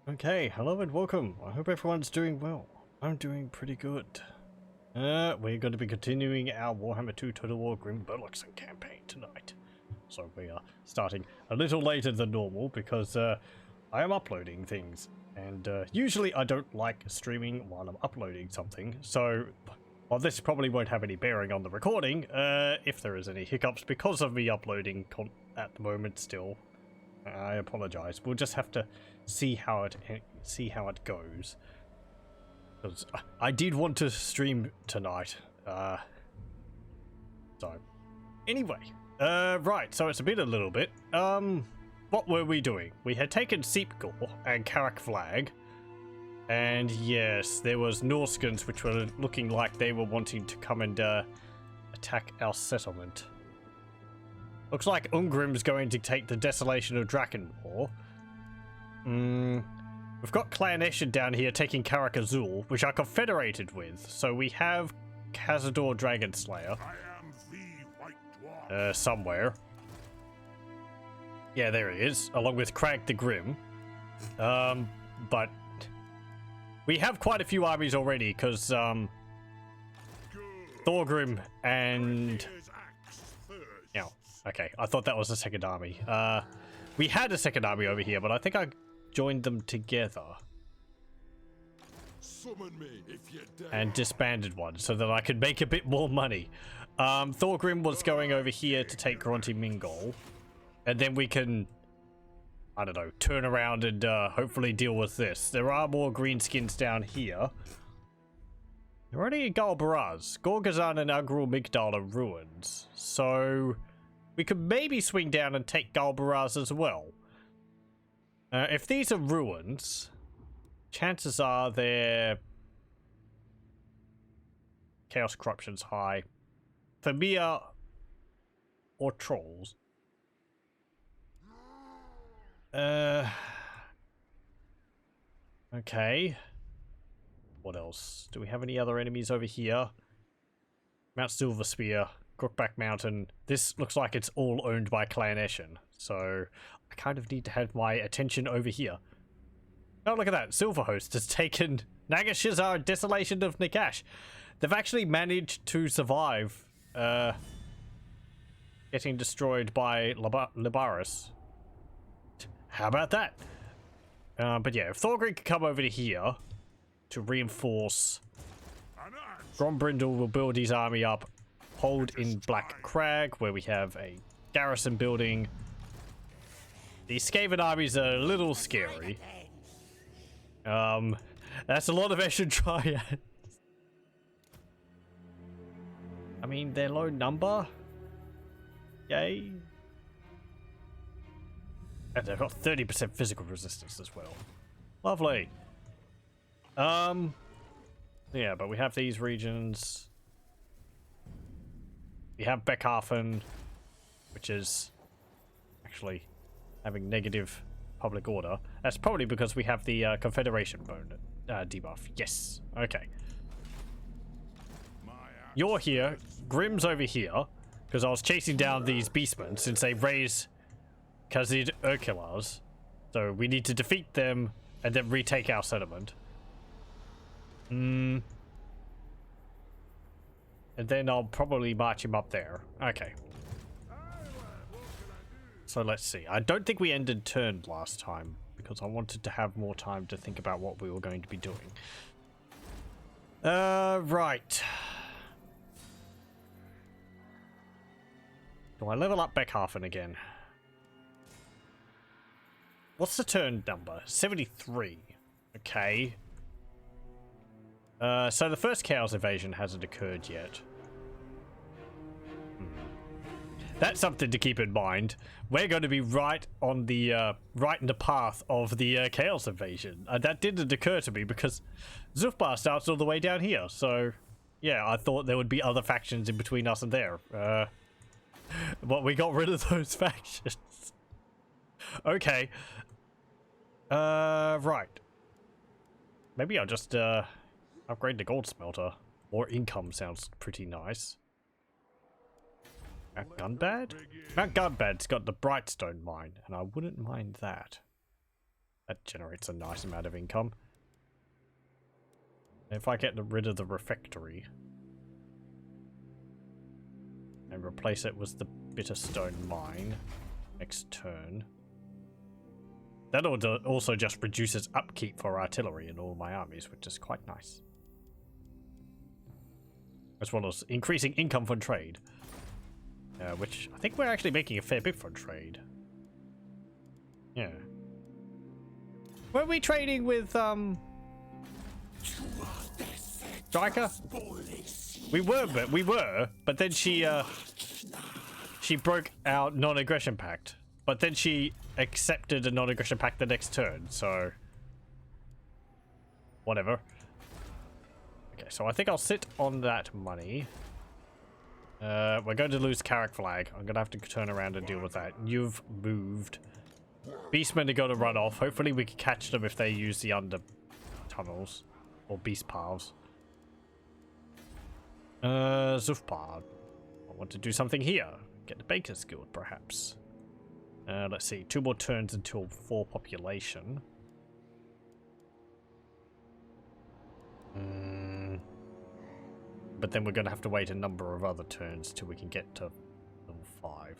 Okay, hello and welcome. I hope everyone's doing well. I'm doing pretty good. We're going to be continuing our Warhammer 2 Total War Grimm Burloksson campaign tonight. So we are starting a little later than normal because I am uploading things. And usually I don't like streaming while I'm uploading something. So, while this probably won't have any bearing on the recording, if there is any hiccups because of me uploading at the moment still, I apologize. We'll just have to see how it goes. Because I did want to stream tonight. So anyway, right. So it's been a little bit. What were we doing? We had taken Seepgore and Karak Flag, and yes, there was Norscans which were looking like they were wanting to come and attack our settlement. Looks like Ungrim's going to take the desolation of Drakenmore. We've got Clan Eshin down here taking Karak Azul, which are confederated with. So we have Cazador Dragonslayer. Somewhere. Yeah, there he is, along with Crag the Grim. But we have quite a few armies already, because Thorgrim and... Yeah, okay, I thought that was a second army. We had a second army over here, but I think I joined them together. Summon me if you dare. And disbanded one so that I could make a bit more money. Thorgrim was going over here to take Grunty Mingol. And then we can, I don't know, turn around and hopefully deal with this. There are more greenskins down here. They're already in Galbaraz. Gorgazan and Agrul Migdal are ruins. So we could maybe swing down and take Galbaraz as well. If these are ruins, chances are they're Chaos Corruption's high. Thamir or Trolls. Okay. What else? Do we have any other enemies over here? Mount Silverspear, Crookback Mountain. This looks like it's all owned by Clan Eshin, so I kind of need to have my attention over here. Oh, look at that. Silverhost has taken Nagashizar, Desolation of Nagash. They've actually managed to survive getting destroyed by Libaris. How about that? But yeah, if Thorgrim could come over to here to reinforce, Grombrindle will build his army up, hold in Black Crag, where we have a garrison building. The Skaven armies are a little scary. That's a lot of Eshin Triads. I mean, they're low number. Yay. And they've got 30% physical resistance as well. Lovely. Yeah, but we have these regions. We have Beckhafen, which is actually having negative public order. That's probably because we have the Confederation bonus debuff. Yes. Okay. You're here. Grimm's over here, because I was chasing down these beastmen since they raise Khazid Urkulars. So we need to defeat them and then retake our settlement. And then I'll probably march him up there. Okay. So let's see. I don't think we ended turn last time because I wanted to have more time to think about what we were going to be doing. Right. Do I level up Beckhafen again? What's the turn number? 73. Okay. So the first Chaos Invasion hasn't occurred yet. That's something to keep in mind. We're going to be right on the right in the path of the Chaos Invasion. That didn't occur to me because Zufbar starts all the way down here. So, yeah, I thought there would be other factions in between us and there. But we got rid of those factions. Okay. Right. Maybe I'll just upgrade the gold smelter. More income sounds pretty nice. Mount Gunbad? Mount Gunbad's got the Brightstone mine, and I wouldn't mind that. That generates a nice amount of income. If I get rid of the refectory and replace it with the bitterstone mine next turn, that also just reduces upkeep for artillery in all my armies, which is quite nice. As well as increasing income from trade, which I think we're actually making a fair bit from trade. Yeah. Were we trading with Kraka? We were, but then she broke our non-aggression pact. But then she accepted a non-aggression pact the next turn, so whatever. Okay, so I think I'll sit on that money. We're going to lose Karak flag. I'm gonna have to turn around and deal with that. You've moved. Beastmen are going to run off. Hopefully we can catch them if they use the under tunnels or beast paths. Zufpad. I want to do something here. Get the Baker's Guild, perhaps. Let's see. 2 more turns until 4 population. But then we're going to have to wait a number of other turns till we can get to level 5.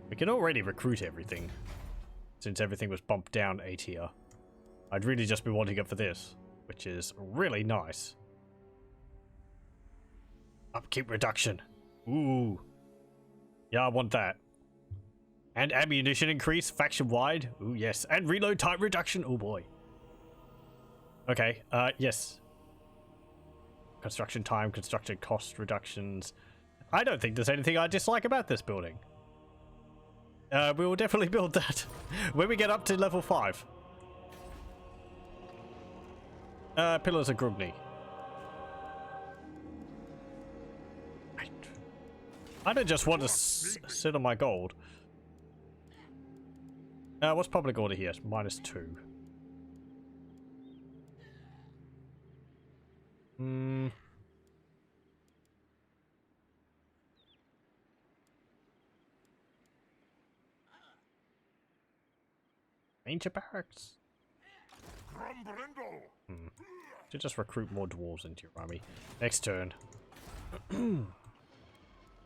We can already recruit everything, since everything was bumped down a tier. I'd really just be wanting it for this, which is really nice. Upkeep reduction. Ooh. Yeah, I want that. And ammunition increase, faction-wide. Ooh, yes. And reload time reduction. Oh, boy. Okay, yes. Construction time, construction cost reductions. I don't think there's anything I dislike about this building. We will definitely build that when we get up to level 5. Pillars of Grungni. I don't just want to sit on my gold. What's public order here? -2. Ranger barracks. To just recruit more dwarves into your army. Next turn.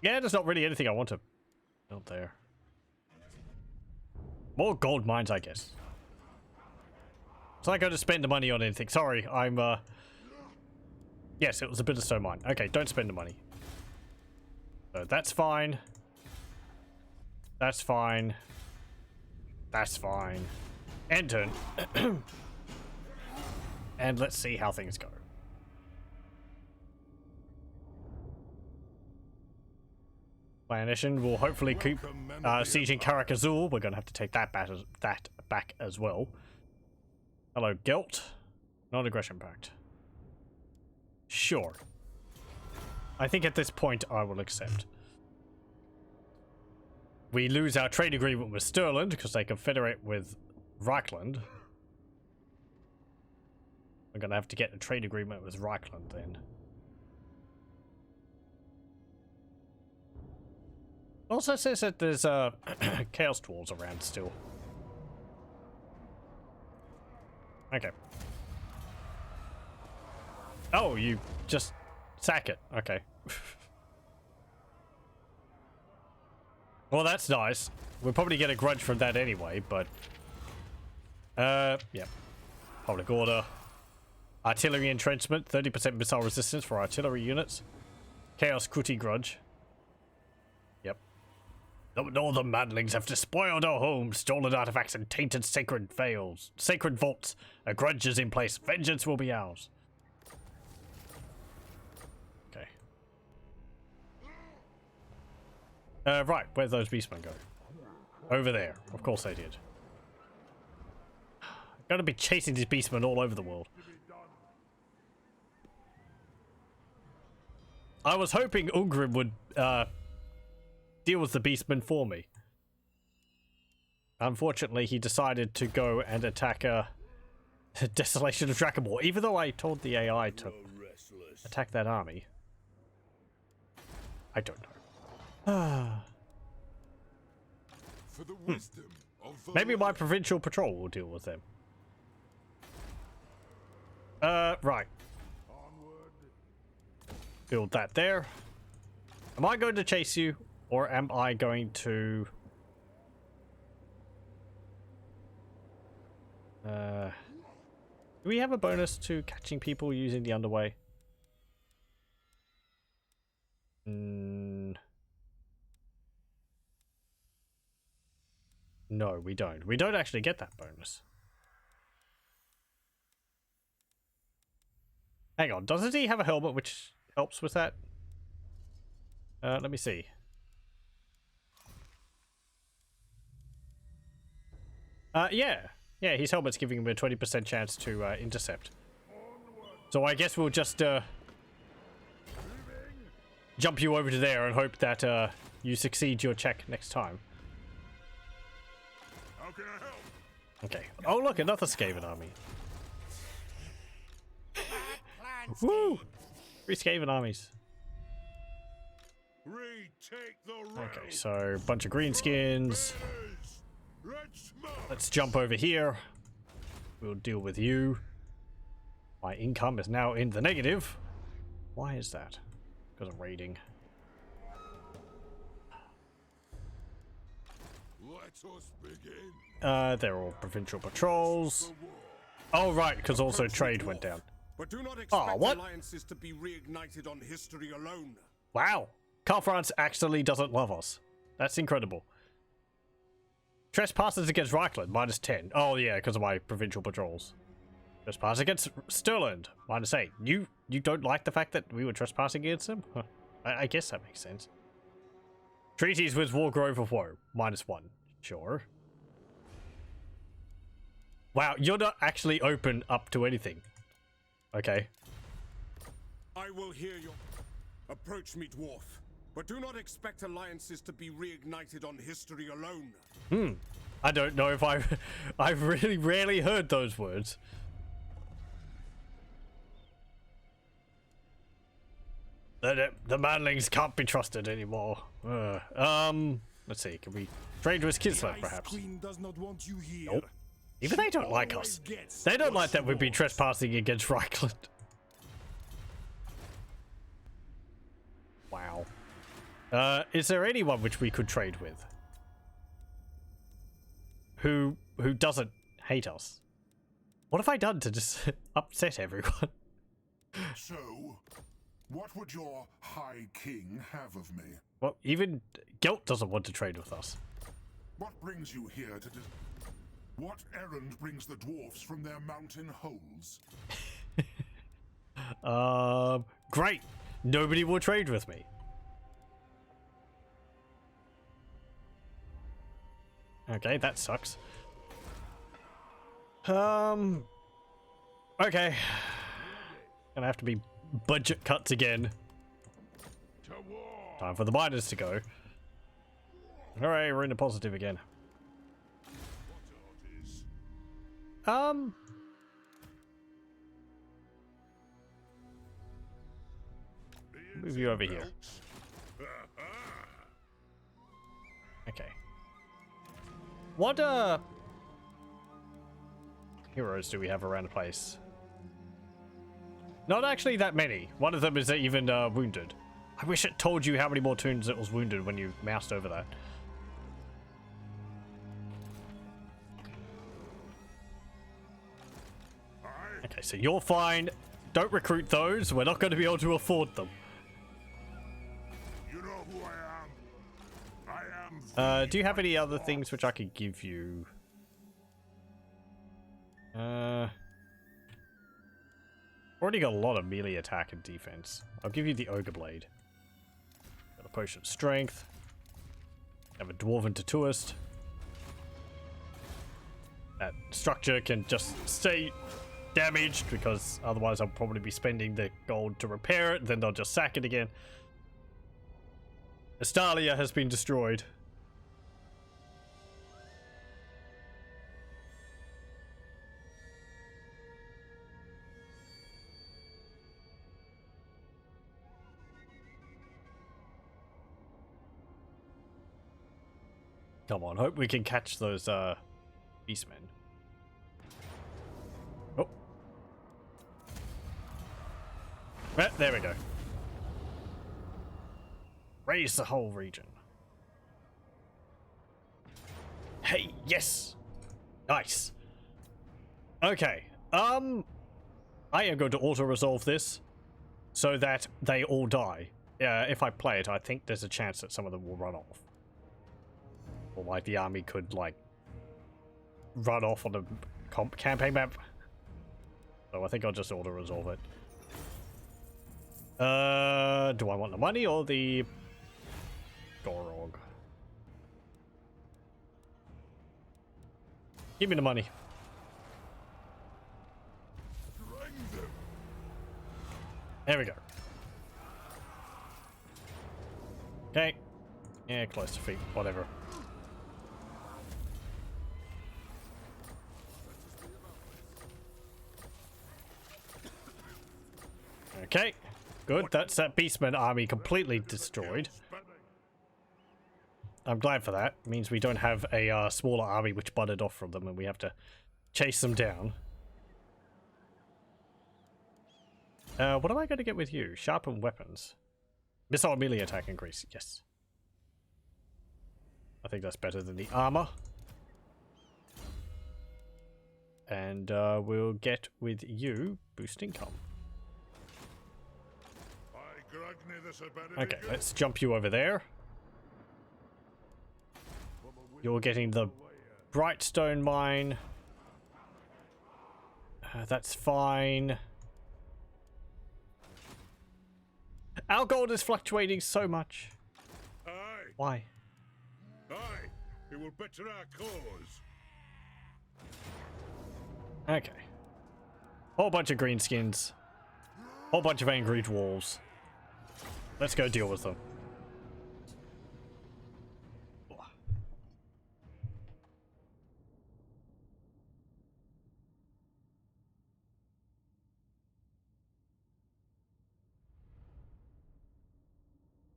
Yeah, there's not really anything I want to build there. More gold mines, I guess. It's not going to spend the money on anything. Sorry, I'm yes, it was a bit of stone mine. Okay, don't spend the money. So that's fine. That's fine. That's fine. End turn. And let's see how things go. Planation will hopefully keep sieging Karak Azul. We're going to have to take that back as well. Hello, Gelt. Non-aggression pact. Sure. I think at this point I will accept. We lose our trade agreement with Stirland because they confederate with Reichland. We're going to have to get a trade agreement with Reichland then. Also says that there's Chaos Dwarfs around still. Okay. Oh, you just sack it. Okay. Well, that's nice. We'll probably get a grudge from that anyway, but... yeah. Public order. Artillery entrenchment. 30% missile resistance for artillery units. Chaos Kuti grudge. Yep. The northern madlings have despoiled our homes, stolen artifacts, and tainted sacred vaults. A grudge is in place. Vengeance will be ours. Okay. Right, where'd those beastmen go? Over there. Of course they did. Gotta be chasing these beastmen all over the world. I was hoping Ungrim would deal with the beastmen for me. Unfortunately, he decided to go and attack Desolation of Drakamore, even though I told the AI to attack that army. I don't know. for the wisdom of Maybe my Valhalla. provincial patrol will deal with them. Right. Build that there. Am I going to chase you, or am I going to... Do we have a bonus to catching people using the underway? No, we don't. We don't actually get that bonus. Hang on, doesn't he have a helmet which helps with that? Let me see. Yeah. Yeah, his helmet's giving him a 20% chance to intercept. So I guess we'll just jump you over to there and hope that you succeed your check next time. How can I help? Okay. Oh look, another Skaven army. Woo! 3 Skaven armies. Retake the road. Okay, so bunch of greenskins. Let's march. Let's jump over here. We'll deal with you. My income is now in the negative. Why is that? Because I'm raiding. Let us begin. They're all provincial patrols. Oh right, because also trade went down. But do not expect what? alliances to be reignited on history alone. Wow. Car France actually doesn't love us. That's incredible. Trespassers against Reichland, -10. Oh yeah, because of my provincial patrols. Trespass against Stirland, -8. You don't like the fact that we were trespassing against them? Huh. I guess that makes sense. Treaties with Wargrove of Woe, -1. Sure. Wow, you're not actually open up to anything. Okay. I will hear your... Approach me, dwarf. But do not expect alliances to be reignited on history alone. I don't know if I've really rarely heard those words. The manlings can't be trusted anymore. Let's see, can we trade with Kislev perhaps? Queen does not want you here. Nope. Even they don't like us. They don't like that we'd be trespassing against Reichland. Wow. Is there anyone which we could trade with? Who doesn't hate us? What have I done to just upset everyone? So, what would your High King have of me? Well, even Gelt doesn't want to trade with us. What brings you here to What errand brings the dwarfs from their mountain holes? Great. Nobody will trade with me. Okay, that sucks. Okay. Gonna have to be budget cuts again. To war. Time for the miners to go. Alright, we're in the positive again. Move you over here. Okay. What heroes do we have around the place? Not actually that many. One of them is even wounded. I wish it told you how many more turns it was wounded when you moused over that. Okay, so you're fine. Don't recruit those. We're not going to be able to afford them. You know who I am. I am. Do you have any other things which I could give you? Already got a lot of melee attack and defense. I'll give you the Ogre Blade. Got a potion of strength. Have a Dwarven Tattooist. That structure can just stay damaged because otherwise I'll probably be spending the gold to repair it, then they'll just sack it again. Estalia has been destroyed. Come on, hope we can catch those beastmen. Oh. There we go. Raise the whole region. Hey, yes! Nice. Okay, I am going to auto-resolve this so that they all die. If I play it, I think there's a chance that some of them will run off. Or like the army could like run off on the campaign map. So I think I'll just auto-resolve it. Do I want the money or the Gorog? Give me the money. There we go. Okay. Yeah, close to feet. Whatever. Okay. Good. That's that Beastman army completely destroyed. I'm glad for that. It means we don't have a smaller army which butted off from them and we have to chase them down. What am I going to get with you? Sharpen weapons. Missile melee attack increase. Yes. I think that's better than the armor. And we'll get with you boost income. Okay, let's jump you over there. You're getting the Brightstone mine. That's fine. Our gold is fluctuating so much. Aye. Why? Aye. It will better our cause. Okay. Whole bunch of greenskins. Whole bunch of angry dwarves. Let's go deal with them.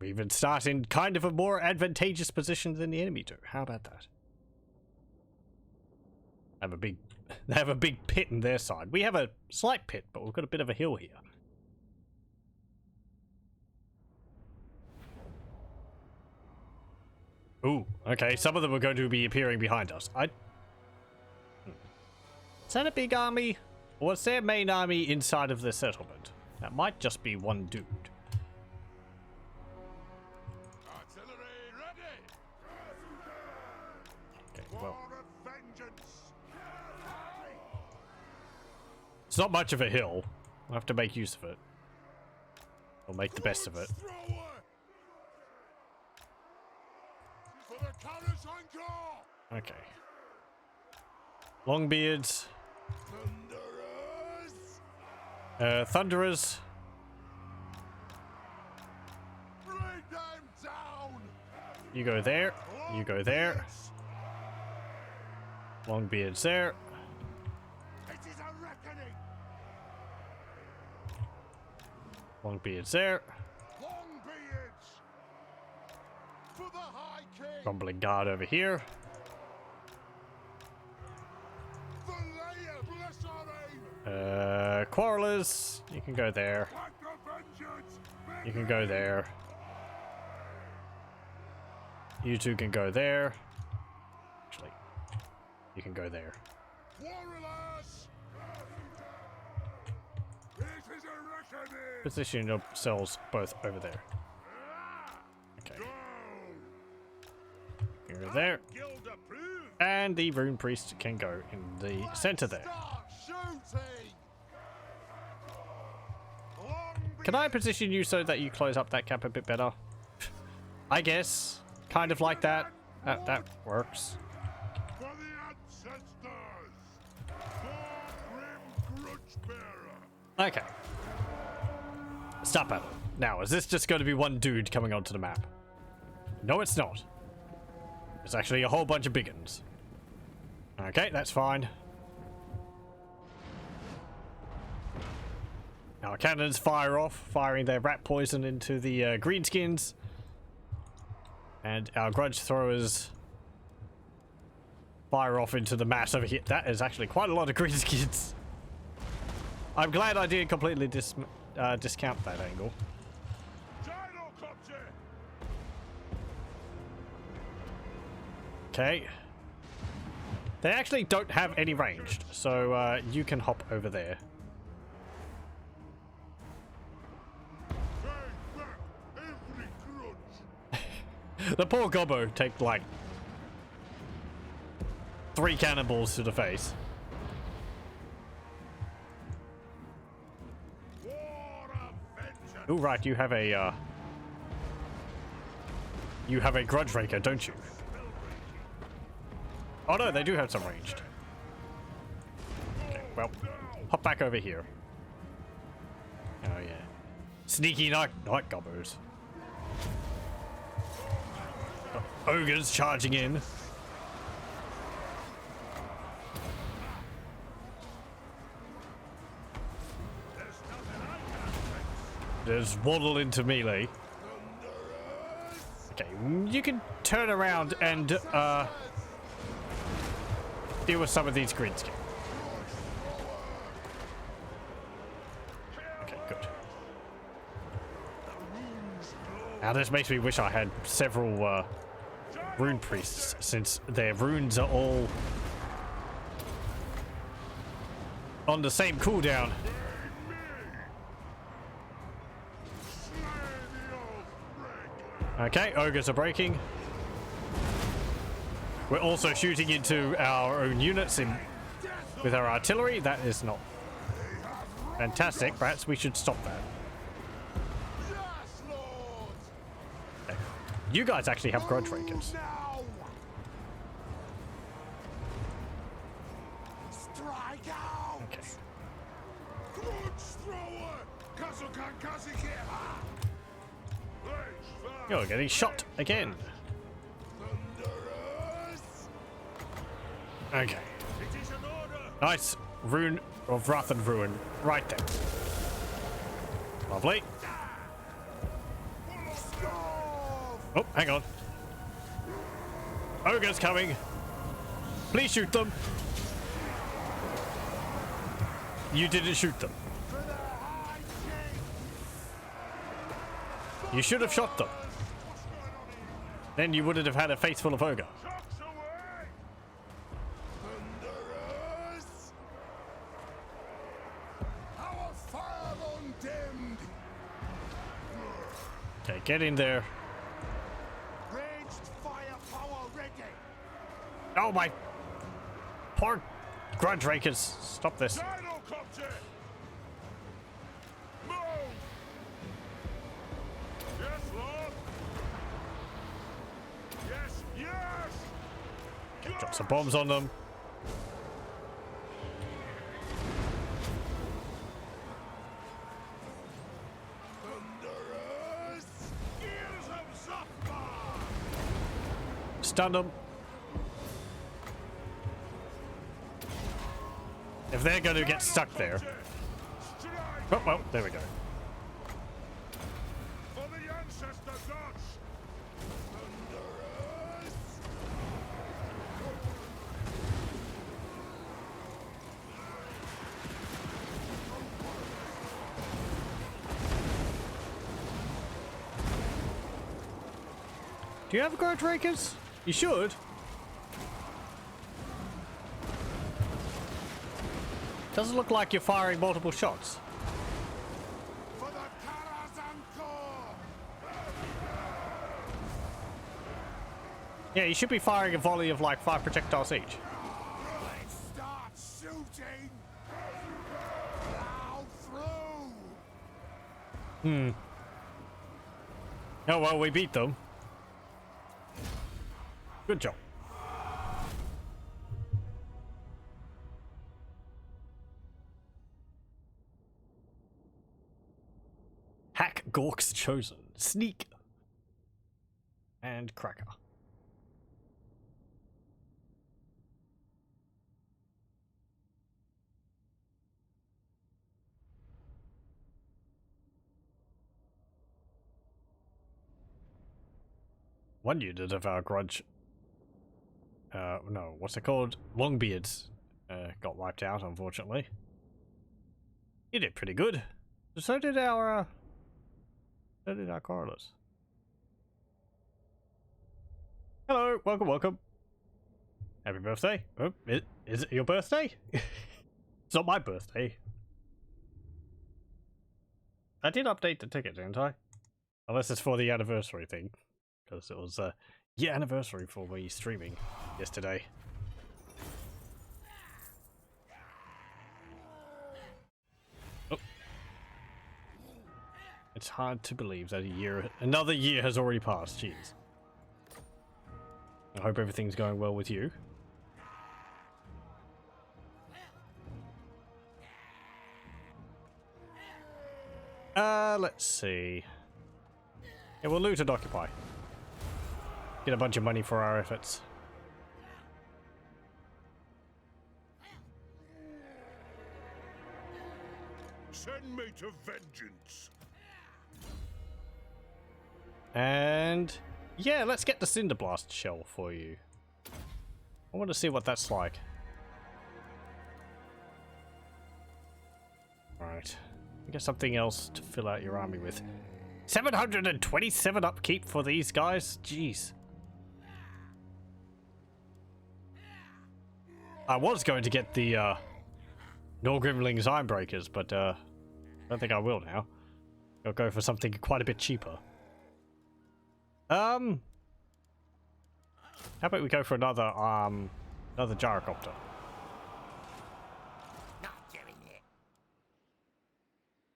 We even start in kind of a more advantageous position than the enemy do. How about that? They have a big pit in their side. We have a slight pit, but we've got a bit of a hill here. Ooh, okay. Some of them are going to be appearing behind us. Is that a big army? Or is their main army inside of the settlement? That might just be one dude. Well, it's not much of a hill. We'll have to make use of it. We'll make the best of it. Okay. Longbeards. Thunderers. You go there. You go there. Longbeards there. Longbeards there. Rumbling guard over here. Quarrelers, you can go there. You can go there. You two can go there. Actually, you can go there. Position yourselves both over there. Okay. You can go there. And the rune priest can go in the center there. Can I position you so that you close up that gap a bit better? I guess. Kind of like that. That works. Okay. Stop it. Now, is this just going to be one dude coming onto the map? No, it's not. It's actually a whole bunch of big uns. Okay, that's fine. Our cannons fire off, firing their rat poison into the greenskins. And our grudge throwers fire off into the mass over here. That is actually quite a lot of greenskins. I'm glad I didn't completely discount that angle. Okay. They actually don't have any ranged, so you can hop over there. The poor gobbo take like 3 cannonballs to the face. Oh right, you have a grudge raker, don't you? Oh no, they do have some ranged. Okay, well, hop back over here. Oh yeah, sneaky night gobbos. Ogres charging in. Just waddle into melee. Okay, you can turn around and deal with some of these greenskins. Okay, good. Now this makes me wish I had several rune priests, since their runes are all on the same cooldown. Okay, ogres are breaking. We're also shooting into our own units with our artillery. That is not fantastic. Perhaps we should stop that. Okay. You guys actually have grudge rakers. Okay. You're getting shot again. Okay. Nice rune of wrath and ruin right there. Lovely. Oh, hang on. Ogres coming. Please shoot them. You didn't shoot them. You should have shot them. Then you wouldn't have had a face full of ogre. Okay, get in there. Oh my! Poor grudge rakers. Stop this. Okay, drop some bombs on them. Stun them. If they're going to get stuck there. Oh, well, there we go. Do you have grudge rakers? You should. Doesn't look like you're firing multiple shots. Yeah, you should be firing a volley of like 5 projectiles each. Start shooting. Now through. Oh well, we beat them. Good job. Hack Gork's chosen. Sneak. And Kraka. One unit of our grudge no, what's it called? Longbeards got wiped out, unfortunately. He did pretty good. So did our correlars. Hello, welcome. Happy birthday. Oh, is it your birthday? It's not my birthday. I did update the ticket, didn't I? Unless it's for the anniversary thing. Because it was year anniversary for me streaming yesterday. Oh. It's hard to believe that another year has already passed. Jeez. I hope everything's going well with you. Let's see. Yeah, we'll loot and occupy. Get a bunch of money for our efforts. Send me to vengeance. And yeah, let's get the Cinder Blast shell for you. I want to see what that's like. Alright. Get something else to fill out your army with. 727 upkeep for these guys? Jeez. I was going to get the Norgrimling's Ironbreakers, but I don't think I will now. I'll go for something quite a bit cheaper. How about we go for another gyrocopter?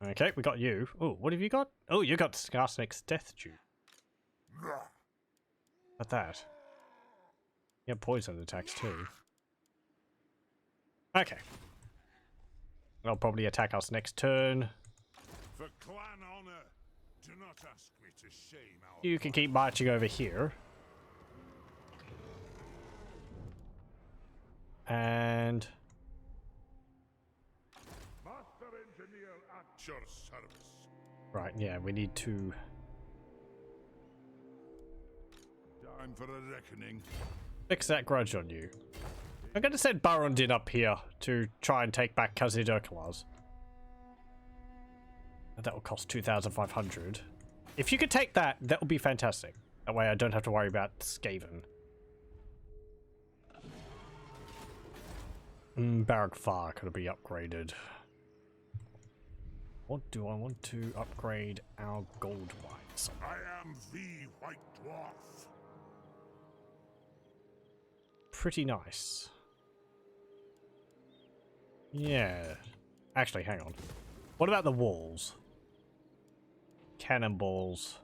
Okay, we got you. Oh, what have you got? Oh, you got Skarsnik's Death Dew. What that? You have poison attacks too. Okay. They'll probably attack us next turn. For clan honor, do not ask me to shame our You can keep marching over here. And master engineer at your service. right, yeah, we need to Time for a reckoning. fix that grudge on you. I'm going to send Barondin up here to try and take back Khazid-Urkelaz. That will cost 2,500. If you could take that, that would be fantastic. That way I don't have to worry about Skaven. Barak Far could be upgraded. What do I want to upgrade our gold wines? I am the White Dwarf. Pretty nice. Yeah. Actually, hang on. What about the walls? Cannonballs.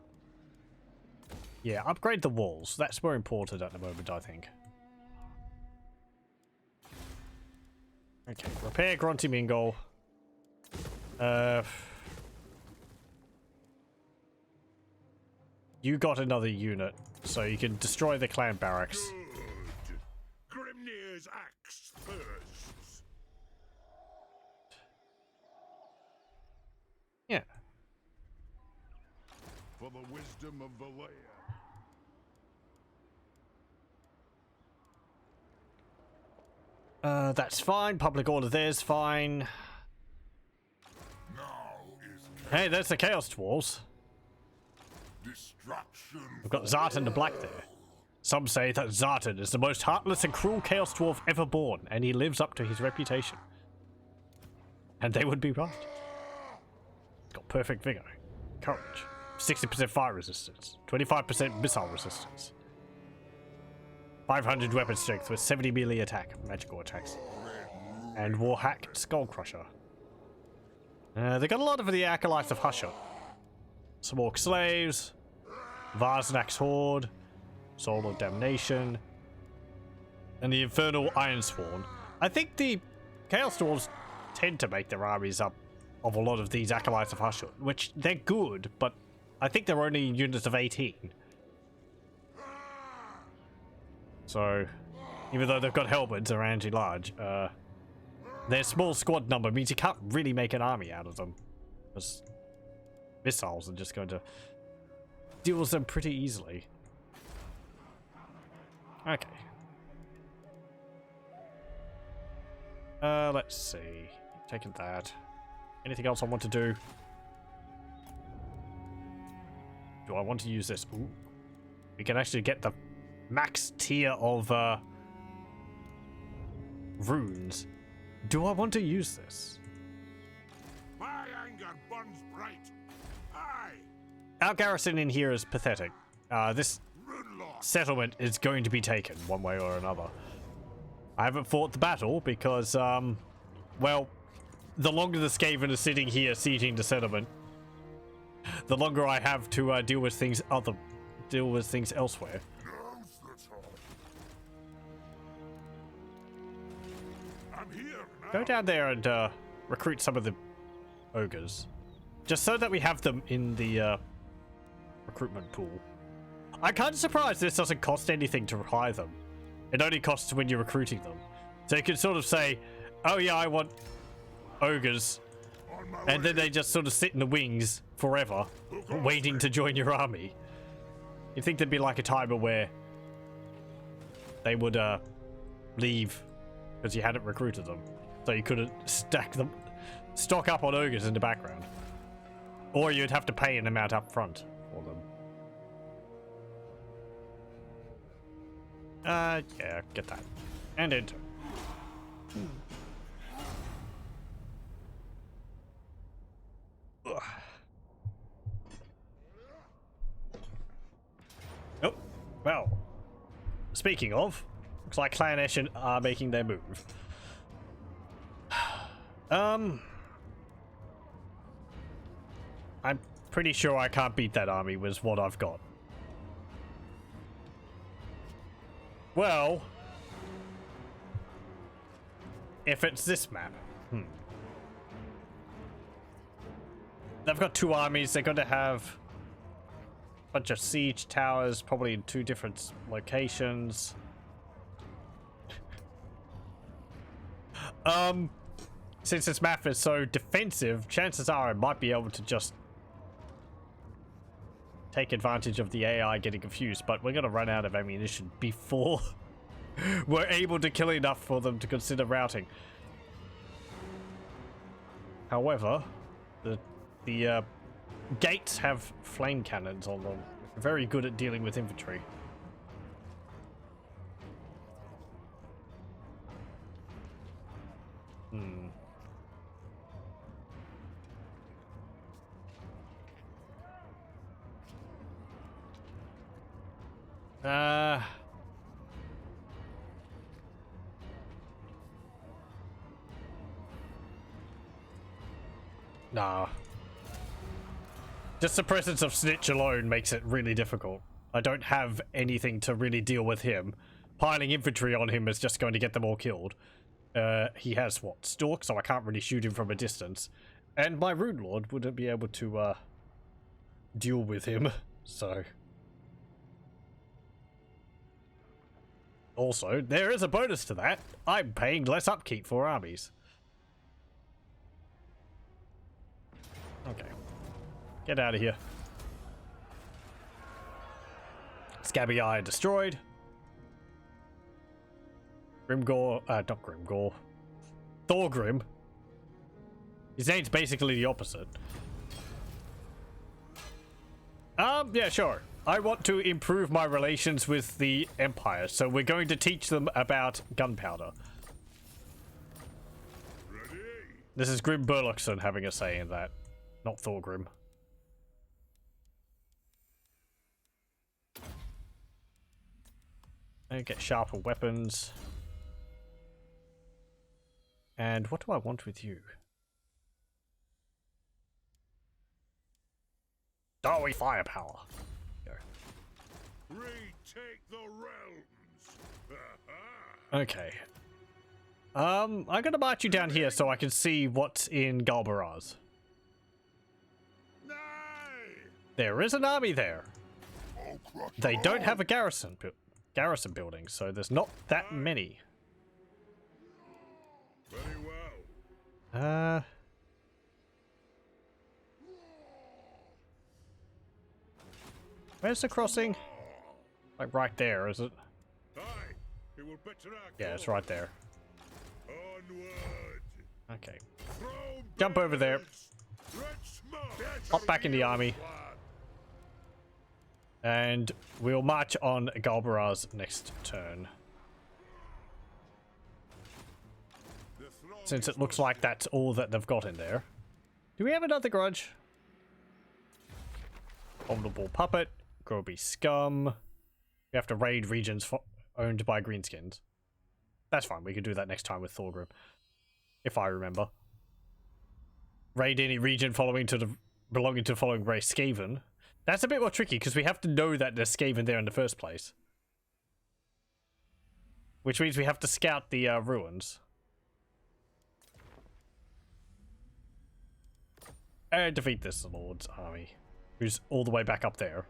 Yeah, upgrade the walls. That's more important at the moment, I think. Okay, repair Grunty Mingol. You got another unit, so you can destroy the clan barracks. Good. Grimnir's axe first. Yeah. For the wisdom of the lair. That's fine. Public order there's fine. Now is Hey, there's the Chaos Dwarfs. destruction. We've got Zartan the Black there. Some say that Zartan is the most heartless and cruel Chaos Dwarf ever born, and he lives up to his reputation. And they would be right. He's got perfect vigor, courage, 60% fire resistance, 25% missile resistance, 500 weapon strength with 70 melee attack, magical attacks, and Warhack Skull Crusher. They got a lot of the Acolytes of Hushut. Some Orc Slaves, Varsnack's Horde, Soul of Damnation, and the Infernal Ironsworn. I think the Chaos Dwarves tend to make their armies up of a lot of these Acolytes of Hushut, which they're good, but I think they're only units of 18. So, even though they've got helmets or anti-large, their small squad number means you can't really make an army out of them. Because missiles are just going to deal with them pretty easily. Okay. Let's see. Taking that. Anything else I want to do? Do I want to use this? Ooh. We can actually get the max tier of runes. Do I want to use this? My anger burns bright. Aye, Our garrison in here is pathetic. This Runelord. settlement is going to be taken one way or another. I haven't fought the battle because, well, the longer the Skaven are sitting here sieging the settlement, the longer I have to deal with things elsewhere. Now's the time. I'm here now. Go down there and recruit some of the ogres, just so that we have them in the recruitment pool. I'm kind of surprised this doesn't cost anything to hire them. It only costs when you're recruiting them. So you can sort of say, oh yeah, I want ogres, On my and then they just sort of sit in the wings forever, waiting to join your army. You'd think there'd be like a timer where they would leave because you hadn't recruited them. So you couldn't stock up on ogres in the background. Or you'd have to pay an amount up front for them. Yeah, get that. And enter. Ugh. Oh, well. Speaking of, looks like Clan Eshin are making their move. I'm pretty sure I can't beat that army with what I've got. Well, if it's this map, they've got two armies. They're going to have a bunch of siege towers, probably in two different locations. Since this map is so defensive, chances are I might be able to just take advantage of the AI getting confused, but we're going to run out of ammunition before we're able to kill enough for them to consider routing. However, the gates have flame cannons on them. Very good at dealing with infantry. Nah. Just the presence of Snitch alone makes it really difficult. I don't have anything to really deal with him. Piling infantry on him is just going to get them all killed. He has, what, Stalk, so I can't really shoot him from a distance. And my Rune Lord wouldn't be able to, deal with him, so... Also, there is a bonus to that. I'm paying less upkeep for armies. Okay. Get out of here. Scabby Eye destroyed. Grimgore, not Grimgore. Thorgrim. His name's basically the opposite. Yeah, sure. I want to improve my relations with the Empire, so we're going to teach them about gunpowder. Ready? This is Grimm Burloksson having a say in that, not Thorgrim. And get sharper weapons. And what do I want with you? Dawi firepower. Go. Retake the realms. Okay. I'm gonna march you down here so I can see what's in Galbaraz. Nay. There is an army there. I'll crush They them don't all. have a garrison building, so there's not that many. Very well. Where's the crossing? Like right there, is it? Aye. It will better our Yeah, it's cause. right there. Onward. Okay. Throw Jump over there. barrels. Let's march. Hop back in the army. And we'll march on Galbaraz's next turn. Since it looks like that's all that they've got in there. Do we have another grudge? Abominable Puppet. Groby Scum. We have to raid regions owned by greenskins. That's fine. We can do that next time with Thorgrim. If I remember. Raid any region belonging to the following race. Skaven. That's a bit more tricky because we have to know that there's Skaven there in the first place. Which means we have to scout the ruins. And defeat this Lord's army. Who's all the way back up there.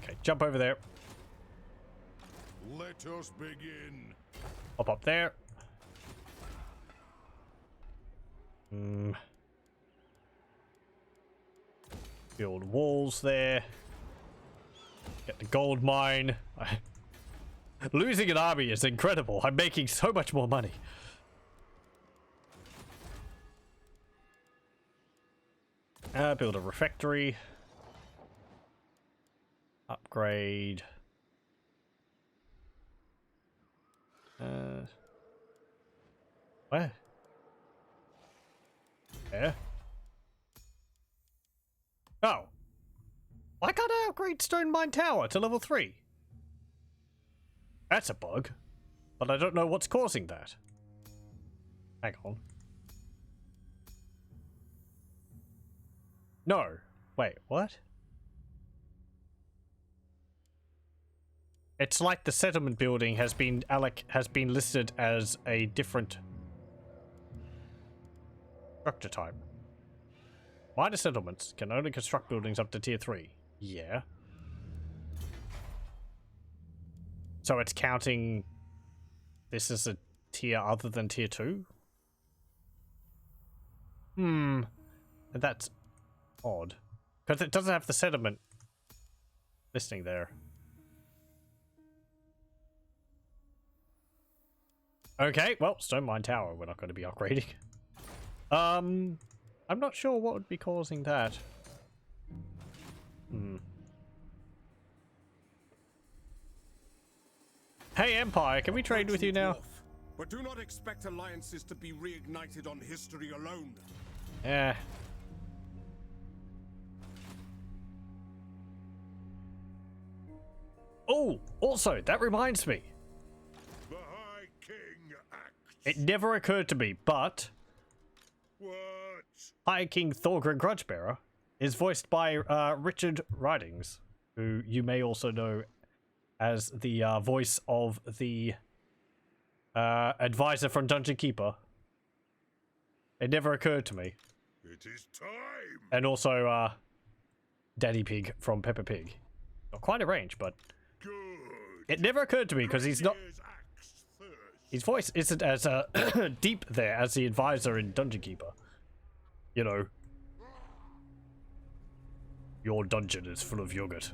Okay, jump over there. Let us begin. Hop up there. Build walls there. Get the gold mine. Losing an army is incredible. I'm making so much more money. Build a refectory. Upgrade. Where? There. Oh. Why can't I upgrade Stone Mine Tower to level 3? That's a bug. But I don't know what's causing that. Hang on. No. Wait, what? It's like the settlement building has been listed as a different structure type. Minor settlements can only construct buildings up to tier 3. Yeah. So it's counting this as a tier other than tier 2? That's odd. Because it doesn't have the settlement listing there. Okay, well, Stone Mine Tower we're not going to be upgrading. I'm not sure what would be causing that. Hey Empire, can we trade with you now? But do not expect alliances to be reignited on history alone. Yeah. Oh, also, that reminds me. The High King acts. It never occurred to me, but What? High King Thorgrim Grudgebearer is voiced by Richard Ridings, who you may also know as the voice of the advisor from Dungeon Keeper. It never occurred to me. It is time. And also Daddy Pig from Peppa Pig. Not quite a range, but Good. it never occurred to me because he's not. Grungnir's axe thirst. His voice isn't as deep there as the advisor in Dungeon Keeper. You know. Your dungeon is full of yogurt.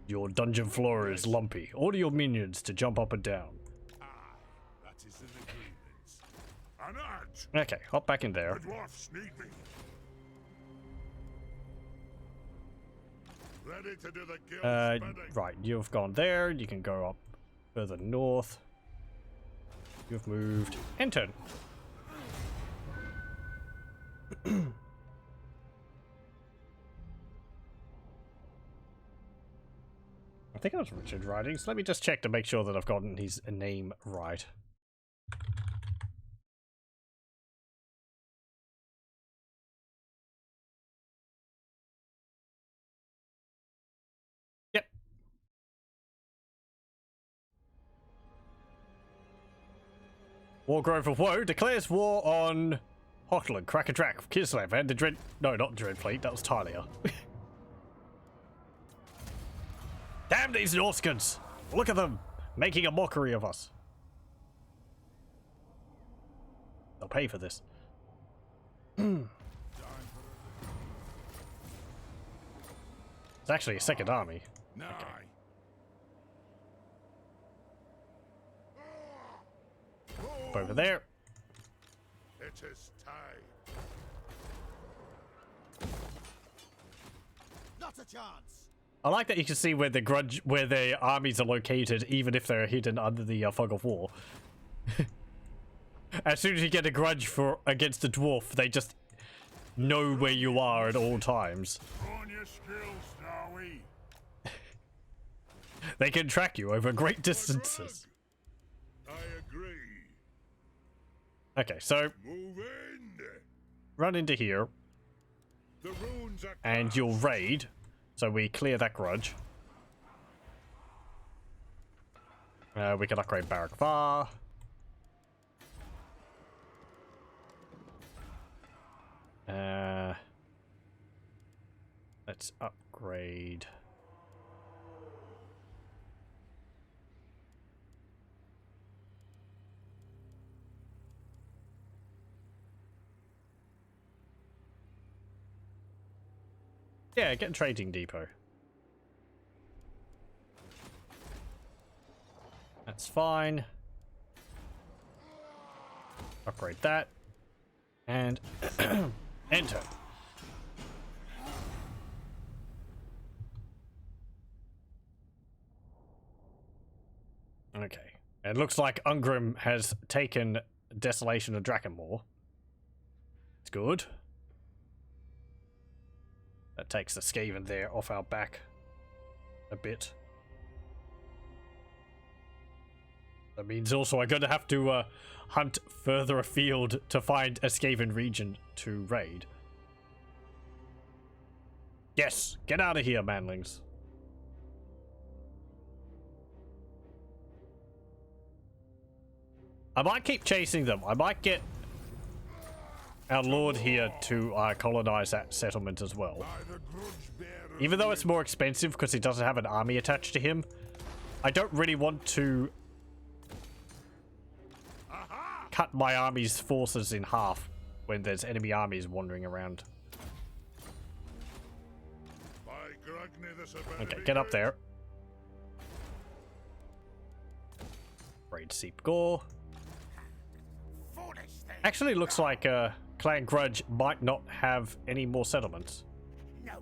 Your dungeon floor is lumpy. Order your minions to jump up and down. That is an agreement. An edge. Okay, hop back in there. The dwarfs need me. Ready to do the guild bidding. Right, you've gone there. You can go up further north. You've moved. Enter. I think it was Richard Ridings. Let me just check to make sure that I've gotten his name right. Yep. Wargrove of Woe declares war on Hochland, Kraka, Drak, Kislev, and the Dread... No, not the Dread Fleet. That was Talia. Damn these Norscans! Look at them! Making a mockery of us. They'll pay for this. It's actually a second army. Nigh. Up over there. It is time. Not a chance. I like that you can see where the armies are located, even if they're hidden under the fog of war. As soon as you get a grudge against the dwarf, they just know where you are at all times. On your skills, dawi. They can track you over great distances. I agree. Okay, so Move in. run into here, The runes are and you'll raid. So we clear that grudge. We can upgrade Barak Var. Let's upgrade. Yeah, get a trading depot. That's fine. Upgrade that. And enter. Okay. It looks like Ungrim has taken Desolation of Drakenmoor. It's good. That takes the Skaven there off our back a bit. That means also I'm going to have to hunt further afield to find a Skaven region to raid. Yes, get out of here, manlings. I might keep chasing them. I might get our lord here to colonize that settlement as well. Even though it's more expensive because he doesn't have an army attached to him, I don't really want to cut my army's forces in half when there's enemy armies wandering around. by Grungni, this had better Okay, be get up good. there. Raid Seep Gore. Foolish thing. Actually, looks like Clan Grudge might not have any more settlements. No.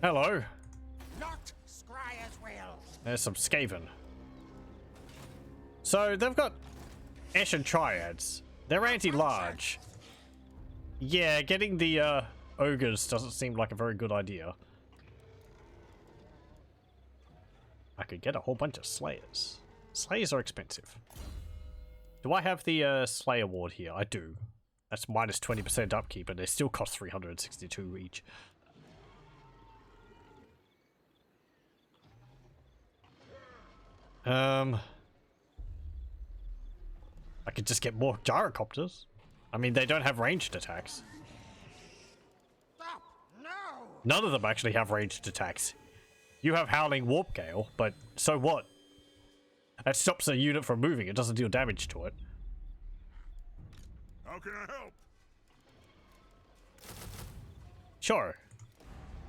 Hello. Not Scryer's will. There's some Skaven. So they've got Ashen Triads. They're anti-large. Yeah, getting the ogres doesn't seem like a very good idea. I could get a whole bunch of Slayers. Slayers are expensive. Do I have the Slayer Ward here? I do. That's minus 20% upkeep, and they still cost 362 each. I could just get more gyrocopters. I mean, they don't have ranged attacks. Stop. No. None of them actually have ranged attacks. You have Howling Warp Gale, but so what? That stops a unit from moving. It doesn't deal damage to it. How can I help? Sure.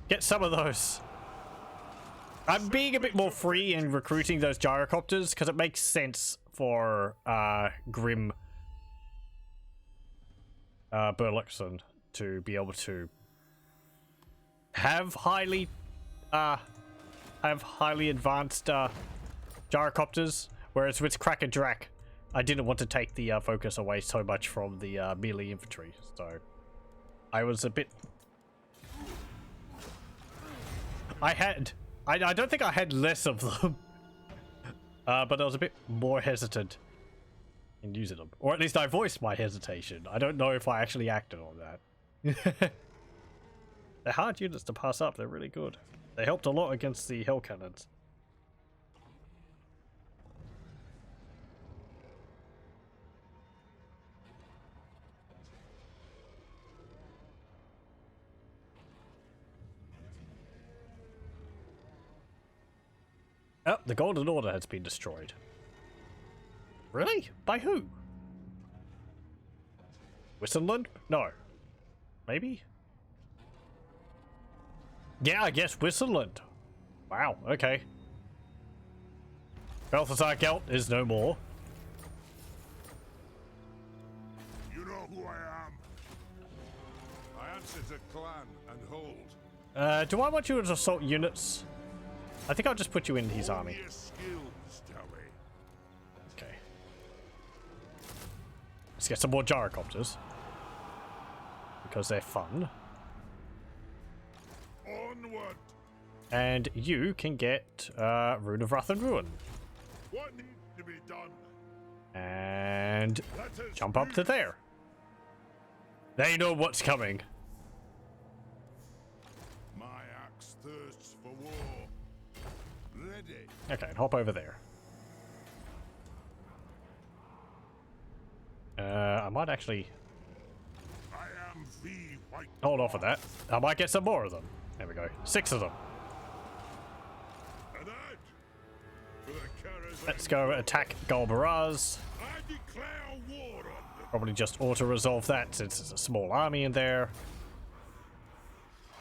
Get some of those. I'm being a bit more free in recruiting those gyrocopters because it makes sense for Grimm Burloksson to be able to have highly advanced gyrocopters, whereas with Kraka Drak, I didn't want to take the focus away so much from the melee infantry, so I was a bit. I don't think I had less of them, but I was a bit more hesitant in using them, or at least I voiced my hesitation. I don't know if I actually acted on that. They're hard units to pass up. They're really good. They helped a lot against the Hell Cannons. Oh, the Golden Order has been destroyed. Really? By who? Wissenland? No. Maybe? Yeah, I guess Wissenland. Wow, okay. Balthazar Gelt is no more. You know who I am. I answer to clan and hold. Do I want you as assault units? I think I'll just put you in his army. Your skills, dawi. Okay. Let's get some more gyrocopters. Because they're fun. Onward. And you can get Rune of Wrath and Ruin. What needs to be done? And Let us jump up to there. They know what's coming. My axe thirsts for war. Ready. Okay, and hop over there. I might actually I am the white. hold off of that. I might get some more of them. There we go. 6 of them. And out. For the Karak Let's go attack Galbaraz. I declare war on them. Probably just auto-resolve that since it's a small army in there.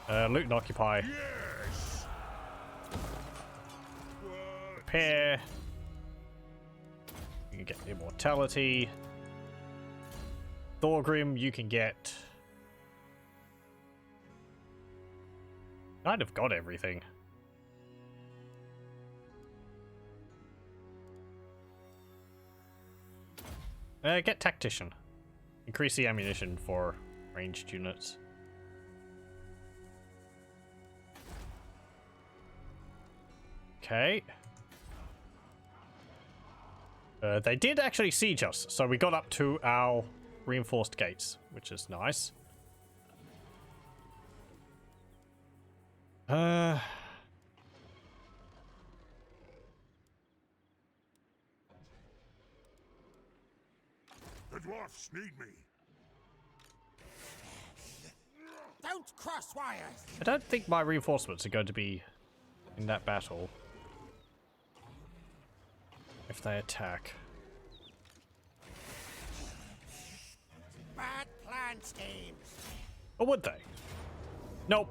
Loot and occupy. Yes. Repair. You can get immortality. Thorgrim, you can get... Kind of got everything. Get Tactician. Increase the ammunition for ranged units. Okay. They did actually siege us, so we got up to our reinforced gates, which is nice. The dwarfs need me. Don't cross wires! I don't think my reinforcements are going to be in that battle. If they attack. Bad plan schemes. Or would they? Nope.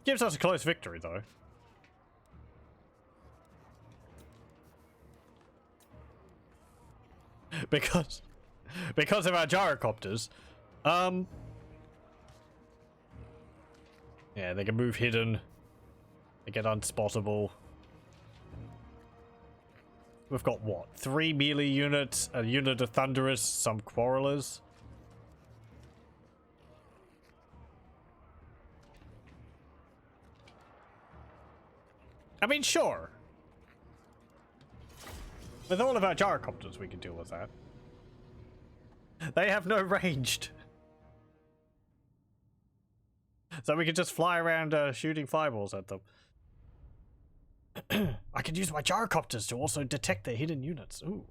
Gives us a close victory, though. because of our gyrocopters. Yeah, they can move hidden. They get unspottable. We've got what? 3 melee units, a unit of Thunderous, some Quarrelers. I mean, sure. With all of our gyrocopters, we can deal with that. They have no ranged. So we can just fly around shooting fireballs at them. I can use my gyrocopters to also detect their hidden units. Ooh.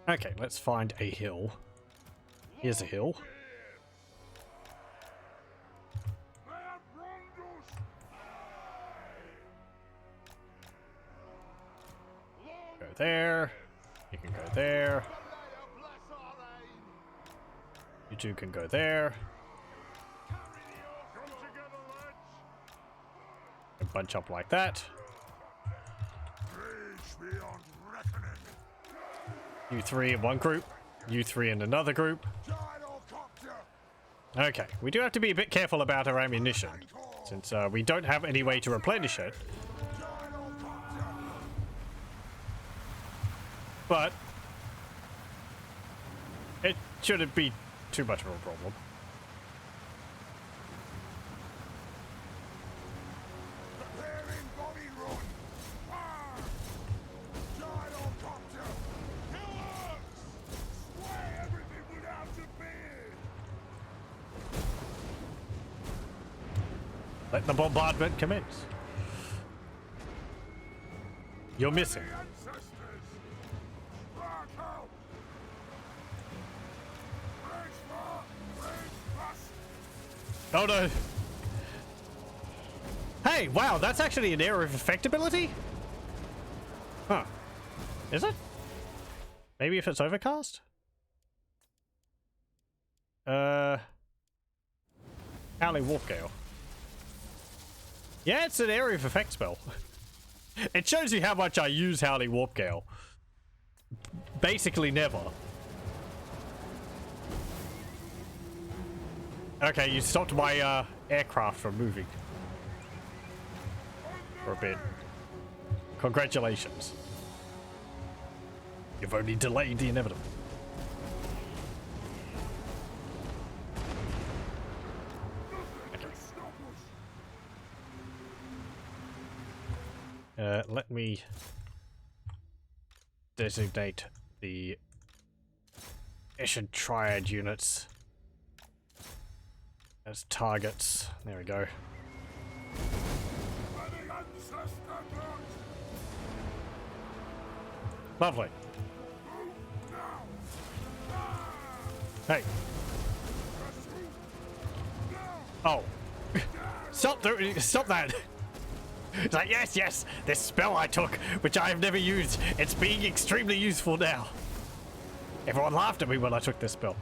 Okay, let's find a hill. Here's a hill. Go there. You can go there. You two can go there. And bunch up like that. You 3 in one group. You 3 in another group. Okay, we do have to be a bit careful about our ammunition, since we don't have any way to replenish it. But it shouldn't be too much of a problem. Let the bombardment commence. You're missing. Oh no. Hey, wow, that's actually an area of effect ability? Huh. Is it? Maybe if it's overcast? Howling Warp Gale. Yeah, it's an area of effect spell. It shows you how much I use Howling Warp Gale. Basically never. Okay, you stopped my aircraft from moving. For a bit. Congratulations. You've only delayed the inevitable. Let me designate the Eshin Triad units as targets. There we go. Lovely. Hey. Oh. Stop that. It's like, yes, yes, this spell I took, which I have never used, it's being extremely useful now. Everyone laughed at me when I took this spell.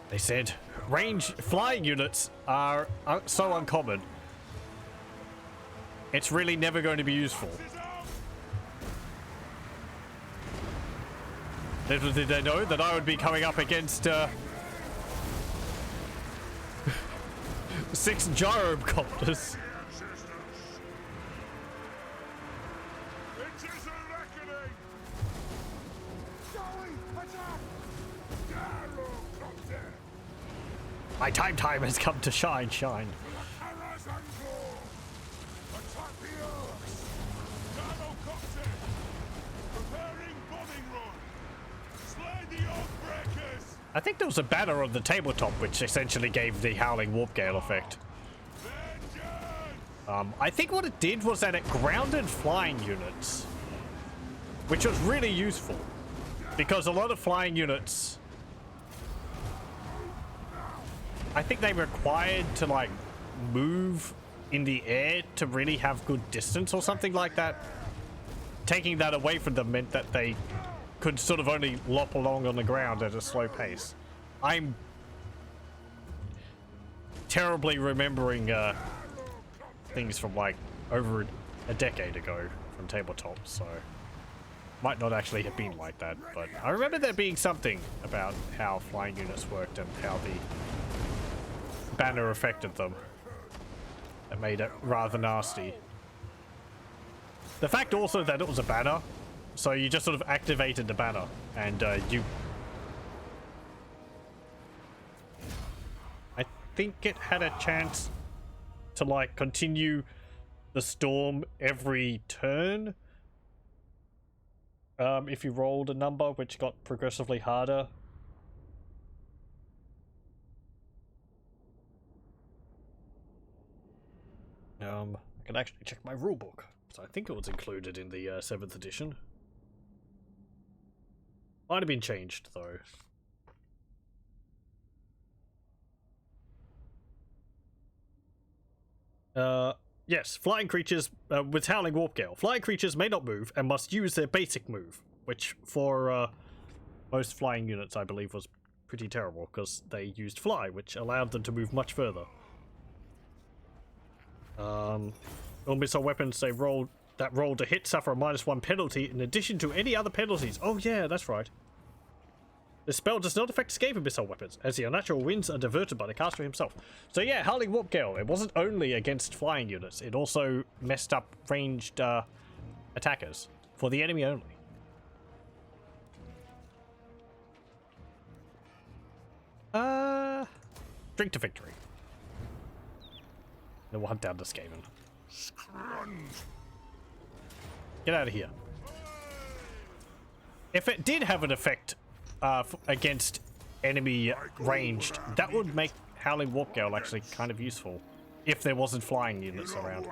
They said, flying units are so uncommon. It's really never going to be useful. Little did they know that I would be coming up against 6 gyrocopters. My time has come to shine. I think there was a banner on the tabletop which essentially gave the Howling Warp Gale effect. I think what it did was that it grounded flying units, which was really useful because a lot of flying units, I think they required to like move in the air to really have good distance or something like that. Taking that away from them meant that they could sort of only lop along on the ground at a slow pace. I'm terribly remembering things from like over a decade ago from tabletop, so might not actually have been like that, but I remember there being something about how flying units worked and how the banner affected them that made it rather nasty. The fact also that it was a banner, so you just sort of activated the banner and I think it had a chance to like continue the storm every turn if you rolled a number which got progressively harder. I can actually check my rulebook. So I think it was included in the 7th edition. Might have been changed though. Yes, flying creatures with Howling Warp Gale. Flying creatures may not move and must use their basic move, which for most flying units I believe was pretty terrible because they used fly, which allowed them to move much further. All missile weapons they roll to hit suffer a -1 penalty in addition to any other penalties. Oh yeah, that's right. The spell does not affect escape of missile weapons, as the unnatural winds are diverted by the caster himself. So yeah, Howling Warp Gale, it wasn't only against flying units, it also messed up ranged attackers, for the enemy only. Drink to victory. Then we'll hunt down the Skaven. Get out of here. If it did have an effect against enemy ranged, that would make Howling Warp Gale actually kind of useful if there wasn't flying units around.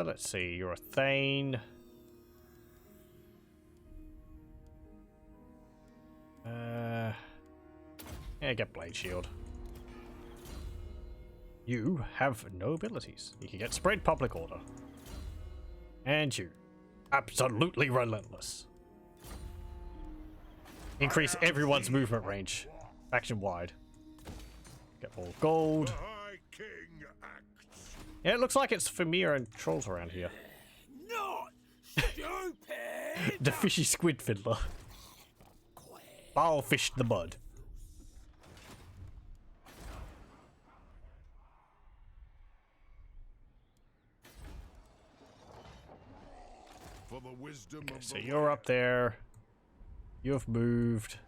Let's see, you're a Thane. Yeah, get Blade Shield. You have no abilities. You can get Spread Public Order. And you. Absolutely relentless. Increase everyone's movement range. Faction wide. Get more gold. The High King acts. Yeah, it looks like it's Famir and trolls around here. Not stupid! The fishy squid fiddler. Foul fished the mud. For the wisdom of So the you're up there. You've moved.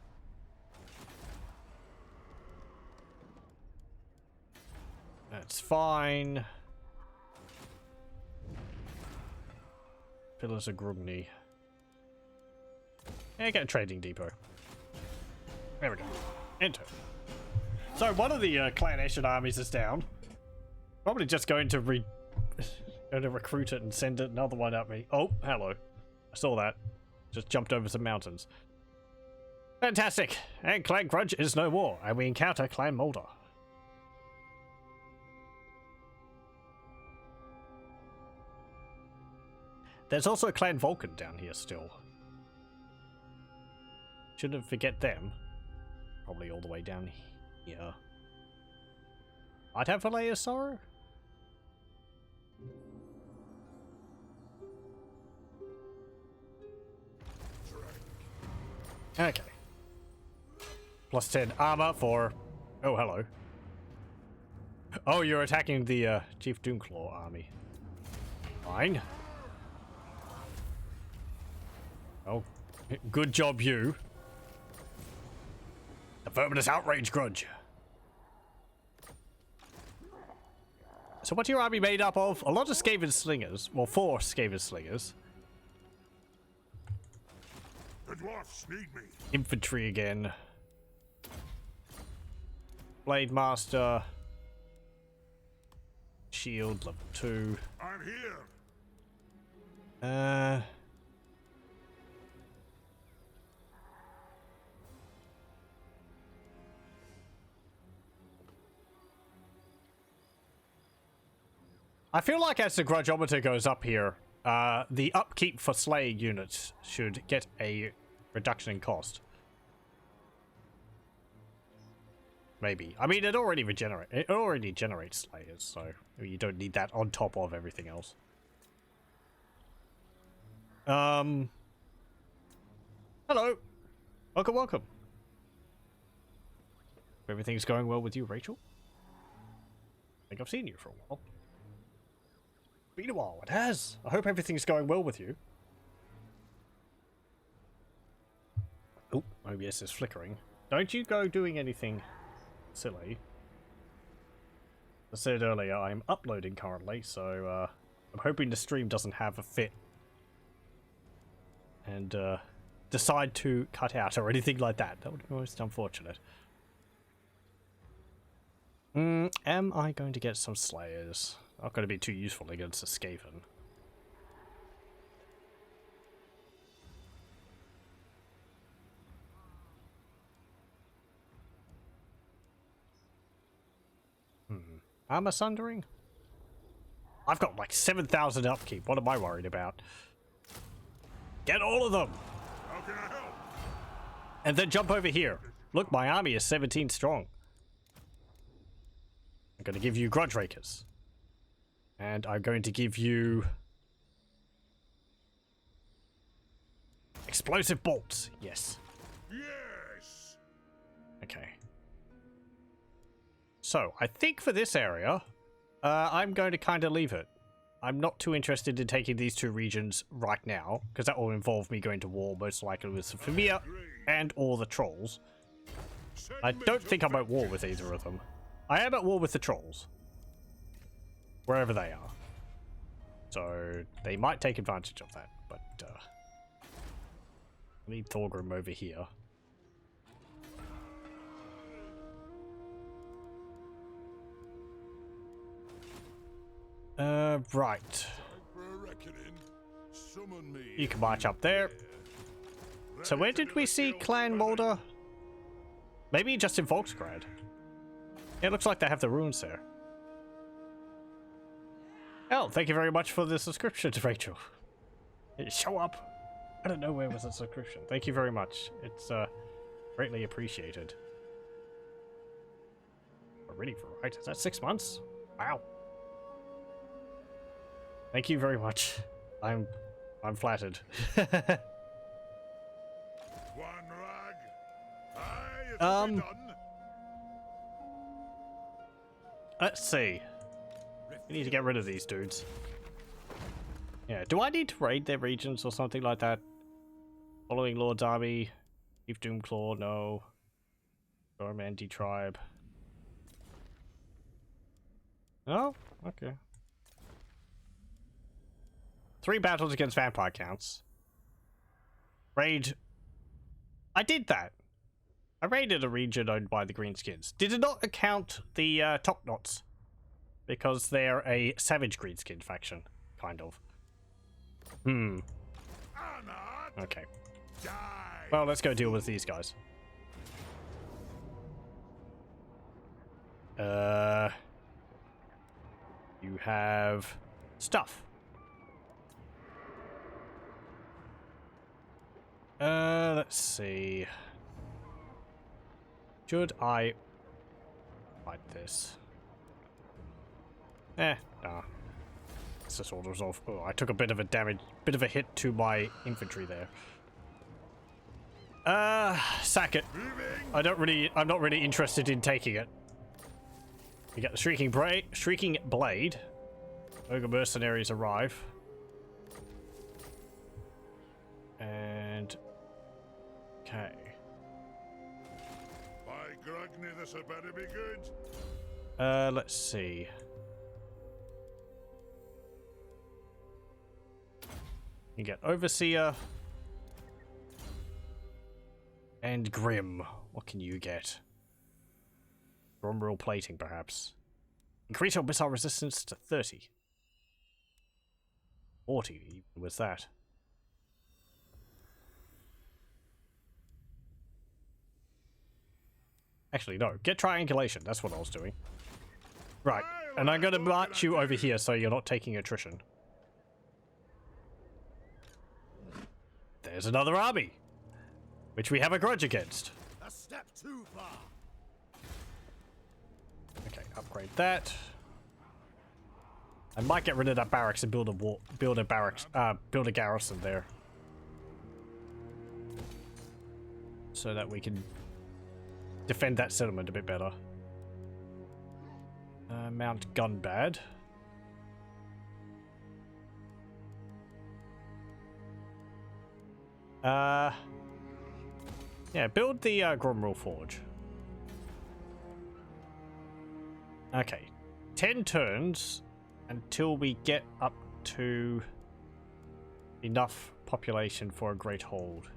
That's fine. Pillars of Grungni. Yeah, get a trading depot. There we go. Enter. So one of the clan Ashen armies is down. Probably just going to recruit it and send another one at me. Oh, hello. I saw that. Just jumped over some mountains. Fantastic. And Clan Grudge is no more, and we encounter Clan Molder. There's also Clan Vulcan down here still. Shouldn't forget them. Probably all the way down here. I'd have a layer of sorrow. Okay. Plus 10 armor for... Oh, hello. Oh, you're attacking the Chief Doomclaw army. Fine. Oh, good job, you. The Verminous Outrage Grudge. So what's your army made up of? A lot of Skaven Slingers. Well, 4 Skaven Slingers. The dwarfs need me. Infantry again. Blade Master. Shield level 2. I'm here. I feel like as the grudgeometer goes up here, the upkeep for slay units should get a reduction in cost. Maybe. I mean, it already generates slayers, so you don't need that on top of everything else. Hello. Welcome, welcome. Everything's going well with you, Rachel? I think I've seen you for a while. Been a while, it has. I hope everything's going well with you. Oh, OBS is flickering. Don't you go doing anything silly. As I said earlier, I'm uploading currently, so I'm hoping the stream doesn't have a fit and decide to cut out or anything like that. That would be most unfortunate. Am I going to get some slayers? Not going to be too useful against a Skaven. Armor Sundering? I've got like 7,000 upkeep. What am I worried about? Get all of them! How can I help? And then jump over here. Look, my army is 17 strong. I'm going to give you Grudge Rakers. And I'm going to give you... Explosive Bolts. Yes. Yes. Okay. So, I think for this area, I'm going to kind of leave it. I'm not too interested in taking these 2 regions right now, because that will involve me going to war, most likely with some Famir and all the trolls. I don't think I'm at war with either of them. I am at war with the trolls. Wherever they are. So, they might take advantage of that, but, I need Thorgrim over here. Right. For a reckoning, summon me. You can march up there. So where did we see Clan Molder? Maybe just in Volksgrad. It looks like they have the ruins there. Oh, thank you very much for the subscription, Rachel. Show up! I don't know where was a subscription. Thank you very much. It's greatly appreciated. Already for right? Is that 6 months? Wow. Thank you very much. I'm flattered. One rag. Aye, it'll be done. Let's see. We need to get rid of these dudes. Yeah, do I need to raid their regions or something like that? Following Lord's army. Chief Doomclaw, no. Dormandy tribe. No? Okay. 3 battles against vampire counts. Raid. I did that. I raided a region owned by the greenskins. Did it not account the top knots? Because they're a savage greenskin faction, kind of. Okay. Well, let's go deal with these guys. You have stuff. Let's see. Should I fight this? Nah. It's just all resolve. Oh, I took a bit of a hit to my infantry there. Sack it. I'm not really interested in taking it. You get the Shrieking Blade. Ogre mercenaries arrive. And okay. By Grungni, this had better be good. Let's see. You get Overseer and Grimm. What can you get? Rumble plating, perhaps. Increase your missile resistance to 30. 40 even was that. Actually, no. Get triangulation. That's what I was doing. Right. And I'm going to march you over here so you're not taking attrition. There's another army, which we have a grudge against. A step too far. Okay, upgrade that. I might get rid of that barracks and build a garrison there, so that we can defend that settlement a bit better. Mount Gunbad. Yeah, build the Grumrul Forge. Okay, 10 turns until we get up to enough population for a great hold.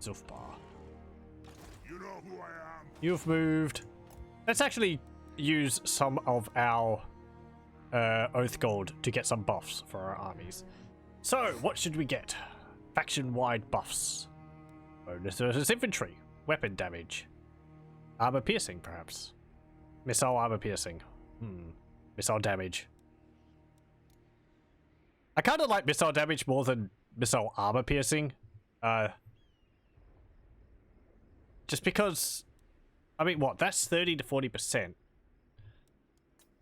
Zulfbar. You know who I am. You've moved. Let's actually use some of our Oath Gold to get some buffs for our armies. So, what should we get? Faction-wide buffs. Bonus versus infantry. Weapon damage. Armor piercing, perhaps. Missile armor piercing. Missile damage. I kind of like missile damage more than missile armor piercing. Just because... I mean, what? That's 30 to 40%.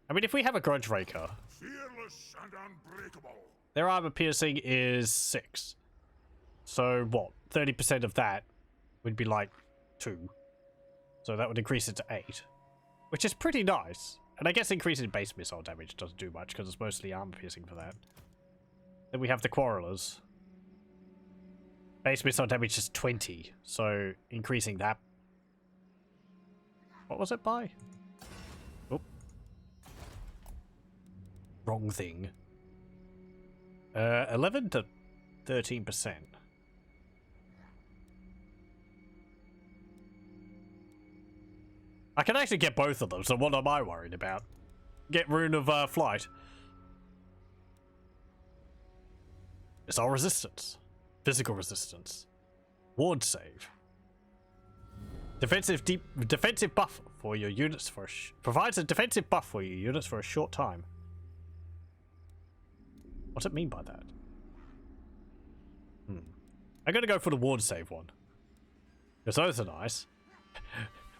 I mean, if we have a Grudge Raker... Fearless and unbreakable. Their armor piercing is 6. So, what? 30% of that would be like 2. So that would increase it to 8. Which is pretty nice. And I guess increasing base missile damage doesn't do much because it's mostly armor piercing for that. Then we have the Quarrelers. Base missile damage is 20. So increasing that... What was it by? Oh. Wrong thing. 11 to 13%. I can actually get both of them, so what am I worried about? Get Rune of Flight. Missile resistance. Physical resistance. Ward save. Defensive buff for your units for provides a defensive buff for your units for a short time. What's it mean by that? I'm gonna go for the ward save one. Because those are nice.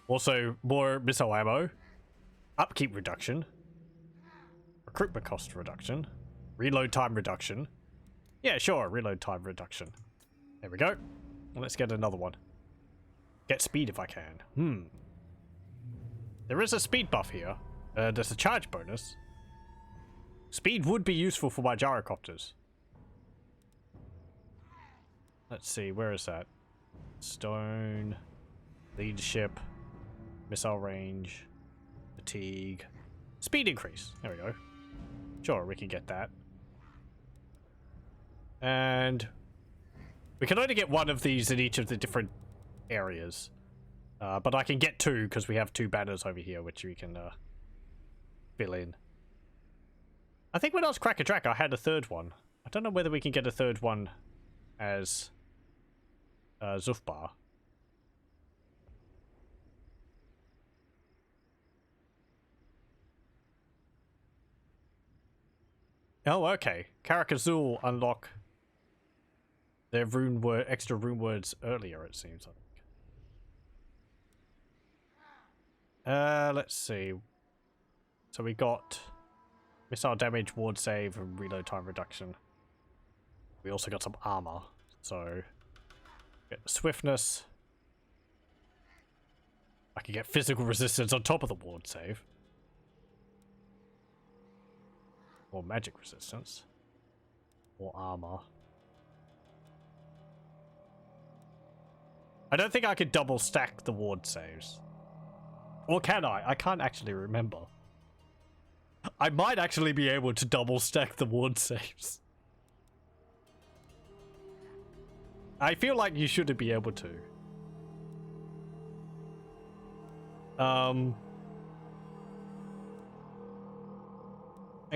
Also, more missile ammo. Upkeep reduction. Recruitment cost reduction. Reload time reduction. Yeah, sure, reload time reduction. There we go. Let's get another one. Get speed if I can. There is a speed buff here. There's a charge bonus. Speed would be useful for my gyrocopters. Let's see, where is that? Stone, leadership, missile range, fatigue, speed increase. There we go. Sure, we can get that. And we can only get one of these in each of the different areas. But I can get two because we have two banners over here which we can fill in. I think when I was Drak, I had a third one. I don't know whether we can get a third one as Zufbar. Oh, okay. Karak Azul unlock their extra rune words earlier, it seems like. Let's see. So we got missile damage, ward save, and reload time reduction. We also got some armor, so get the swiftness. I can get physical resistance on top of the ward save. Or magic resistance. Or armor. I don't think I could double stack the ward saves. Or can I? I can't actually remember. I might actually be able to double stack the ward saves. I feel like you should be able to. I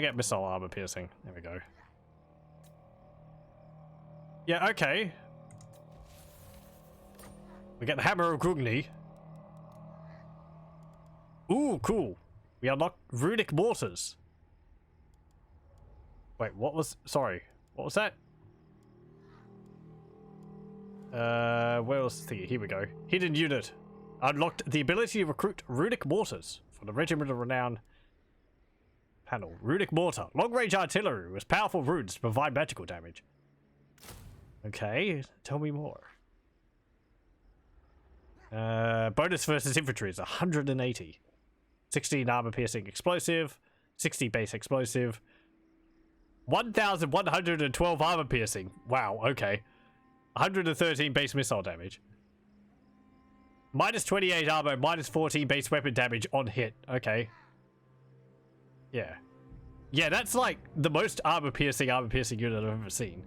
get missile armor piercing. There we go. Yeah, okay. We get the hammer of Grungni. Ooh, cool. We unlocked runic mortars. Wait, what was... Sorry. What was that? Where was the thingy? Here we go. Hidden unit. Unlocked the ability to recruit runic mortars for the Regiment of Renown panel. Runic mortar. Long-range artillery with powerful runes to provide magical damage. Okay, tell me more. Bonus versus infantry is 180. 16 armor piercing explosive, 60 base explosive, 1,112 armor piercing. Wow, okay. 113 base missile damage. Minus 28 armor, minus 14 base weapon damage on hit. Okay. Yeah. Yeah, that's like the most armor piercing unit I've ever seen.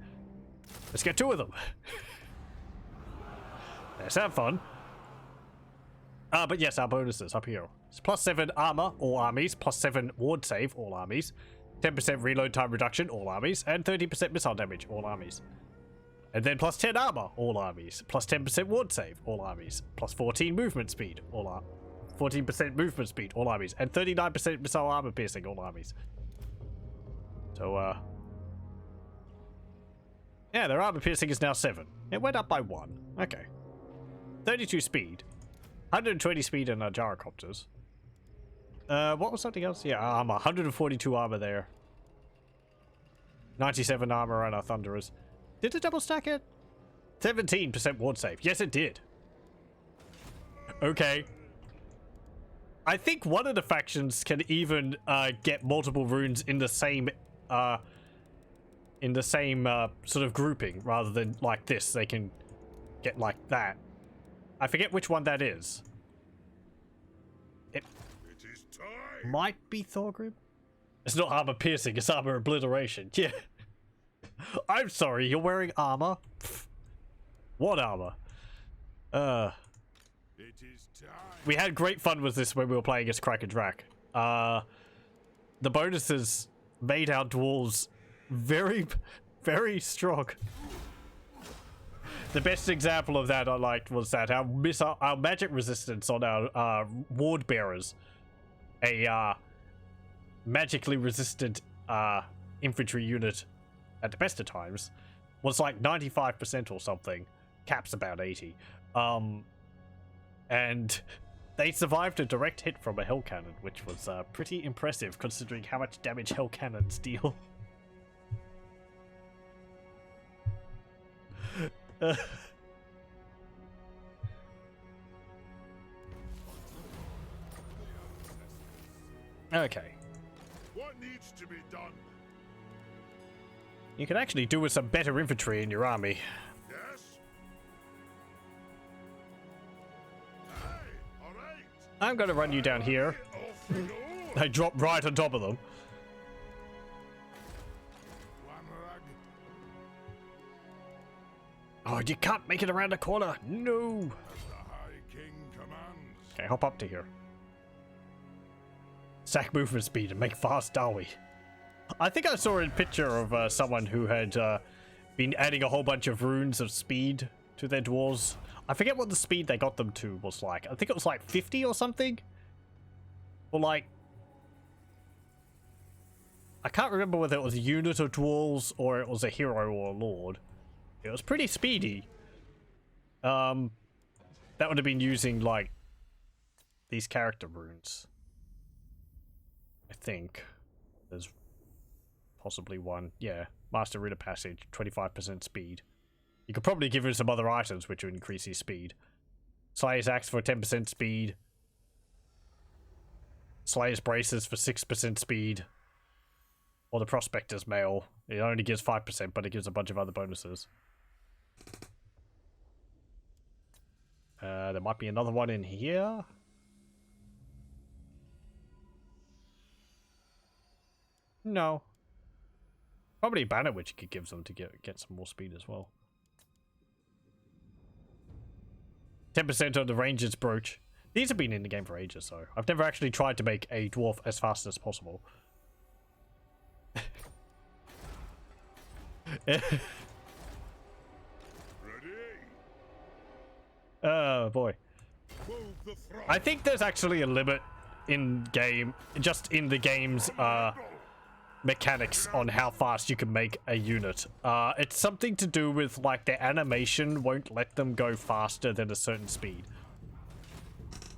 Let's get two of them. Let's have fun. But yes, our bonuses up here. It's plus 7 armor, all armies. Plus 7 ward save, all armies. 10% reload time reduction, all armies. And 30% missile damage, all armies. And then plus 10 armor, all armies. Plus 10% ward save, all armies. Plus 14 movement speed, all armies. 14% movement speed, all armies. And 39% missile armor piercing, all armies. So, yeah, their armor piercing is now 7. It went up by 1. Okay. 32 speed. 120 speed in our gyrocopters. What was something else? Yeah, armor. 142 armor there. 97 armor on our thunderers. Did it double stack it? 17% ward save. Yes, it did. Okay. I think one of the factions can even get multiple runes in the same sort of grouping, rather than like this. They can get like that. I forget which one that is. It is time. Might be Thorgrim. It's not armor piercing, it's armor obliteration. Yeah. I'm sorry, you're wearing armor? Pfft. What armor? It is time. We had great fun with this when we were playing as Karak and Drak. The bonuses made our dwarves very, very strong. The best example of that I liked was that our magic resistance on our ward bearers, a magically resistant infantry unit at the best of times, was like 95% or something. Cap's about 80. And they survived a direct hit from a hell cannon, which was pretty impressive considering how much damage hell cannons deal. Okay. What needs to be done? You can actually do with some better infantry in your army. Yes? Hey, all right. I'm going to run you down here. Off you go. I drop right on top of them. Wamrag. Oh, you can't make it around the corner. No. As the High King commands. Okay, hop up to here. Sack movement speed and make fast dawi. I think I saw a picture of someone who had been adding a whole bunch of runes of speed to their dwarves. I forget what the speed they got them to was like. I think it was like 50 or something. Or like... I can't remember whether it was a unit of dwarves or it was a hero or a lord. It was pretty speedy. That would have been using like these character runes. I think there's possibly one. Yeah, Master Rite of Passage, 25% speed. You could probably give him some other items which would increase his speed. Slayer's Axe for 10% speed. Slayer's Braces for 6% speed. Or the Prospector's Mail. It only gives 5%, but it gives a bunch of other bonuses. There might be another one in here. No. Probably Banner which it gives them to get some more speed as well. 10% on the Ranger's Brooch. These have been in the game for ages, so I've never actually tried to make a dwarf as fast as possible. Ready? Oh boy. Move the throne. I think there's actually a limit in game, just in the game's mechanics on how fast you can make a unit. It's something to do with like their animation won't let them go faster than a certain speed.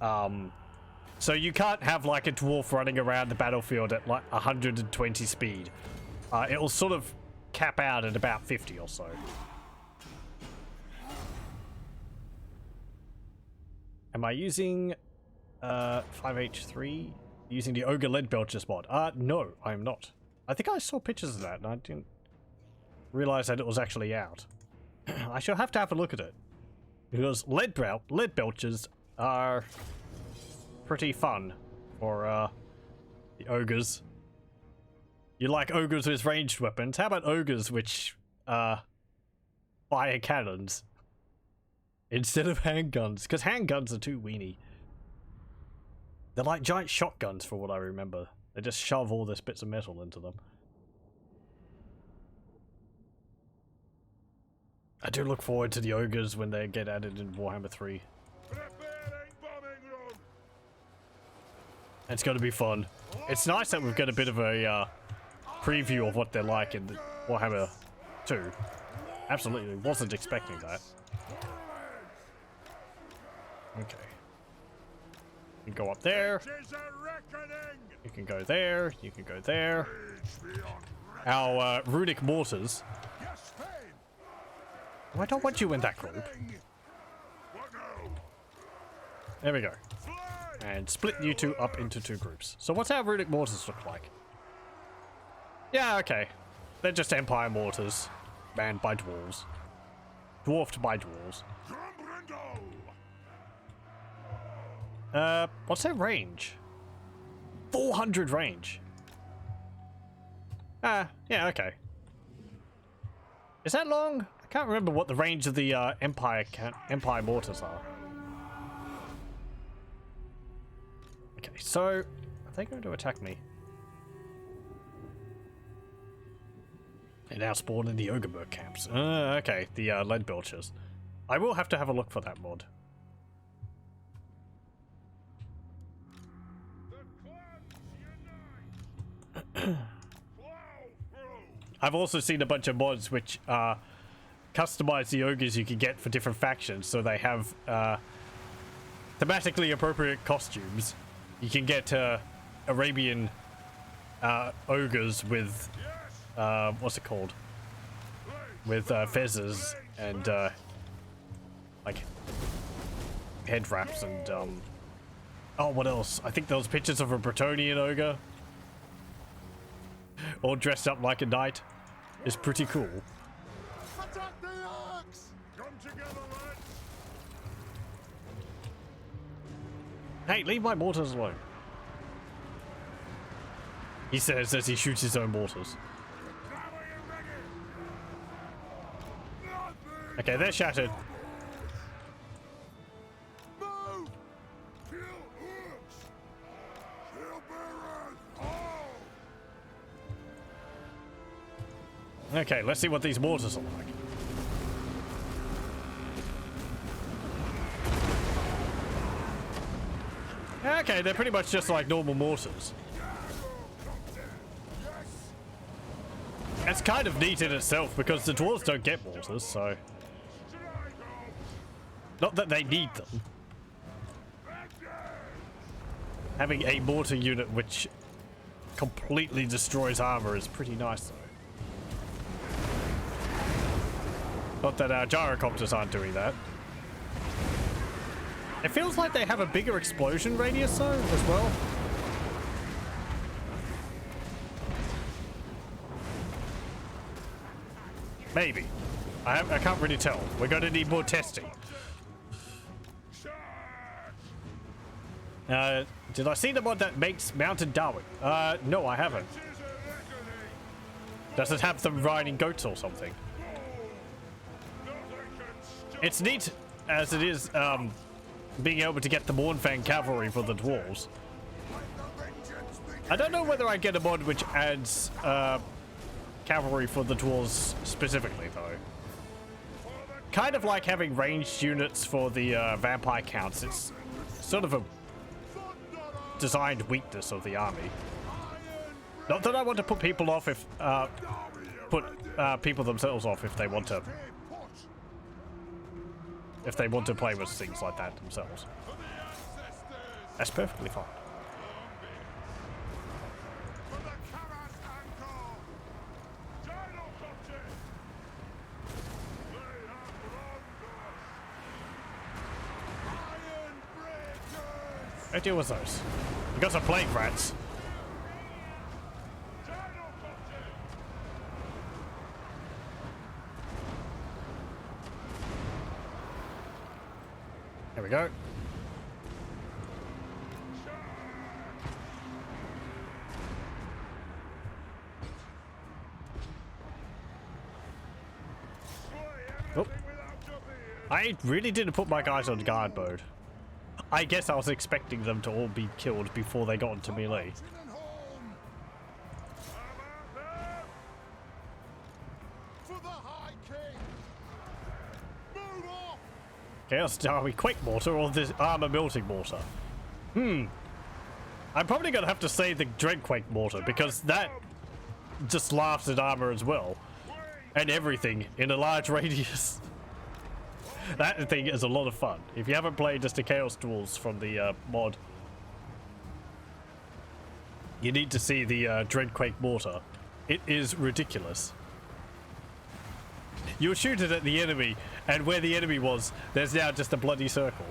So you can't have like a dwarf running around the battlefield at like 120 speed. It'll sort of cap out at about 50 or so. Am I using 5H3? Using the Ogre Lead Belchers mod? No, I'm not. I think I saw pictures of that and I didn't realize that it was actually out. I shall have to have a look at it. Because lead belchers are pretty fun for the ogres. You like ogres with ranged weapons? How about ogres which fire cannons instead of handguns? Because handguns are too weenie. They're like giant shotguns for what I remember. They just shove all these bits of metal into them. I do look forward to the ogres when they get added in Warhammer 3. It's going to be fun. It's nice that we've got a bit of a preview of what they're like in the Warhammer 2. Absolutely wasn't expecting that. Okay. You can go up there. You can go there. You can go there. Our runic mortars. Oh, I don't want you in that group. There we go. And split you two up into two groups. So what's our runic mortars look like? Yeah, okay. They're just Empire mortars. Manned by dwarves. Dwarfed by dwarves. What's their range? 400 range. Yeah, okay. Is that long? I can't remember what the range of the Empire mortars are. Okay, so are they going to attack me? They now spawn in the Ogreburg camps. Okay, the lead belchers. I will have to have a look for that mod. I've also seen a bunch of mods which customize the ogres you can get for different factions so they have thematically appropriate costumes. You can get Arabian ogres with what's it called? With fezzes and like head wraps and oh, what else? I think there was pictures of a Bretonian ogre all dressed up like a knight. It's pretty cool. Attack the axe! Come together, lads! Hey, leave my mortars alone. He says as he shoots his own mortars. Okay, they're shattered. Move! Kill orcs! Kill bearers! All! Okay, let's see what these mortars are like. Okay, they're pretty much just like normal mortars. It's kind of neat in itself because the dwarves don't get mortars, so... Not that they need them. Having a mortar unit which completely destroys armor is pretty nice, though. Not that our gyrocopters aren't doing that. It feels like they have a bigger explosion radius, though, as well. Maybe. I can't really tell. We're going to need more testing. Did I see the mod that makes mounted dawi? No, I haven't. Does it have them riding goats or something? It's neat as it is, being able to get the Mournfang cavalry for the dwarves. I don't know whether I get a mod which adds, cavalry for the dwarves specifically, though. Kind of like having ranged units for the vampire counts. It's sort of a designed weakness of the army. Not that I want to put people off if people themselves off if they want to play with things like that themselves. That's perfectly fine. How deal with those? We got some plague rats. There we go. Oh. I really didn't put my guys on guard mode. I guess I was expecting them to all be killed before they got into melee. Chaos Dwarfs Quake Mortar or this Armor Melting Mortar? I'm probably going to have to say the Dreadquake Mortar because that just laughs at armor as well. And everything in a large radius. That thing is a lot of fun. If you haven't played just the Chaos Dwarfs from the mod, you need to see the Dreadquake Mortar. It is ridiculous. You'll shoot it at the enemy, and where the enemy was, there's now just a bloody circle.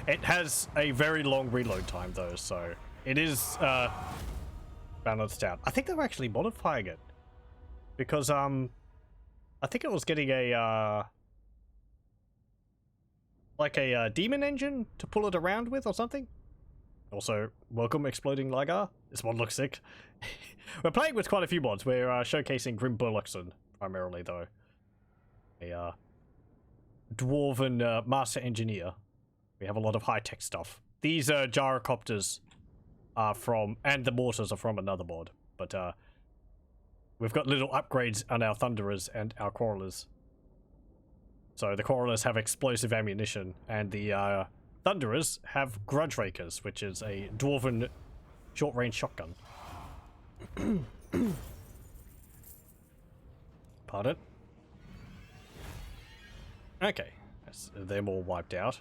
It has a very long reload time though, so it is balanced out. I think they were actually modifying it because I think it was getting a like a demon engine to pull it around with or something. Also, welcome Exploding Lagar. This mod looks sick. We're playing with quite a few mods. We're showcasing Grimm Burloksson primarily though. A dwarven master engineer. We have a lot of high-tech stuff. These gyrocopters are from, and the mortars are from another mod, but we've got little upgrades on our thunderers and our quarrelers. So the quarrelers have explosive ammunition, and the thunderers have grudge rakers, which is a dwarven short-range shotgun. Pardon? Okay, that's them all wiped out.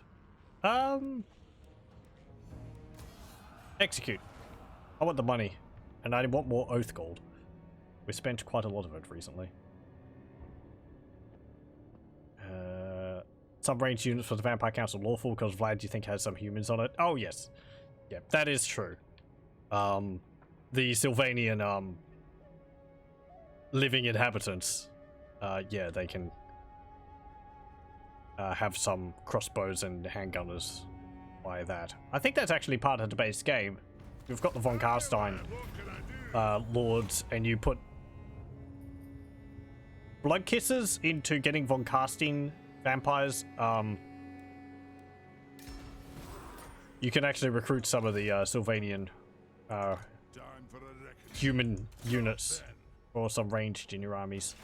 Execute. I want the money, and I want more oath gold. We spent quite a lot of it recently. Some ranged units for the Vampire Council lawful because Vlad, do you think, has some humans on it? Oh yes, yeah, that is true. The Sylvanian living inhabitants, yeah, they can have some crossbows and handgunners by that. I think that's actually part of the base game. We've got the von Karstein lords, and you put blood kisses into getting von Karstein vampires. You can actually recruit some of the Sylvanian human units or some ranged in your armies.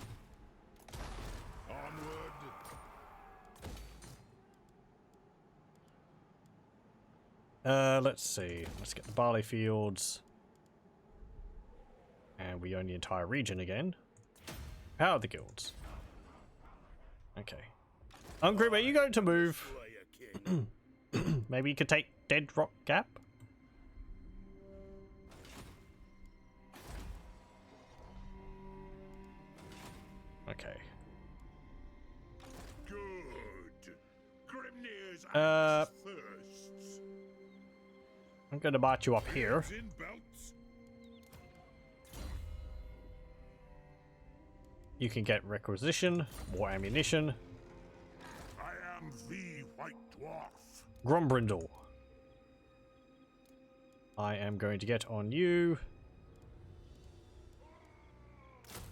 Let's see. Let's get the barley fields. And we own the entire region again. How are the guilds? Okay. Grimm, are you going to move? Maybe you could take Dead Rock Gap? Okay. Good. Grimnir's thirsts. I'm gonna march you up here. In belts. You can get requisition, more ammunition. I am the White Dwarf. Grumbrindle. I am going to get on you.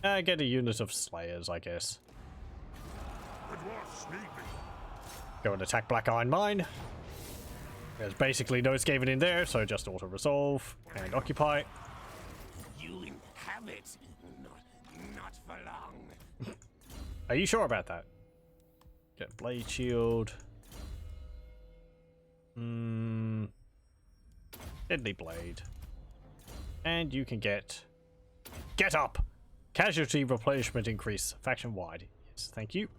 Get a unit of slayers, I guess. The dwarfs need me. Go and attack Black Iron Mine. There's basically no scavenging in there, so just auto-resolve and occupy. You inhabit. Not for long. Are you sure about that? Get Blade Shield. Deadly Blade. And you can get Up! Casualty replenishment increase, faction wide. Yes, thank you.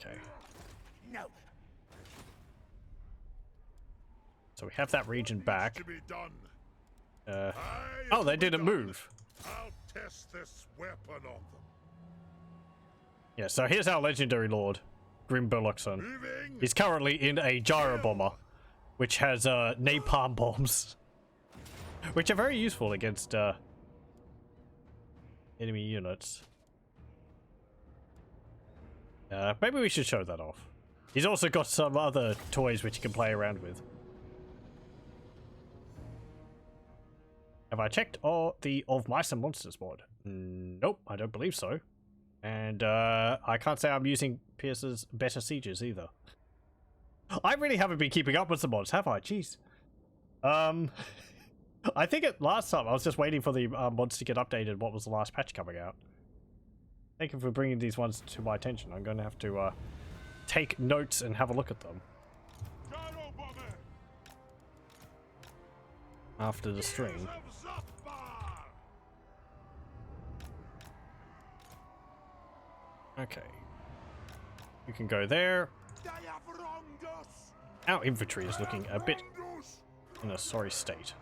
Okay. No. So we have that region back. To be done. Oh, they didn't move. I'll test this weapon on them. Yeah, so here's our legendary lord, Grimm Burloksson. Moving. He's currently in a gyro bomber, which has napalm bombs, which are very useful against enemy units. Maybe we should show that off. He's also got some other toys which he can play around with. Have I checked all the Of Mice and Monsters mod? Nope, I don't believe so. And I can't say I'm using Pierce's Better Sieges either. I really haven't been keeping up with the mods, have I? Jeez. I think last time I was just waiting for the mods to get updated. What was the last patch coming out? Thank you for bringing these ones to my attention. I'm going to have to take notes and have a look at them after the stream. Okay. You can go there. Our infantry is looking a bit in a sorry state.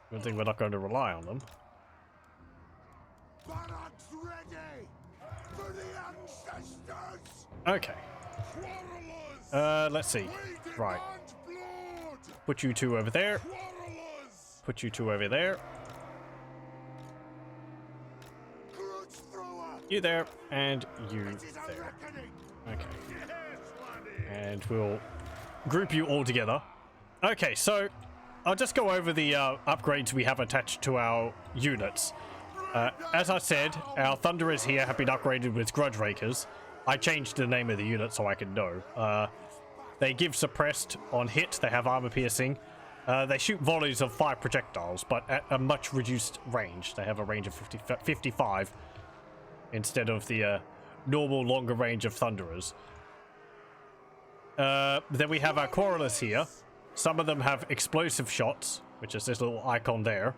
Good thing we're not going to rely on them. Okay. Let's see. Right. Put you two over there. Put you two over there. You there, and you there. Okay. And we'll group you all together. Okay, so I'll just go over the upgrades we have attached to our units. As I said, our Thunderers here have been upgraded with Grudge Rakers. I changed the name of the unit so I could know. They give suppressed on hit, they have armor piercing. They shoot volleys of 5 projectiles, but at a much reduced range. They have a range of 55 instead of the normal longer range of Thunderers. Then we have our Quarrelers here. Some of them have explosive shots, which is this little icon there.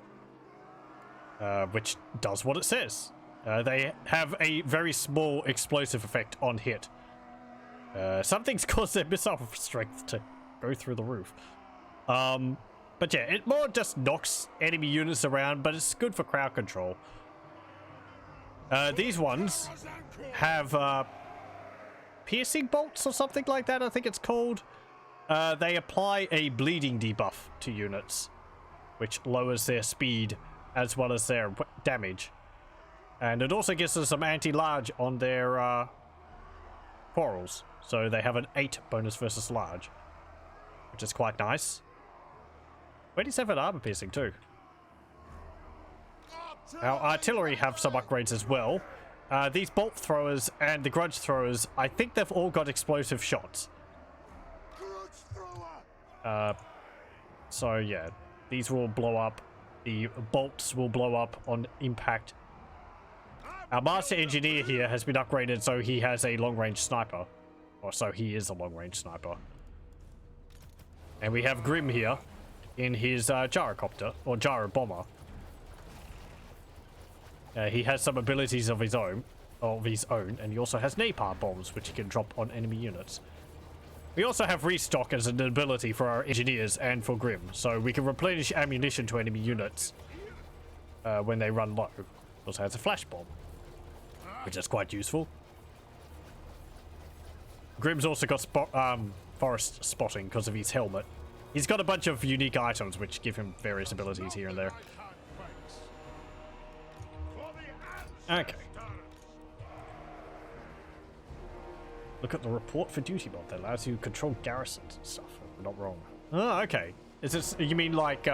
which does what it says. They have a very small explosive effect on hit. Something's caused their missile strength to go through the roof. But yeah, it more just knocks enemy units around, but it's good for crowd control. These ones have piercing bolts or something like that, I think it's called. They apply a bleeding debuff to units, which lowers their speed as well as their damage. And it also gives us some anti-large on their quarrels. So they have an 8 bonus versus large, which is quite nice. 27 armor piercing too. Our artillery have some upgrades as well. These bolt throwers and the grudge throwers, I think they've all got explosive shots. So yeah, these will blow up. The bolts will blow up on impact. Our master engineer here has been upgraded, so he has a long-range sniper. Or so he is a long-range sniper. And we have Grimm here in his gyrocopter, or gyro bomber. He has some abilities of his own, and he also has napalm bombs, which he can drop on enemy units. We also have restock as an ability for our engineers and for Grimm, so we can replenish ammunition to enemy units when they run low. Also has a flash bomb, which is quite useful. Grimm's also got forest spotting because of his helmet. He's got a bunch of unique items which give him various abilities here and there. Okay. Look at the report for duty mod that allows you to control garrisons and stuff. If I'm not wrong. Oh, okay. Is this, you mean like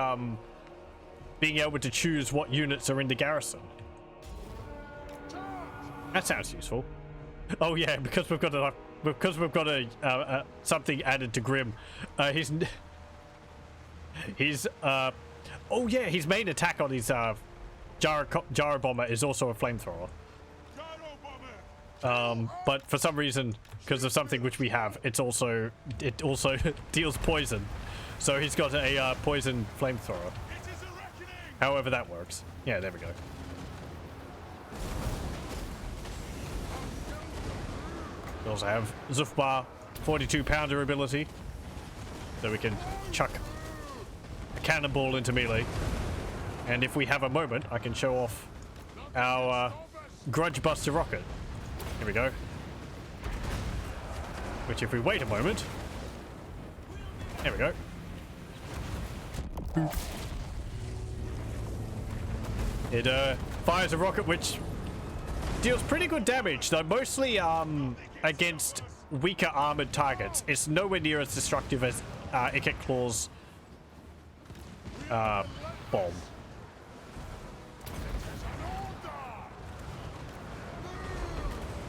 being able to choose what units are in the garrison? That sounds useful. Oh yeah, because we've got a something added to Grimm. Oh yeah, his main attack on his gyro bomber is also a flamethrower. But for some reason, because of something which we have, it also deals poison. So he's got a poison flamethrower. However that works. Yeah, there we go. We also have Zufbar 42-pounder ability, so we can chuck a cannonball into melee. And if we have a moment, I can show off our Grudge Buster rocket. Here we go. Which, if we wait a moment, there we go. Boop. It fires a rocket which deals pretty good damage, though mostly against weaker armored targets. It's nowhere near as destructive as Ikat Claw's bomb.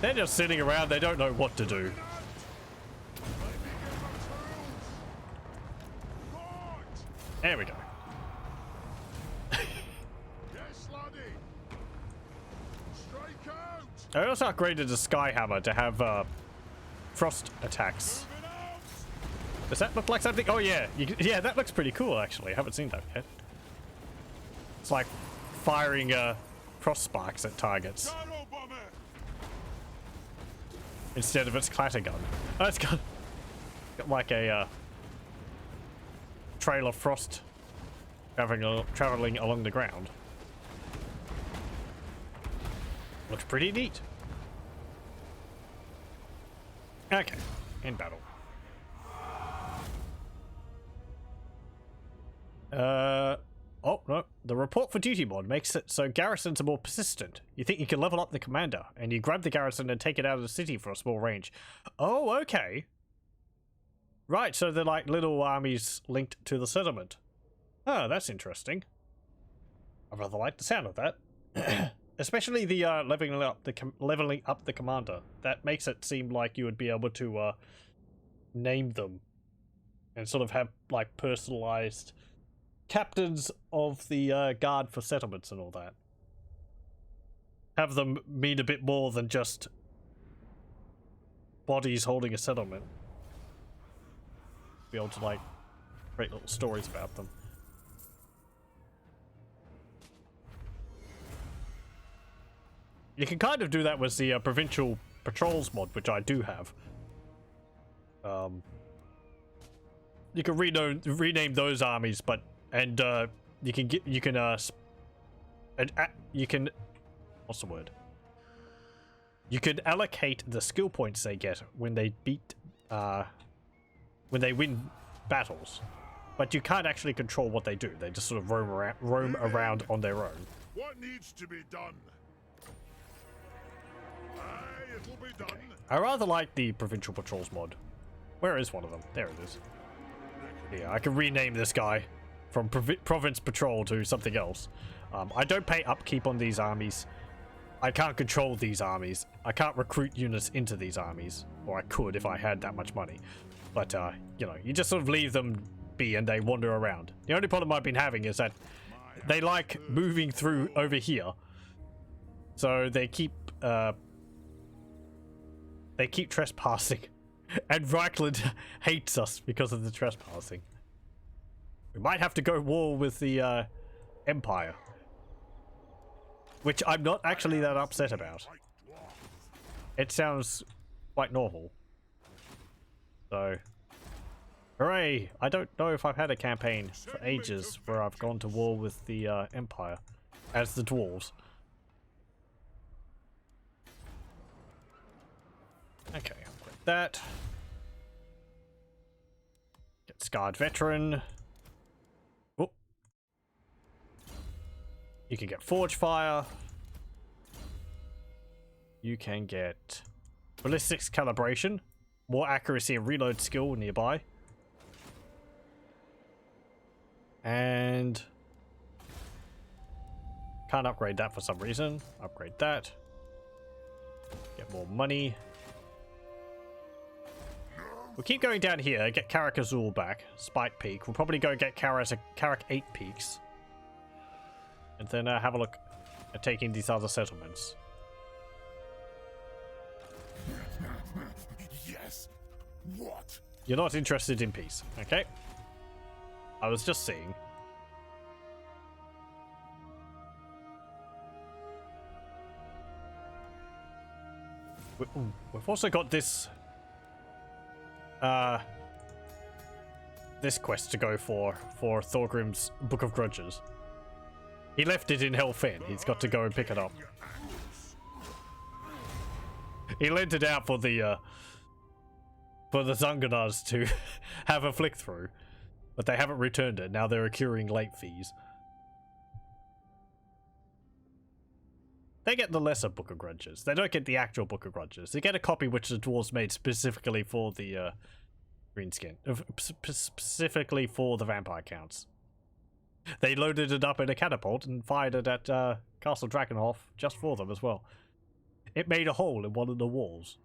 They're just sitting around, they don't know what to do. There we go. I also upgraded the Skyhammer to have frost attacks. Does that look like something? Oh yeah, yeah, that looks pretty cool actually. I haven't seen that yet. It's like firing frost sparks at targets instead of its clatter gun. Oh, it's got like a trail of frost traveling along the ground. Looks pretty neat. Okay, in battle. Oh, no. The report for duty mod makes it so garrisons are more persistent. You think you can level up the commander, and you grab the garrison and take it out of the city for a small range. Oh, okay. Right, so they're like little armies linked to the settlement. Oh, that's interesting. I rather like the sound of that. Especially the leveling up the commander. That makes it seem like you would be able to name them and sort of have like personalized captains of the guard for settlements and all that. Have them mean a bit more than just bodies holding a settlement. Be able to like create little stories about them. You can kind of do that with the provincial patrols mod, which I do have. You can rename those armies, but you can what's the word? You can allocate the skill points they get when they win battles, but you can't actually control what they do. They just sort of roam around on their own. What needs to be done? Aye, it'll be done. I rather like the provincial patrols mod. Where is one of them? There it is. Yeah, I can rename this guy from province patrol to something else. I don't pay upkeep on these armies. I can't control these armies. I can't recruit units into these armies. Or I could if I had that much money. But, you know, you just sort of leave them be and they wander around. The only problem I've been having is that they like moving through over here. So they keep trespassing. And Reichland hates us because of the trespassing. We might have to go war with the Empire. Which I'm not actually that upset about. It sounds quite normal. So, hooray! I don't know if I've had a campaign for ages where I've gone to war with the Empire as the dwarves. Okay, upgrade that. Get Scarred Veteran. Whoop. You can get Forge Fire. You can get Ballistics Calibration. More accuracy and reload skill nearby. And can't upgrade that for some reason. Upgrade that. Get more money. We'll keep going down here, get Karak Azul back. Spike Peak. We'll probably go get Karak 8 Peaks. And then have a look at taking these other settlements. Yes. What? You're not interested in peace, okay? I was just seeing. We've also got this quest to go for Thorgrim's Book of Grudges. He left it in Hellfen. He's got to go and pick it up. He lent it out for the Zunganars to have a flick through, but they haven't returned it. Now they're accruing late fees. They get the lesser Book of Grudges. They don't get the actual Book of Grudges. They get a copy which the dwarves made specifically for the greenskin, specifically for the vampire counts. They loaded it up in a catapult and fired it at Castle Drakenhof just for them as well. It made a hole in one of the walls.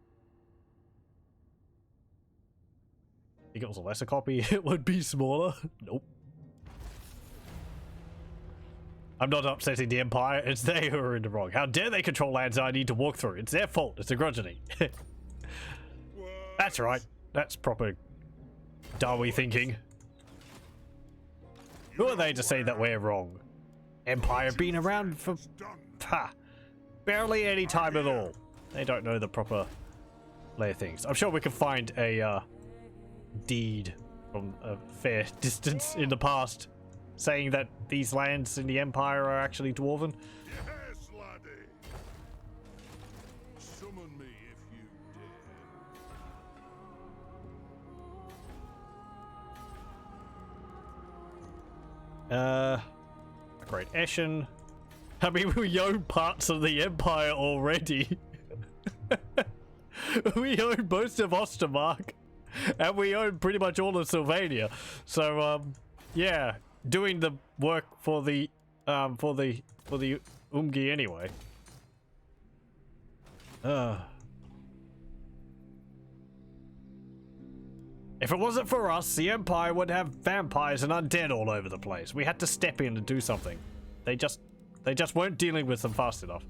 Think it was a lesser copy, it would be smaller? Nope. I'm not upsetting the Empire, it's they who are in the wrong. How dare they control lands I need to walk through? It's their fault, it's a grudgeny. That's right, that's proper dawi thinking. Who are they to say that we're wrong? Empire been around for barely any time at all. They don't know the proper lay of things. I'm sure we can find a deed from a fair distance in the past saying that these lands in the Empire are actually dwarven. Yes, laddie. Summon me if you dare. Great Eshin. I mean, we own parts of the Empire already. We own most of Ostermark. And we own pretty much all of Sylvania. So, yeah. Doing the work for the Umgi anyway. If it wasn't for us, the Empire would have vampires and undead all over the place. We had to step in and do something. They just weren't dealing with them fast enough.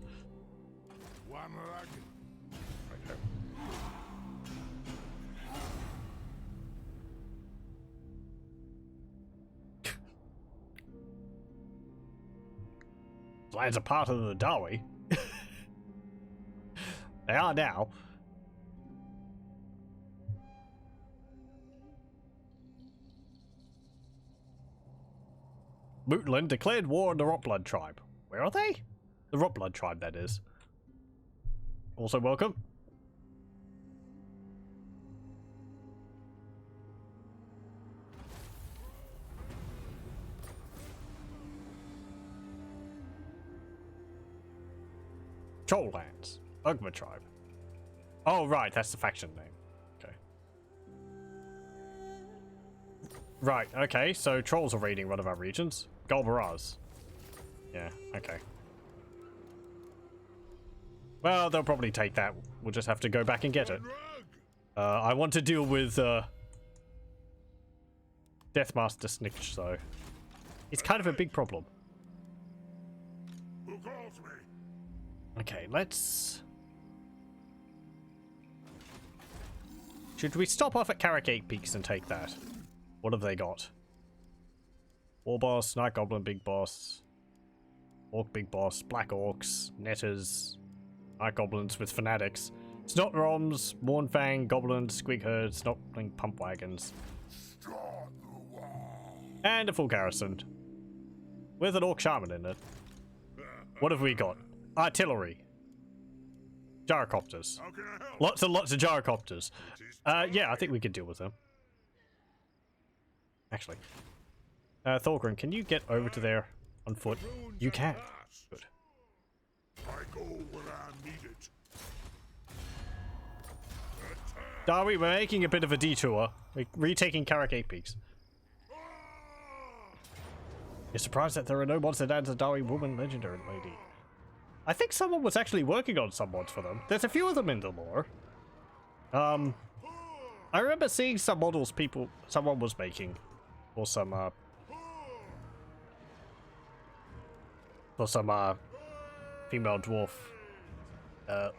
Lands a part of the dawi. They are now. Mootland declared war on the Rotblood tribe. Where are they? The Rotblood tribe, that is. Also welcome. Trolllands. Ugma tribe. Oh, right, that's the faction name. Okay. Right, okay, so trolls are raiding one of our regions. Golbaraz. Yeah, okay. Well, they'll probably take that. We'll just have to go back and get it. I want to deal with Deathmaster Snitch, so it's kind of a big problem. Who calls me? Okay, let's... Should we stop off at Karak 8 Peaks and take that? What have they got? War Boss, Night Goblin, Big Boss, Orc Big Boss, Black Orcs, Netters, Night Goblins with Fanatics, Snot Roms, Mournfang, Goblins, Squig Herds, Snotling Pump Wagons, and a full garrison. With an Orc Shaman in it. What have we got? Artillery. Gyrocopters. Lots and lots of gyrocopters. Yeah, I think we could deal with them. Actually. Thorgrim, can you get over to there on foot? You can. Good. I go where I need it. Dawi, we're making a bit of a detour. We're retaking Karak 8 Peaks. You're surprised that there are no mods that add a Dawi woman legendary lady. I think someone was actually working on some mods for them. There's a few of them in the lore. I remember seeing some models someone was making for some female dwarf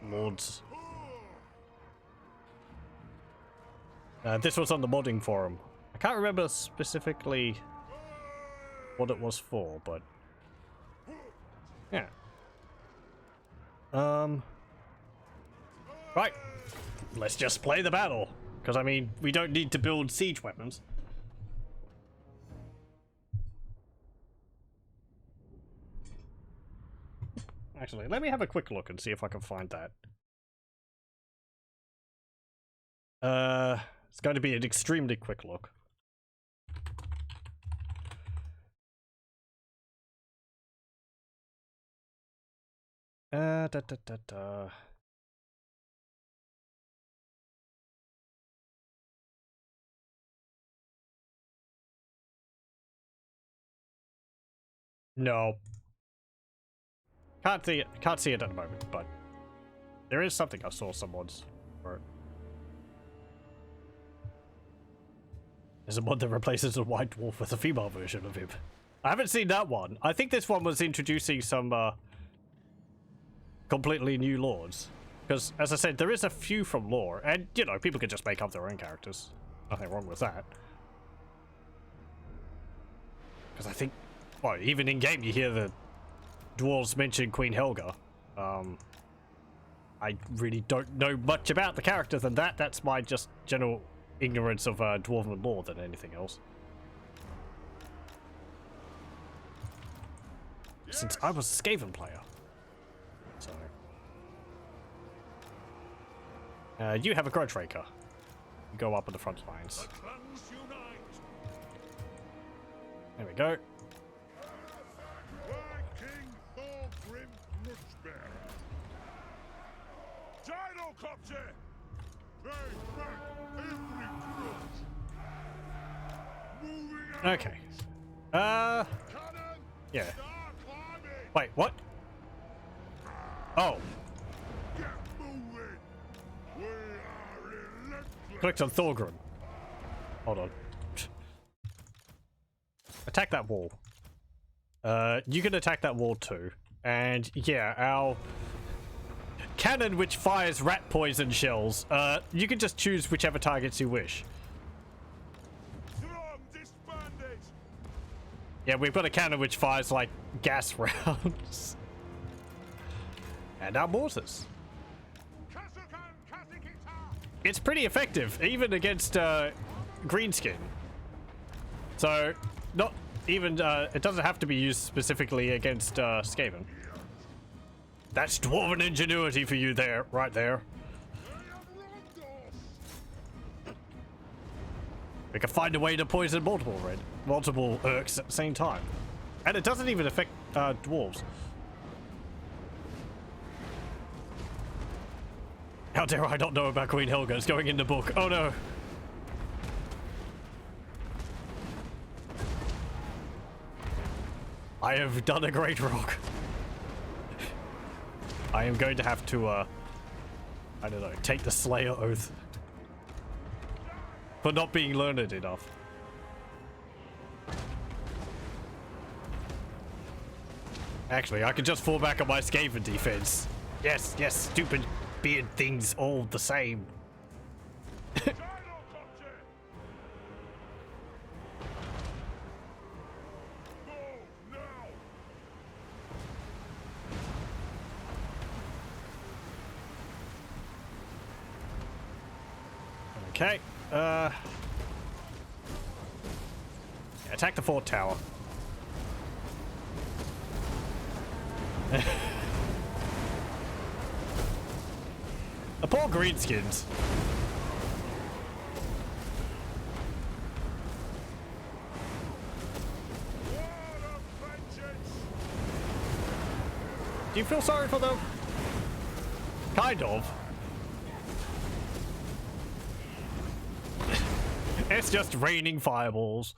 lords. This was on the modding forum. I can't remember specifically what it was for, but yeah. Right. Let's just play the battle. Because, I mean, we don't need to build siege weapons. Actually, let me have a quick look and see if I can find that. It's going to be an extremely quick look. No. Can't see it at the moment, but there is something I saw some mods for it. There's a mod that replaces a white dwarf with a female version of him. I haven't seen that one. I think this one was introducing some completely new lords. Because, as I said, there is a few from lore, and, you know, people can just make up their own characters. Nothing wrong with that. Because I think, well, even in-game you hear the dwarves mention Queen Helga. I really don't know much about the character than that. That's my just general ignorance of dwarven lore than anything else. Yes. Since I was a Skaven player. So. You have a grudge raker. You go up on the front lines. There we go. Okay. Yeah. Wait, what? Oh. Clicked on Thorgrim. Hold on. Attack that wall. You can attack that wall too. And yeah, our cannon which fires rat poison shells. You can just choose whichever targets you wish. Yeah, we've got a cannon which fires like gas rounds. And our mortars. it's pretty effective, even against greenskin. So, not even, it doesn't have to be used specifically against Skaven. That's dwarven ingenuity for you there, right there. We can find a way to poison multiple orcs at the same time. And it doesn't even affect dwarves. How dare I not know about Queen Helga? It's going in the book. Oh no. I have done a great rock. I am going to have to, I don't know, take the Slayer Oath. For not being learned enough. Actually, I could just fall back on my Skaven defense. Yes, yes, stupid beard things all the same. Okay, attack the fort tower. The poor greenskins. Do you feel sorry for them? Kind of. It's just raining fireballs.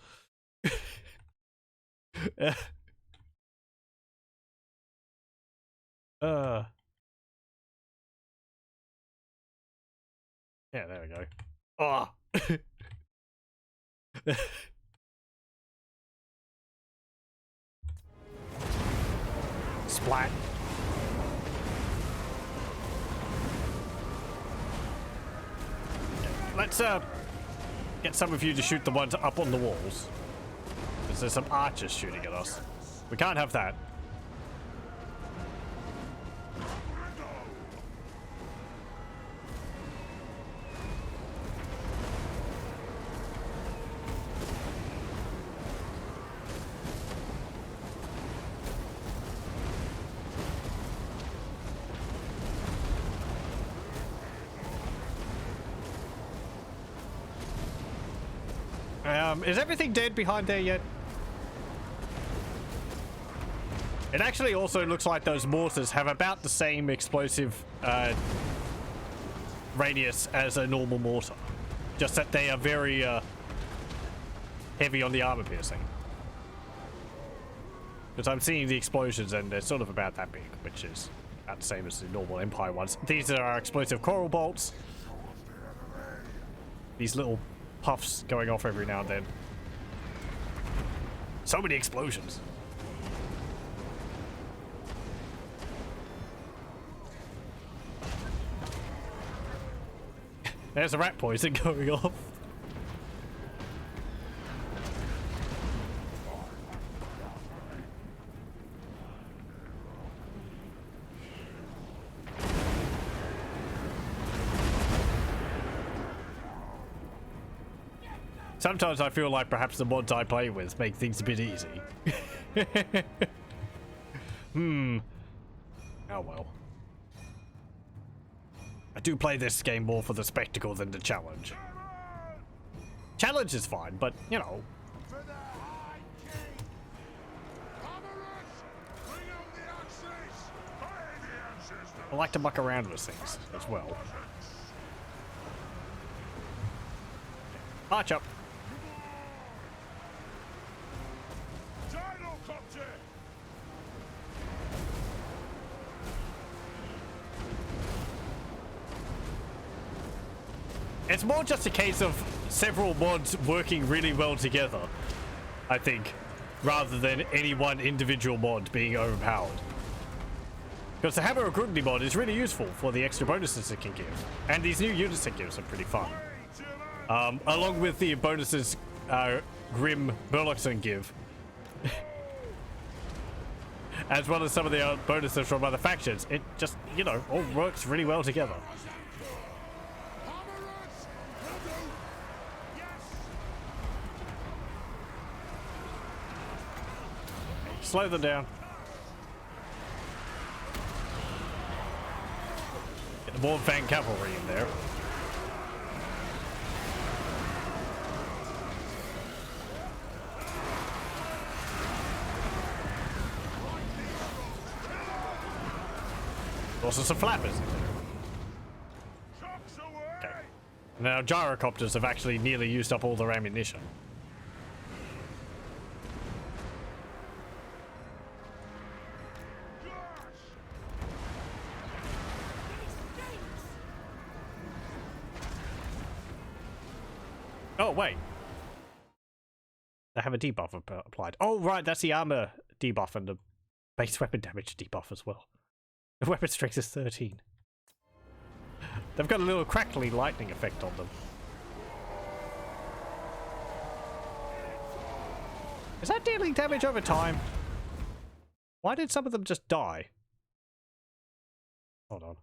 Yeah, there we go. Oh. Splat. Let's get some of you to shoot the ones up on the walls. Because there's some archers shooting at us. We can't have that. Is everything dead behind there yet? It actually also looks like those mortars have about the same explosive radius as a normal mortar. Just that they are very heavy on the armor piercing. Because I'm seeing the explosions and they're sort of about that big, which is about the same as the normal Empire ones. These are our explosive coral bolts. These little puffs going off every now and then. So many explosions. There's a rat poison going off. Sometimes I feel like perhaps the mods I play with make things a bit easy. Oh well. I do play this game more for the spectacle than the challenge. Challenge is fine, but, you know. I like to muck around with things as well. March up. It's more just a case of several mods working really well together, I think, rather than any one individual mod being overpowered. Because the Hammer of Grungni mod is really useful for the extra bonuses it can give, and these new units it gives are pretty fun. Along with the bonuses Grimm Burloksson give, as well as some of the bonuses from other factions, it just, you know, all works really well together. slow them down. Get the more Fang cavalry in there. Also some flappers in there. Okay. Now gyrocopters have actually nearly used up all their ammunition. Oh, wait. They have a debuff applied. Oh, right, that's the armor debuff and the base weapon damage debuff as well. The weapon strength is 13. They've got a little crackly lightning effect on them. Is that dealing damage over time? Why did some of them just die? Hold on.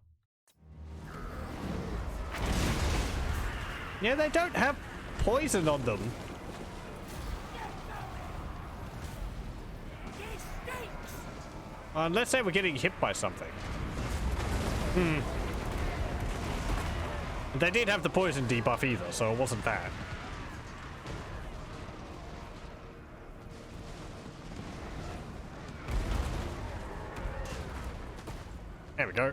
Yeah, they don't have poison on them. Let's say we're getting hit by something. They didn't have the poison debuff either, so it wasn't that. There we go.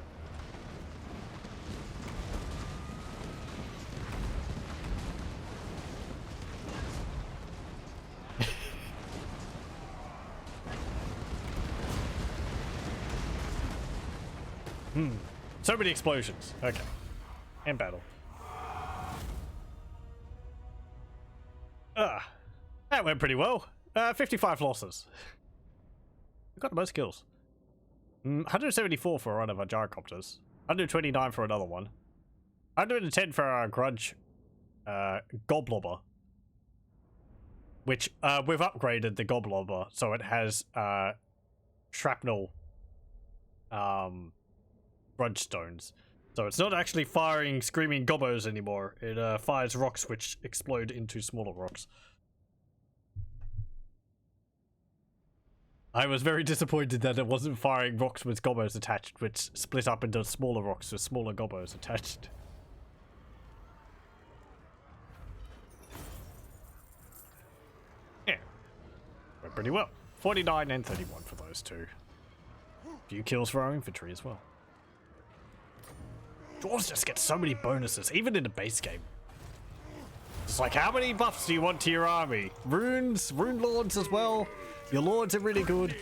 So many explosions. Okay. And battle. That went pretty well. 55 losses. We got the most kills. 174 for one of our gyrocopters. 129 for another one. 110 for our grudge goblobber. Which we've upgraded the goblobber so it has shrapnel grudge stones. So it's not actually firing screaming gobbos anymore. It fires rocks which explode into smaller rocks. I was very disappointed that it wasn't firing rocks with gobbos attached, which split up into smaller rocks with smaller gobbos attached. Yeah. Went pretty well. 49 and 31 for those two. Few kills for our infantry as well. Dwarves just get so many bonuses, even in the base game. It's like, how many buffs do you want to your army? Runes, rune lords as well. Your lords are really good.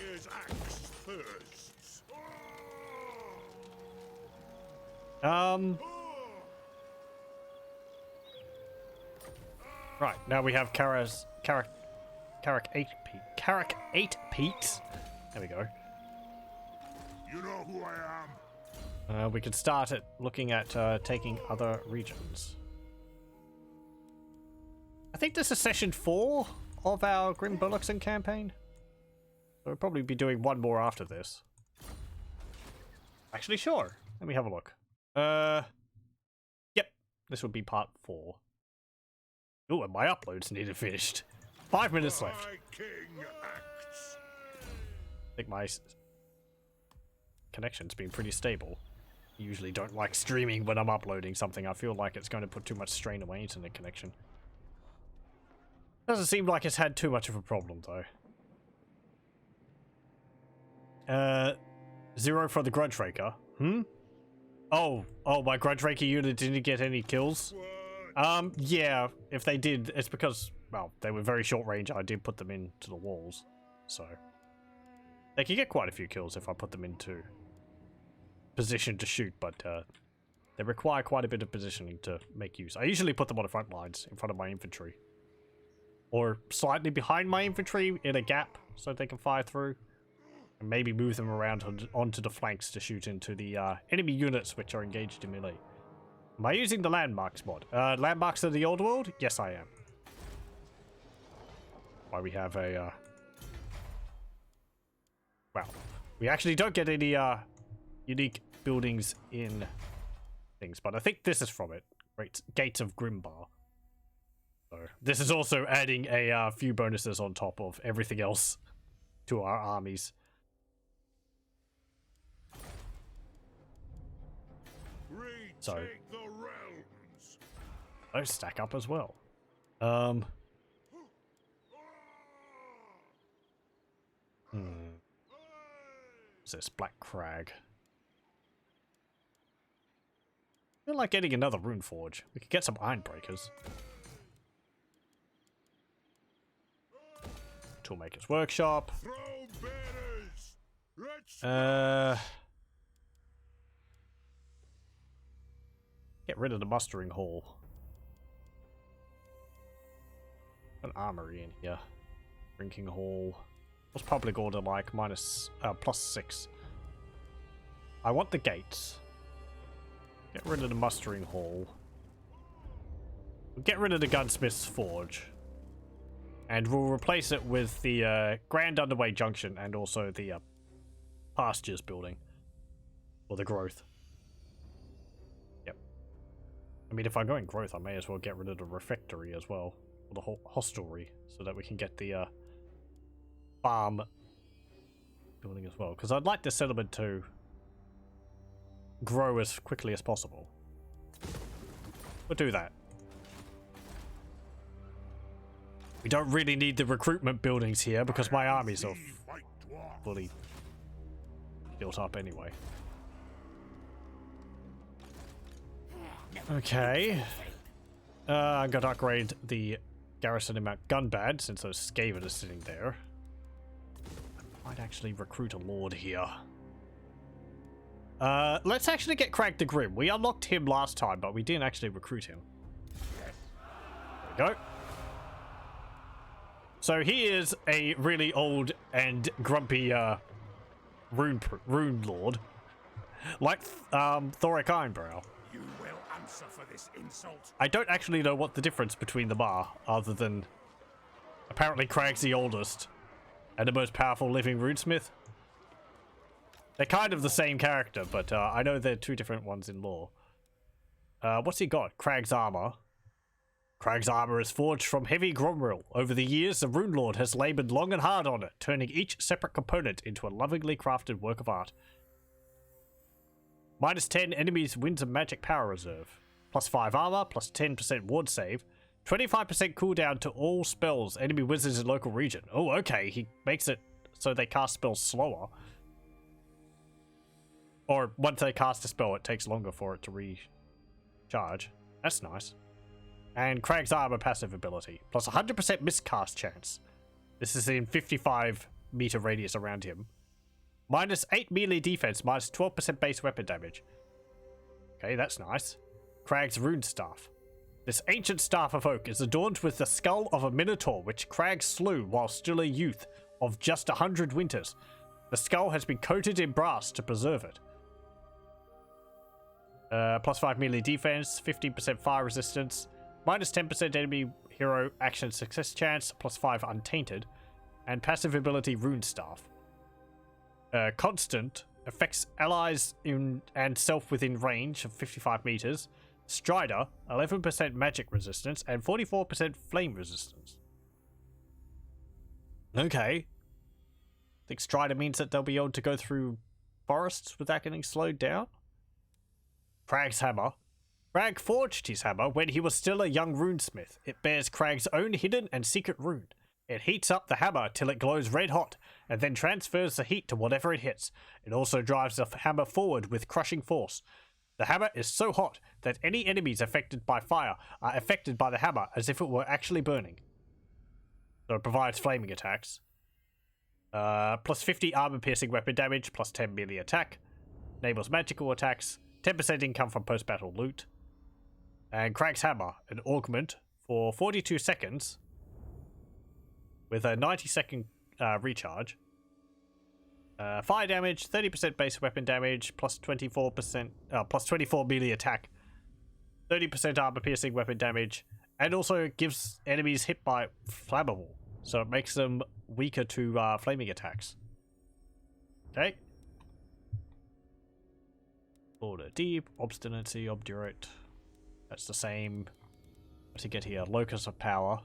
Right, now we have Karak 8 Peaks. There we go. You know who I am. We could start at looking at taking other regions. I think this is session 4 of our Grimm Burloksson campaign. So we'll probably be doing one more after this. Actually, sure. Let me have a look. Yep. This will be part 4. Ooh, and my uploads needed finished. 5 minutes left. I think my connection's been pretty stable. I usually don't like streaming when I'm uploading something. I feel like it's going to put too much strain on my internet connection. Doesn't seem like it's had too much of a problem, though. 0 for the Grudge Raker. Oh, my Grudge Raker unit didn't get any kills? Yeah, if they did, it's because, well, they were very short range. I did put them into the walls, so they can get quite a few kills if I put them into position to shoot, but they require quite a bit of positioning to make use. I usually put them on the front lines in front of my infantry, or slightly behind my infantry in a gap so they can fire through, and maybe move them around onto the flanks to shoot into the enemy units which are engaged in melee. Am I using the landmarks mod? Landmarks of the old world? Yes, I am. Why we have a well, we actually don't get any unique buildings in things, but I think this is from it. Great Gates of Grimbar. So this is also adding a few bonuses on top of everything else. to our armies. So Retake the realms. those stack up as well. What's this? Black Crag. I feel like getting another rune forge. We could get some iron breakers. Toolmaker's workshop. Throw bearers. Let's Get rid of the mustering hall. An armory in here. Drinking hall. What's public order like? +6. I want the gates. Get rid of the mustering hall. Get rid of the gunsmith's forge. And we'll replace it with the Grand Underway Junction and also the pastures building. Or the growth. Yep. I mean, if I'm going growth, I may as well get rid of the refectory as well. Or the whole hostelry. So that we can get the farm building as well. Because I'd like the settlement to grow as quickly as possible. We'll do that. We don't really need the recruitment buildings here because my armies are fully built up anyway. Okay. I'm going to upgrade the garrison in Mount Gunbad since those Skaven are sitting there. I might actually recruit a lord here. Let's actually get Karak the Grim. We unlocked him last time, but we didn't actually recruit him. There we go. So he is a really old and grumpy rune lord, like Thoric Ironbrow. You will answer for this insult. I don't actually know what the difference between them are, other than apparently Karak's the oldest and the most powerful living runesmith. They're kind of the same character, but I know they're two different ones in lore. What's he got? Karak's armor. Karak's armor is forged from heavy gromril. Over the years, the Rune Lord has labored long and hard on it, turning each separate component into a lovingly crafted work of art. -10 enemies wins a magic power reserve. +5 armor, +10% ward save. 25% cooldown to all spells enemy wizards in local region. Oh, okay. He makes it so they cast spells slower. Or once they cast a spell, it takes longer for it to recharge. That's nice. And Karak's armor passive ability. Plus 100% miscast chance. This is in 55 meter radius around him. -8 melee defense, -12% base weapon damage. Okay, that's nice. Karak's rune staff. This ancient staff of oak is adorned with the skull of a minotaur, which Karak slew while still a youth of just 100 winters. The skull has been coated in brass to preserve it. +5 melee defense, 15% fire resistance, -10% enemy hero action success chance, +5 untainted, and passive ability rune staff. Constant affects allies in and self within range of 55 meters. Strider, 11% magic resistance and 44% flame resistance. Okay. I think Strider means that they'll be able to go through forests without getting slowed down. Karak's hammer. Karak forged his hammer when he was still a young runesmith. It bears Karak's own hidden and secret rune. It heats up the hammer till it glows red hot, and then transfers the heat to whatever it hits. It also drives the hammer forward with crushing force. The hammer is so hot that any enemies affected by fire are affected by the hammer as if it were actually burning. So it provides flaming attacks. +50 armor piercing weapon damage, +10 melee attack. Enables magical attacks, 10% income from post-battle loot. And Karak's hammer, an augment for 42 seconds with a 90-second recharge. Fire damage, 30% base weapon damage, +24%, +24 melee attack, 30% armor piercing weapon damage, and also gives enemies hit by flammable, so it makes them weaker to flaming attacks. Okay. Order deep, obstinacy, obdurate. That's the same. What's he get here? Locus of power.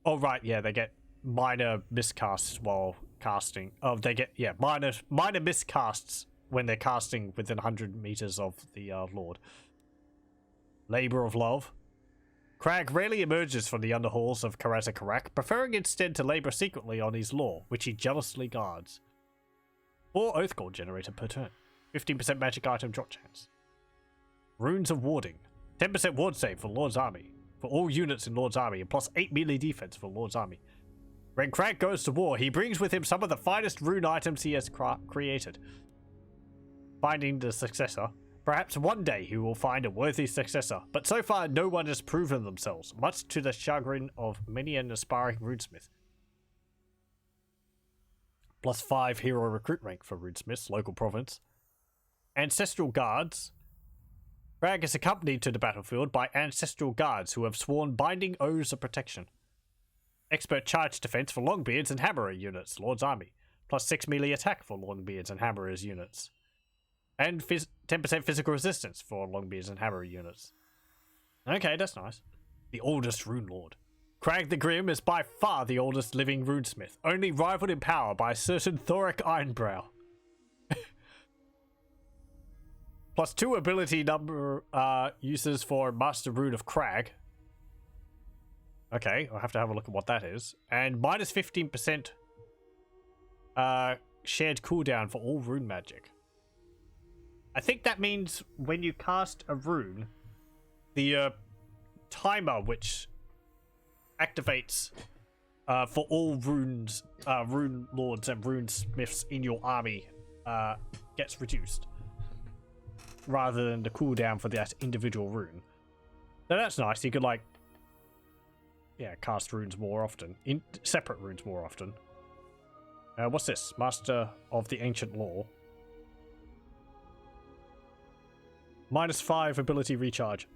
Oh, right, yeah, they get minor miscasts while casting. Oh, they get, yeah, minor miscasts when they're casting within 100 meters of the Lord. Labor of Love. Krag rarely emerges from the underhalls of Karak, preferring instead to labor secretly on his lore, which he jealously guards. 4 Oath Gold generator per turn. 15% magic item drop chance. Runes of Warding. 10% ward save for Lord's Army. For all units in Lord's Army, and plus 8 melee defense for Lord's Army. When Krag goes to war, he brings with him some of the finest rune items he has created. Finding the successor. Perhaps one day he will find a worthy successor, but so far no one has proven themselves, much to the chagrin of many an aspiring runesmith. Plus 5 hero recruit rank for runesmiths, local province. Ancestral Guards. Krag is accompanied to the battlefield by ancestral guards who have sworn binding oaths of protection. Expert charge defense for Longbeards and Hammerer units, Lord's Army. Plus 6 melee attack for Longbeards and Hammerers units. And 10% physical resistance for Longbeards and Hammerer units. Okay, that's nice. The oldest Rune Lord. Krag the Grim is by far the oldest living runesmith, only rivaled in power by a certain Thorik Ironbrow. Plus 2 ability number uses for Master Rune of Krag. Okay, I'll have to have a look at what that is. And minus 15% shared cooldown for all rune magic. I think that means when you cast a rune, the timer which activates for all runes, rune lords and rune smiths in your army gets reduced, rather than the cooldown for that individual rune. So that's nice. You could like, yeah, cast runes more often, separate runes more often. What's this? Master of the Ancient Lore. Minus 5 ability recharge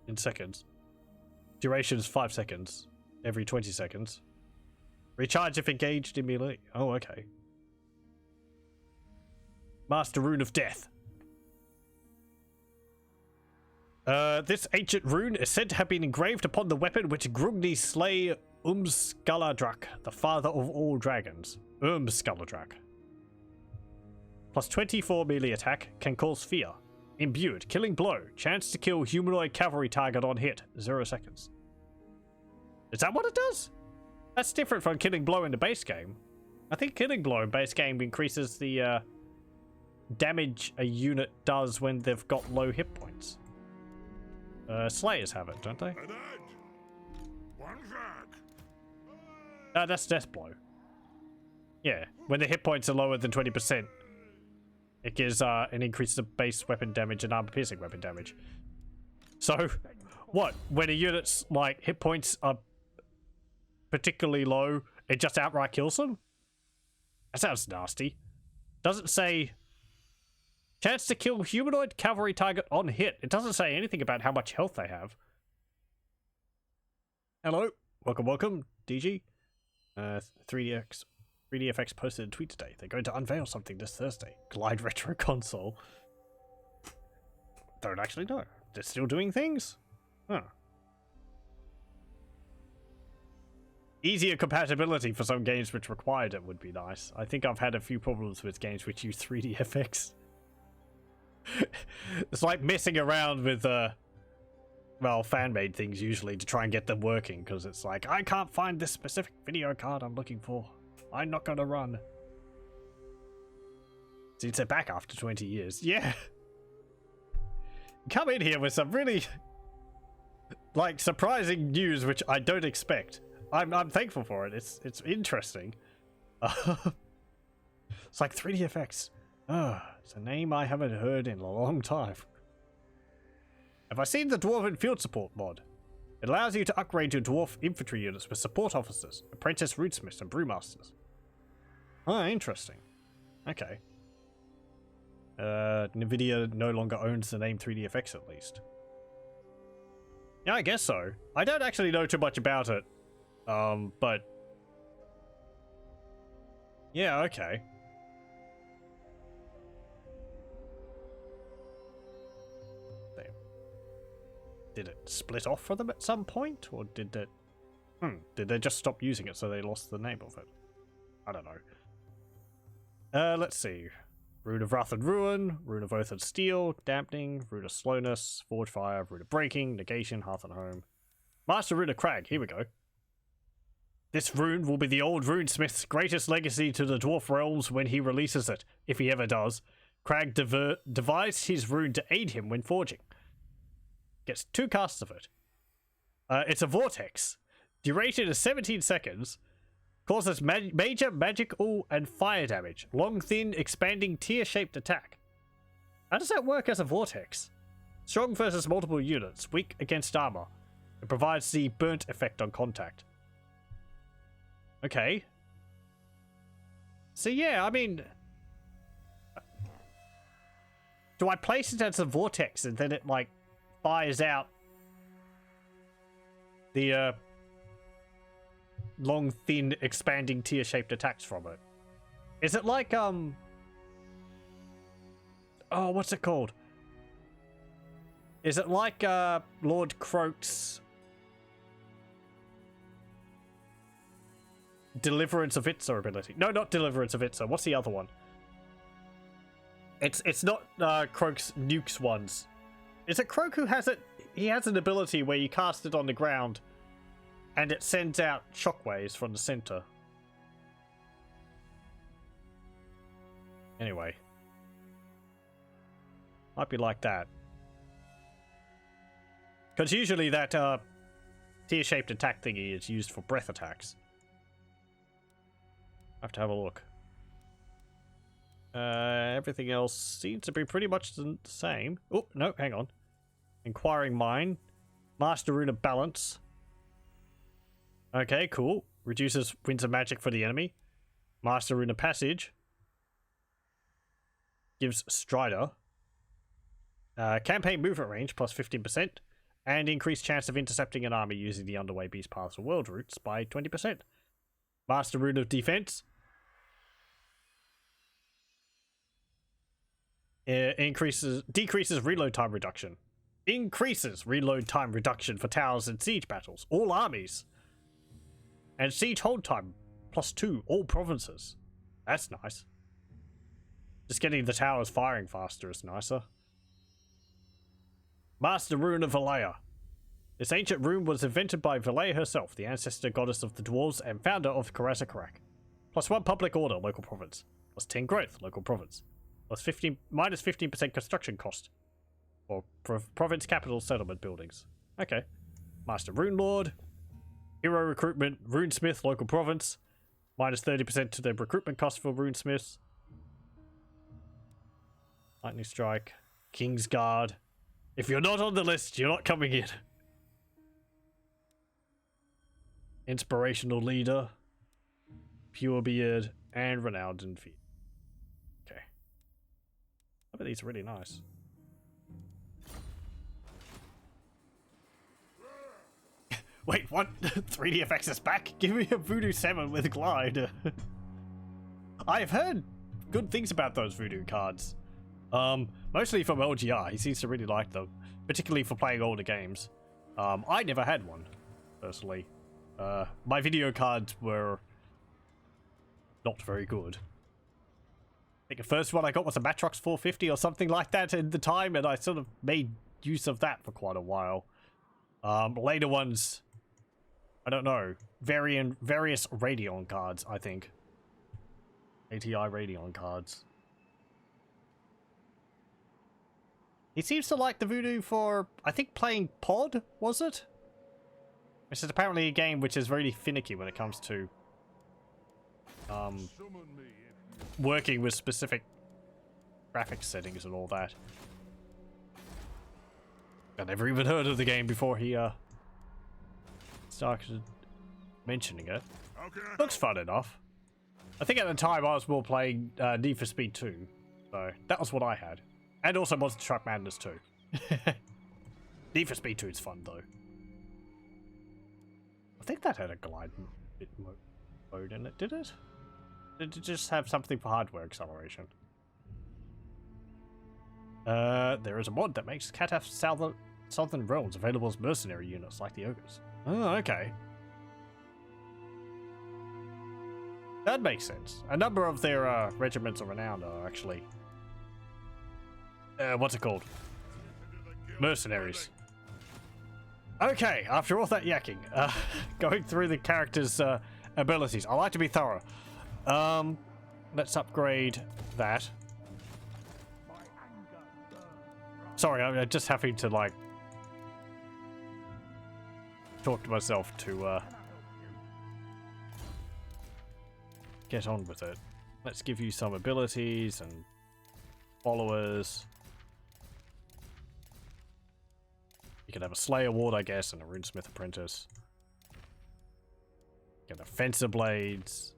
in seconds. Duration is 5 seconds every 20 seconds. Recharge if engaged in melee. Oh, okay. Master Rune of Death. This ancient rune is said to have been engraved upon the weapon which Grungni slay Drak, the father of all dragons. Drak. Plus 24 melee attack, can cause fear. Imbued, killing blow, chance to kill humanoid cavalry target on hit, 0 seconds. Is that what it does? That's different from killing blow in the base game. I think killing blow in base game increases the damage a unit does when they've got low hit points. Slayers have it, don't they? That's death blow. Yeah, when the hit points are lower than 20%, it gives an increase of base weapon damage and armor-piercing weapon damage. So, what? When a unit's like hit points are particularly low, it just outright kills them? That sounds nasty. Doesn't say chance to kill humanoid cavalry target on hit. It doesn't say anything about how much health they have. Hello, welcome, DG. 3DFX posted a tweet today. They're going to unveil something this Thursday. Glide Retro Console. Don't actually know. They're still doing things? Huh. Easier compatibility for some games which required it would be nice. I think I've had a few problems with games which use 3DFX. It's like messing around with, well, fan-made things usually to try and get them working, because it's like, I can't find this specific video card I'm looking for. I'm not gonna run. Since they're back after 20 years. Yeah. Come in here with some really, like, surprising news, which I don't expect. I'm thankful for it. It's interesting. It's like 3DFX. It's a name I haven't heard in a long time. Have I seen the Dwarven Field Support mod? It allows you to upgrade your dwarf infantry units with support officers, apprentice rootsmiths, and brewmasters. Oh, interesting. Okay. Nvidia no longer owns the name 3DFX at least. Yeah, I guess so. I don't actually know too much about it. But yeah, okay. Did it split off for them at some point, or did it Did they just stop using it so they lost the name of it? I don't know. Let's see. Rune of Wrath and Ruin, Rune of Oath and Steel, Dampening, Rune of Slowness, Forge Fire, Rune of Breaking, Negation, Hearth and Home. Master Rune of Crag, here we go. This rune will be the old runesmith's greatest legacy to the Dwarf realms when he releases it, if he ever does. Crag devised his rune to aid him when forging. Gets 2 casts of it. It's a vortex. Duration is 17 seconds. Causes major magical and fire damage. Long, thin, expanding, tear-shaped attack. How does that work as a vortex? Strong versus multiple units. Weak against armor. It provides the burnt effect on contact. Okay. So yeah, I mean... Do I place it as a vortex and then it, like, fires out the, long, thin, expanding, tear-shaped attacks from it? Is it like, oh, what's it called? Is it like, Lord Croak's Deliverance of Itza ability? No, not Deliverance of Itza. What's the other one? It's not, Croak's nukes ones. Is it Kraka who has it? He has an ability where you cast it on the ground and it sends out shockwaves from the center. Anyway. Might be like that. Because usually that tear-shaped attack thingy is used for breath attacks. I have to have a look. Everything else seems to be pretty much the same. Oh, no, hang on. Inquiring Mind. Master Rune of Balance. Okay, cool. Reduces winds of magic for the enemy. Master Rune of Passage. Gives Strider. Campaign movement range plus 15%. And increased chance of intercepting an army using the Underway Beast Paths or World Routes by 20%. Master Rune of Defense. Decreases reload time reduction. Increases reload time reduction for towers and siege battles. All armies. And siege hold time +2 all provinces. That's nice. Just getting the towers firing faster is nicer. Master Rune of Valaya. This ancient rune was invented by Valaya herself, the ancestor goddess of the dwarves and founder of Karak. +1 public order, local province. +10 growth, local province. Minus 15% construction cost for province capital settlement buildings. Okay. Master Rune Lord. Hero recruitment, runesmith, local province. Minus 30% to the recruitment cost for runesmiths. Lightning Strike. King's Guard. If you're not on the list, you're not coming in. Inspirational Leader. Pure Beard. And Renowned in Feet. Okay. I bet these are really nice. Wait, what? 3D effects is back? Give me a Voodoo 7 with Glide. I've heard good things about those Voodoo cards. Mostly from LGR. He seems to really like them. Particularly for playing older games. I never had one, personally. My video cards were not very good. I think the first one I got was a Matrox 450 or something like that at the time, and I sort of made use of that for quite a while. Later ones, I don't know, various Radeon cards, I think. ATI Radeon cards. He seems to like the Voodoo for, I think, playing Pod, was it? Which is apparently a game which is really finicky when it comes to working with specific graphics settings and all that. I never even heard of the game before he started mentioning it. Looks fun enough. I think at the time I was more playing Need for Speed 2, so that was what I had. And also Monster Truck Madness 2. Need for Speed 2 is fun though. I think that had a glide mode in it, did it? Did it just have something for hardware acceleration? There is a mod that makes Kataf Southern Realms available as mercenary units like the Ogres. Oh, okay. That makes sense. A number of their regiments of renown are actually... what's it called? Mercenaries. Okay, after all that yakking, going through the character's abilities. I like to be thorough. Let's upgrade that. Sorry, I'm just having to, like, talk to myself to get on with it. Let's give you some abilities and followers. You can have a Slayer Ward, I guess, and a Runesmith Apprentice. Get the Fencer Blades.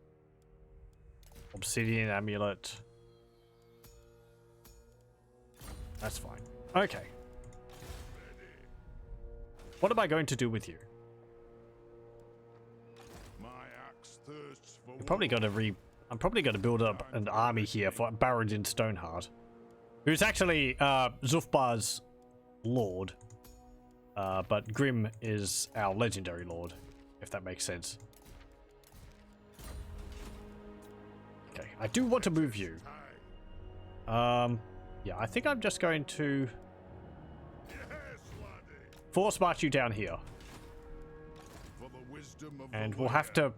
Obsidian Amulet. That's fine. Okay. What am I going to do with you? My axe thirsts for I'm probably going to build up an army here for Baradin Stoneheart, who's actually Zufbar's lord, but Grimm is our legendary lord, if that makes sense. Okay, I do want to move you. Yeah, I think I'm just going to force march you down here. And we'll have to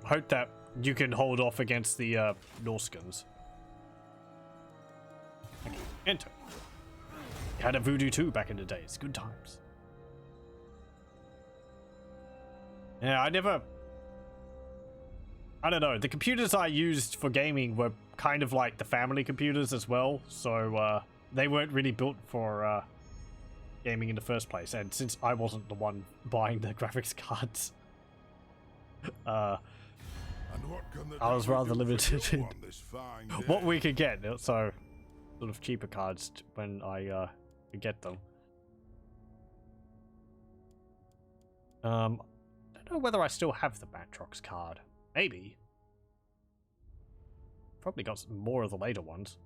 hope that you can hold off against the Norscans. Okay, enter. You had a voodoo too back in the days. Good times. Yeah, I don't know. The computers I used for gaming were kind of like the family computers as well. So they weren't really built for gaming in the first place. And since I wasn't the one buying the graphics cards, I was rather limited in what we could get. So sort of cheaper cards when I could get them. I don't know whether I still have the Batrox card. Maybe. Probably got some more of the later ones.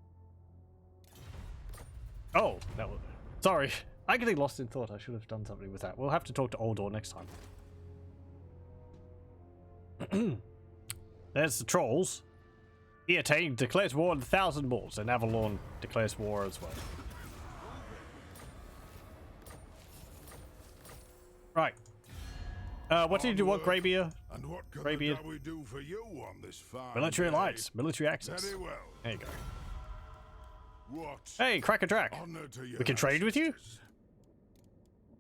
Oh, that was... Sorry. I getting lost in thought. I should have done something with that. We'll have to talk to Oldor next time. There's the trolls. Eatane declares war on 1,000 Moors, and Avalon declares war as well. Right. What do you want, Greybeard? And what can Greybeard? we do for you on this fine Military day? alliance, military access. Very well. There you go. What Hey, Kraka Drak. honor to your We can trade with you?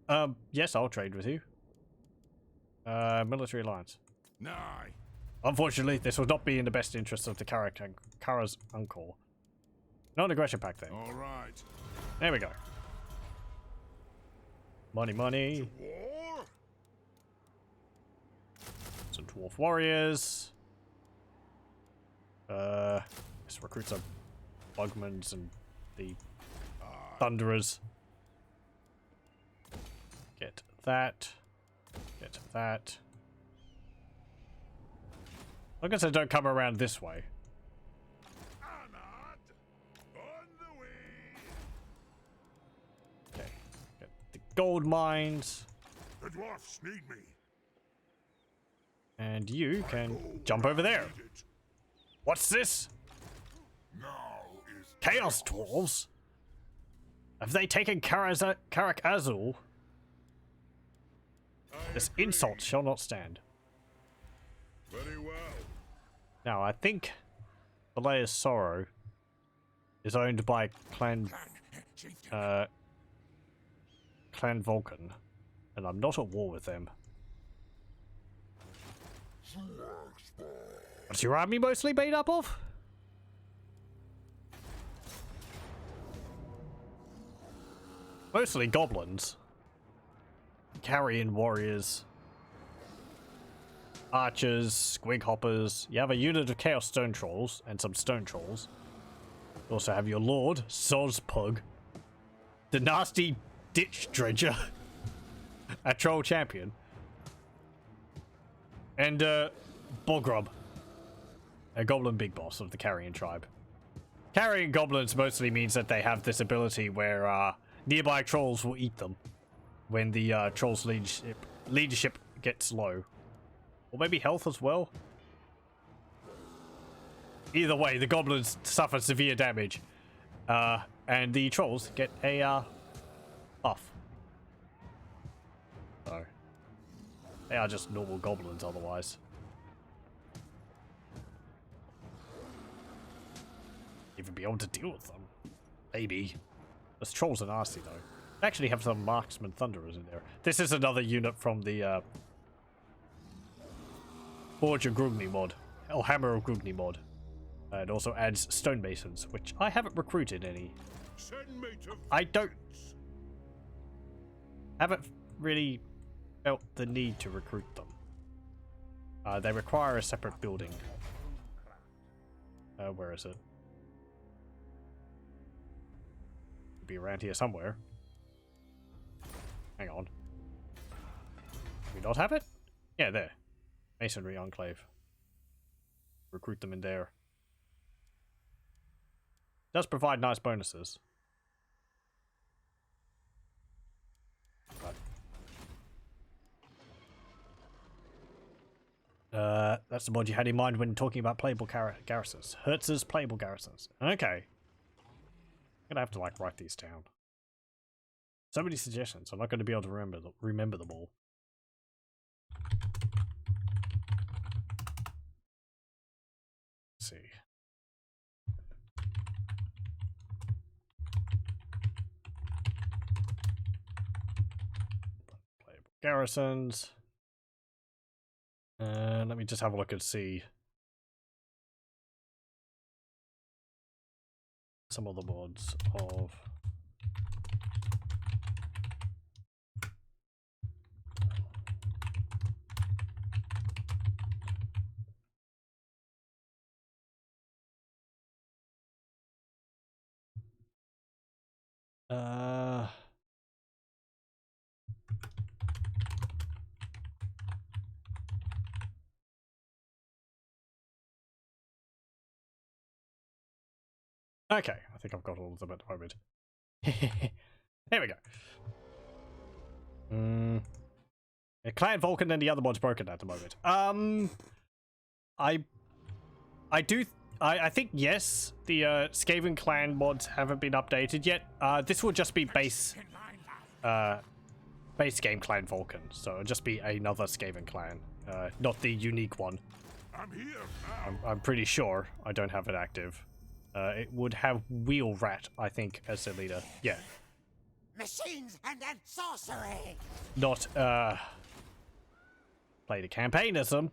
ancestors? Yes, I'll trade with you. Military alliance. Nay. Unfortunately, this will not be in the best interests of the Kara's uncle. Not an aggression pact then. All right. There we go. Money, money. War? Some dwarf warriors. Let's recruit some bugmans and the thunderers. Get that. Get that. I guess I don't come around this way. Honored. On the way. Okay. Get the gold mines. The dwarfs need me. And you can jump over there. Need it. What's this? Now is Chaos Dwarfs? Have they taken Karak Azul? This insult shall not stand. Very well. Now, I think Valea's Sorrow is owned by Clan Vulcan, and I'm not at war with them. What's your army mostly made up of? Mostly goblins. Carrion warriors. Archers, squig hoppers. You have a unit of chaos stone trolls and some stone trolls. You also have your lord, Sozpug. The nasty ditch dredger. A troll champion. And Bogrub. A goblin big boss of the Carrion tribe. Carrion goblins mostly means that they have this ability where nearby trolls will eat them when the trolls leadership gets low. Or maybe health as well. Either way, the goblins suffer severe damage. And the trolls get a buff. So they are just normal goblins otherwise. Even be able to deal with them. Maybe. Those trolls are nasty though. They actually have some marksman thunderers in there. This is another unit from the Forge of Grungni mod. Or Hammer of Grungni mod. It also adds stonemasons, which I haven't recruited any. I haven't really felt the need to recruit them. They require a separate building. Where is it? It'll be around here somewhere. Hang on. Do we not have it? Yeah, there. Masonry Enclave. Recruit them in there. Does provide nice bonuses. But that's the mod you had in mind when talking about playable garrisons. Hertz's playable garrisons. Okay. I'm gonna have to like write these down. So many suggestions. I'm not going to be able to remember them all. Let's see. Playable garrisons. Let me just have a look and see some of the mods of okay, I think I've got all of them at the moment. There we go. Yeah, Clan Vulcan and the other mod's broken at the moment. I think yes, the Skaven clan mods haven't been updated yet. This will just be base game Clan Vulcan, so it'll just be another Skaven clan, not the unique one. I'm here now. I'm pretty sure I don't have it active. It would have Wheel Rat, I think, as the leader. Yeah. Machines and sorcery. Not play the campaign as him.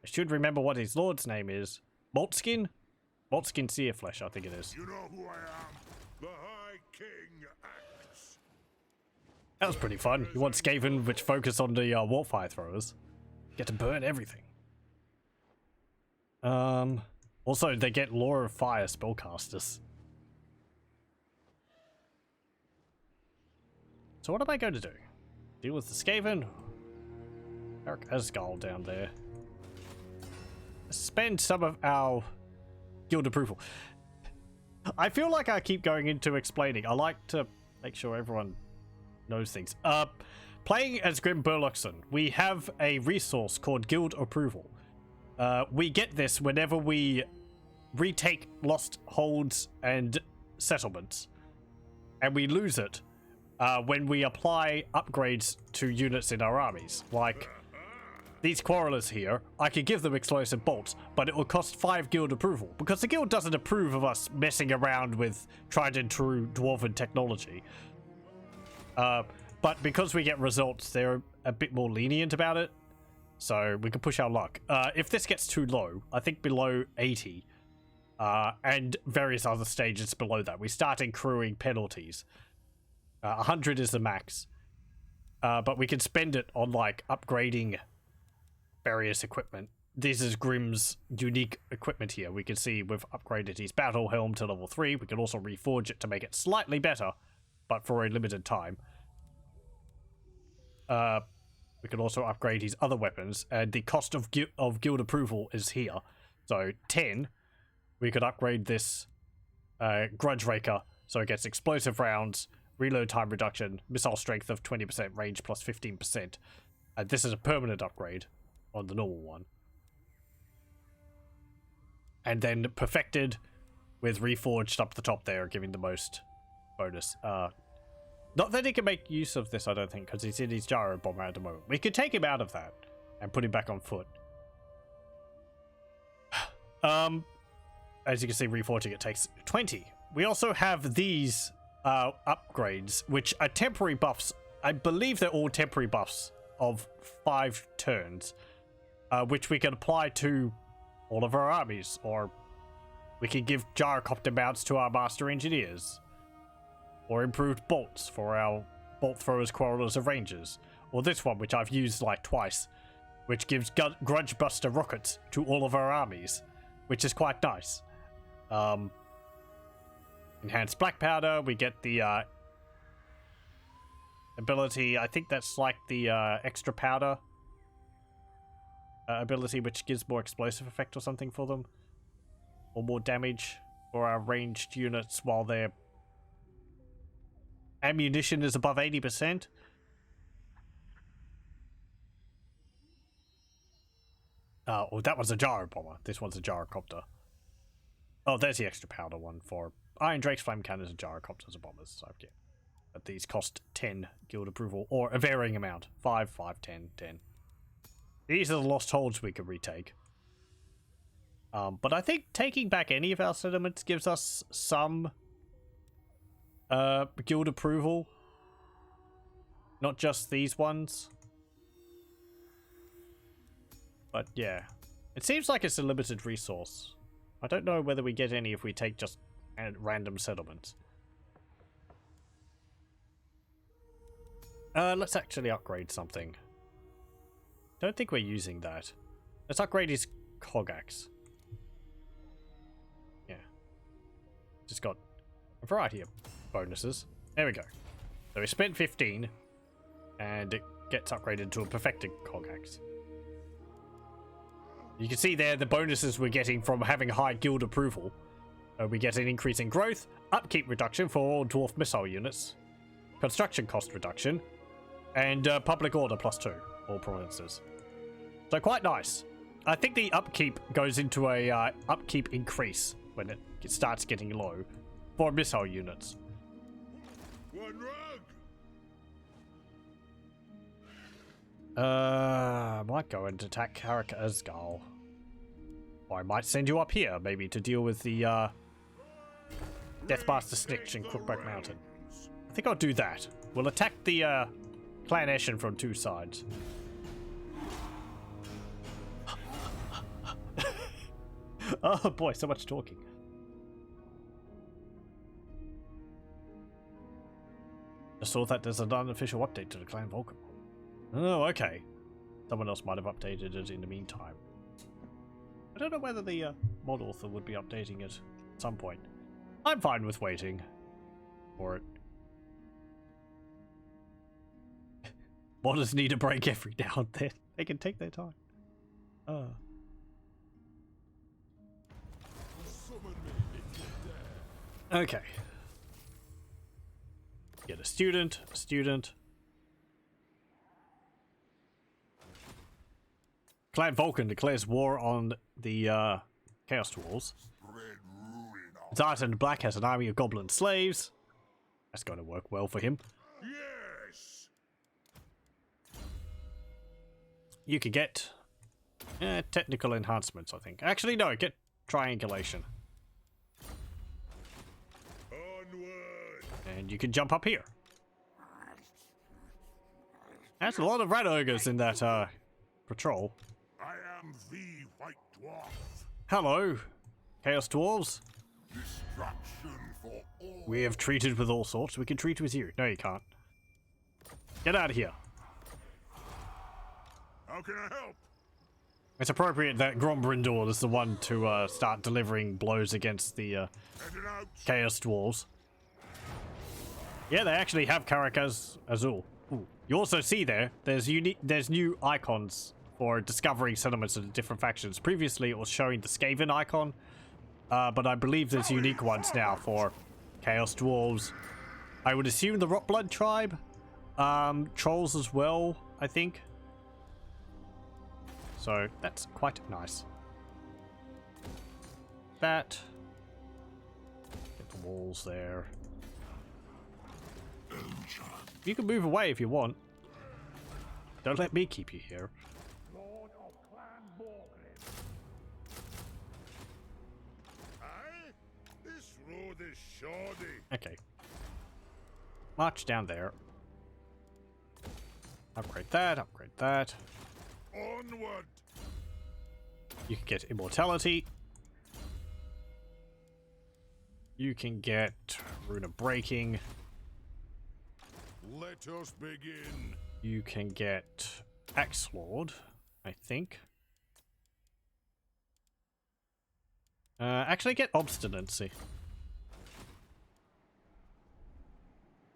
I should remember what his lord's name is. Moltskin? Moltskin Searflesh, I think it is. You know who I am. The High King acts. That was pretty fun. You want Skaven, which focus on the Warfire throwers. Get to burn everything. Also, they get Law of Fire spellcasters. So what am I going to do? Deal with the Skaven? Karak Azul down there. Spend some of our guild approval. I feel like I keep going into explaining. I like to make sure everyone knows things. Playing as Grimm Burloksson, we have a resource called guild approval. We get this whenever we retake lost holds and settlements, and we lose it when we apply upgrades to units in our armies. Like these quarrelers here, I could give them explosive bolts, but it will cost 5 guild approval because the guild doesn't approve of us messing around with tried and true dwarven technology. But because we get results, they're a bit more lenient about it. So we can push our luck. If this gets too low, I think below 80, and various other stages below that, we start accruing penalties. 100 is the max. But we can spend it on, like, upgrading various equipment. This is Grimm's unique equipment here. We can see we've upgraded his battle helm to level 3. We can also reforge it to make it slightly better, but for a limited time. We can also upgrade his other weapons, and the cost of guild approval is here. So 10, we could upgrade this Grudge Raker, so it gets explosive rounds, reload time reduction, missile strength of 20%, range plus 15%. And this is a permanent upgrade on the normal one. And then perfected with reforged up the top there, giving the most bonus. Not that he can make use of this, I don't think, because he's in his gyro bomber at the moment. We could take him out of that and put him back on foot. As you can see, reforging it takes 20. We also have these upgrades, which are temporary buffs. I believe they're all temporary buffs of 5 turns, which we can apply to all of our armies, or we can give gyrocopter mounts to our master engineers, or improved bolts for our bolt throwers, quarrelers, and rangers, or this one, which I've used like twice, which gives grudge buster rockets to all of our armies, which is quite nice. Enhanced black powder, we get the ability, I think that's like the extra powder ability, which gives more explosive effect or something for them, or more damage for our ranged units while their ammunition is above 80%. Oh, that was a gyro bomber. This one's a gyrocopter. Oh, there's the extra powder one for Iron Drakes, flame cannons, and gyrocopters and bombers. So yeah, but these cost 10 guild approval, or a varying amount. 5, 5, 10, 10. These are the lost holds we can retake. But I think taking back any of our settlements gives us some guild approval. Not just these ones. But yeah, it seems like it's a limited resource. I don't know whether we get any if we take just random settlements. Let's actually upgrade something. Don't think we're using that. Let's upgrade his Cogax. Yeah. Just got a variety of bonuses. There we go. So we spent 15, and it gets upgraded to a perfected Cogax. You can see there the bonuses we're getting from having high guild approval. We get an increase in growth, upkeep reduction for all dwarf missile units, construction cost reduction, and public order +2, all provinces. So quite nice. I think the upkeep goes into a upkeep increase when it starts getting low for missile units. One rug. I might go and attack Karak Azul. Or I might send you up here, maybe, to deal with the Deathmaster Snitch in Crookback Mountain. I think I'll do that. We'll attack the Clan Eshin from 2 sides. Oh boy, so much talking. I saw that there's an unofficial update to the Clan Vulcan. Oh, okay. Someone else might have updated it in the meantime. I don't know whether the mod author would be updating it at some point. I'm fine with waiting for it. Modders need a break every now and then. They can take their time. Okay. Get a student, a student. Clan Vulcan declares war on the Chaos Dwarfs. Zartan Black has an army of goblin slaves. That's going to work well for him. Yes. You could get technical enhancements, I think. Actually, no, get triangulation. Onward. And you can jump up here. That's a lot of rat ogres in that patrol. I am the White Dwarf. Hello, Chaos Dwarves. Destruction for all. We have treated with all sorts. We can treat with you. No, you can't. Get out of here. How can I help? It's appropriate that Grimm Burloksson is the one to start delivering blows against the Heading out. Chaos Dwarves. Yeah, they actually have Karak Azul. Ooh. You also see there's new icons for discovering settlements of the different factions. Previously, it was showing the Skaven icon, but I believe there's unique ones now for Chaos Dwarves. I would assume the Rotblood tribe, trolls as well, I think. So that's quite nice. that. Get the walls there. You can move away if you want. Don't let me keep you here. Lord of Clan Borglin. Aye? This road is shoddy. Okay. March down there. Upgrade that, upgrade that. Onward. You can get immortality. You can get rune of breaking. Let us begin. You can get Axe Lord, I think. Actually get obstinacy.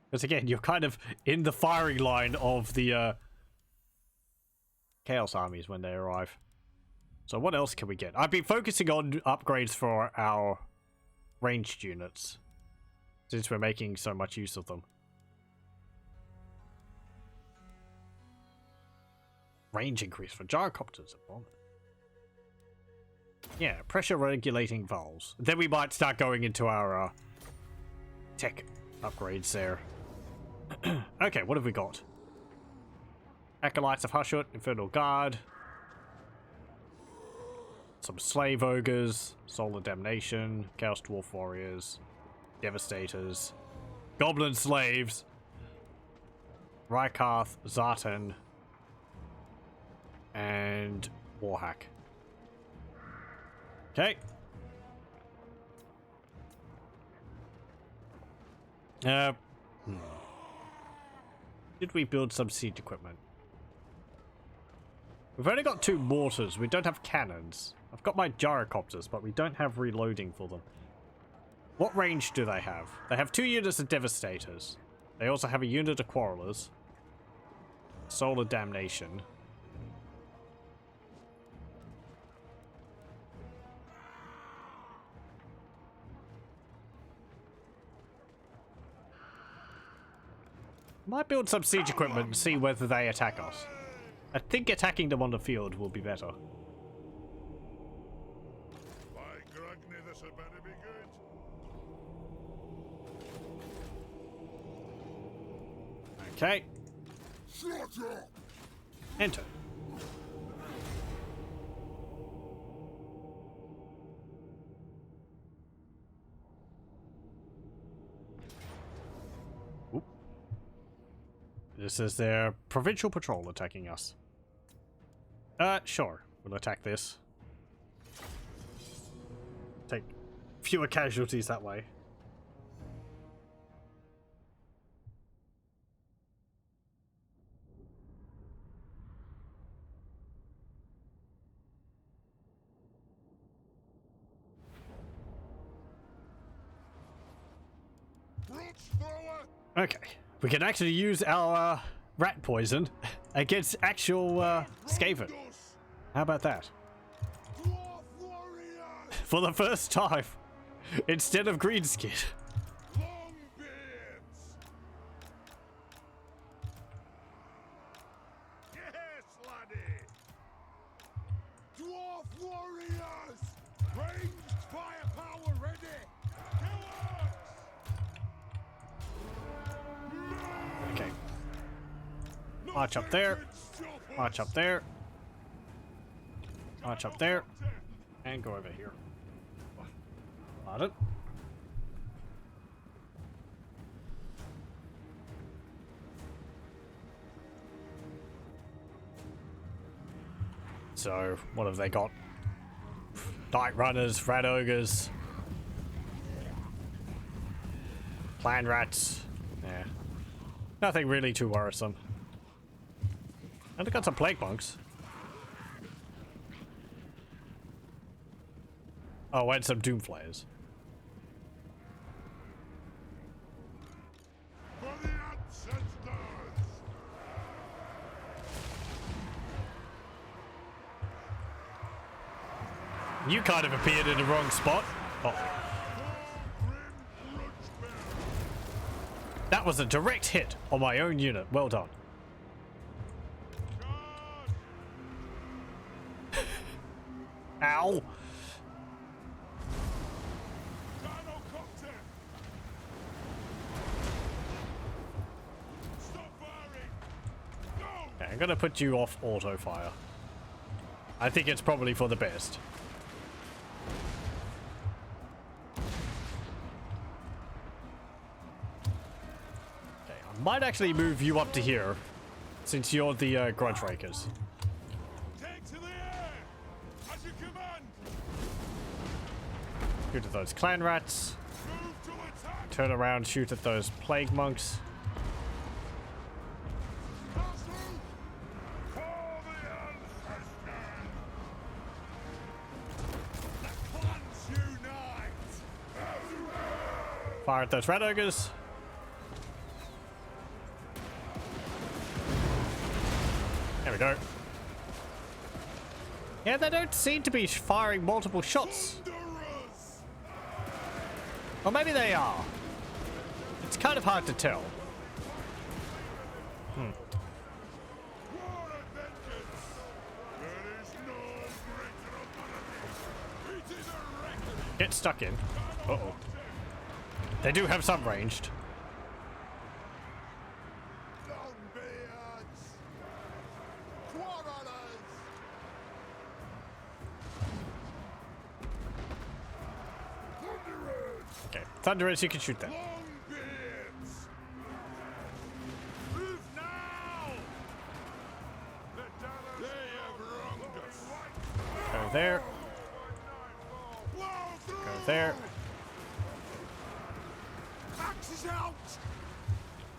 Because again, you're kind of in the firing line of the Chaos armies when they arrive. So what else can we get? I've been focusing on upgrades for our ranged units, since we're making so much use of them. Range increase for gyrocopters. Yeah, pressure regulating valves. Then we might start going into our tech upgrades there. Okay, what have we got? Acolytes of Hushut, Infernal Guard. Some Slave Ogres, Solar Damnation, Chaos Dwarf Warriors, Devastators, Goblin Slaves, Rykarth, Zartan, and Warhack. Okay. Did we build some siege equipment? We've only got 2 mortars. We don't have cannons. I've got my gyrocopters, but we don't have reloading for them. What range do they have? They have 2 units of Devastators. They also have a unit of Quarrelers. Solar Damnation. Might build some siege equipment and see whether they attack us. I think attacking them on the field will be better. By Grungni, this had better be good. Okay. Slaughter! Enter. Oop. This is their provincial patrol attacking us. Sure. We'll attack this. Take fewer casualties that way. Okay, we can actually use our rat poison against actual Skaven. How about that? For the first time, instead of greenskin. Yes, laddie. Dwarf warriors, ranged firepower ready. Okay. March up there. March up there. March up there. And go over here. Got it. So, what have they got? Night Runners, Rat Ogres, Clan Rats. Yeah. Nothing really too worrisome. And they've got some Plague Monks. Oh, and some Doomflayers. For the ancestors! You kind of appeared in the wrong spot. Oh. That was a direct hit on my own unit. Well done. Ow. I'm gonna put you off auto fire. I think it's probably for the best. Okay, I might actually move you up to here, since you're the grudge rakers. Take to the air! As you command! Shoot at those clan rats. Move to attack! Turn around, shoot at those plague monks. For the ancestors! The clans unite! Fire at those rat ogres. There we go. Yeah, they don't seem to be firing multiple shots. Thunderous! Or maybe they are. It's kind of hard to tell. War and vengeance! There is no greater ability! It is a reckoning! Get stuck in. Uh-oh. They do have some ranged. Longbeards! Quarrelers! Thunderers! Okay. Thunderers, you can shoot them. Longbeards! Move now! They have wronged us! Go there. Blow through! Go there. Axes out!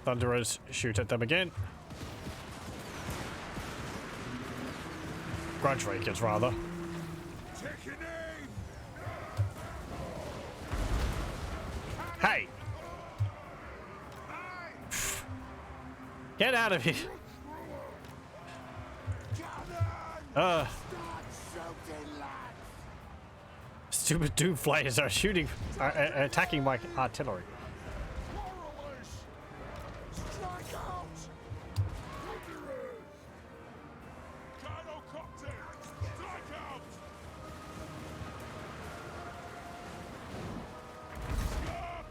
Thunderers, shoot at them again. Grudge rakers, rather. Taking aim! Hey! Get out of here! Cannon! Start shooting, lads! Stupid doom flayers are shooting, attacking my artillery. Quarrelers! Strike out! Thunderers! Gyrocopter! Strike out! Stop!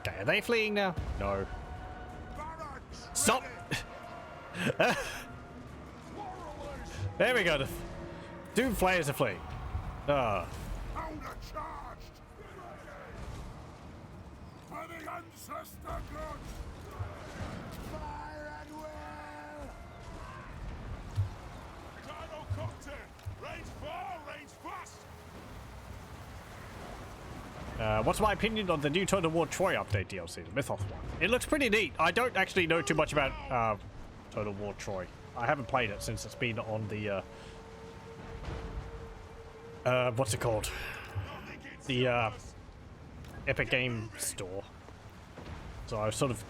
Okay, are they fleeing now? No. Barracks! Stop! Quarrelers! There we go. The doom flayers are fleeing. Ah. Powder charged! For the ancestor god! Fire at will! Gyrocopter! Range far, range fast! What's my opinion on the new Total War Troy update DLC, the Mythos one? It looks pretty neat. I don't actually know too much about Total War Troy. I haven't played it since it's been on the what's it called? The Epic Game Store. So I've sort of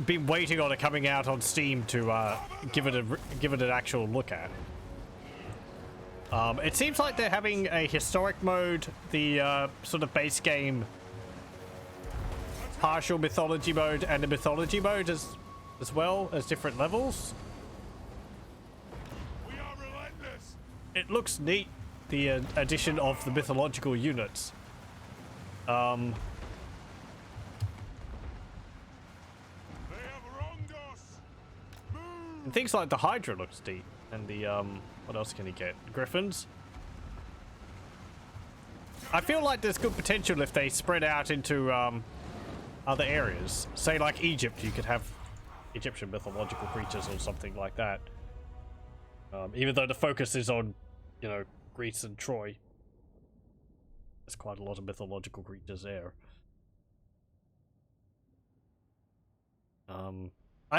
been waiting on it coming out on Steam to give it an actual look at. It seems like they're having a historic mode, the sort of base game partial mythology mode, and the mythology mode as well as different levels. We are relentless! It looks neat, the addition of the mythological units. They have wronged us! Move! And things like the Hydra looks neat, and the what else can you get? Griffins. I feel like there's good potential if they spread out into other areas. Say like Egypt, you could have Egyptian mythological creatures or something like that. Even though the focus is on, you know, Greece and Troy. There's quite a lot of mythological creatures there. I'm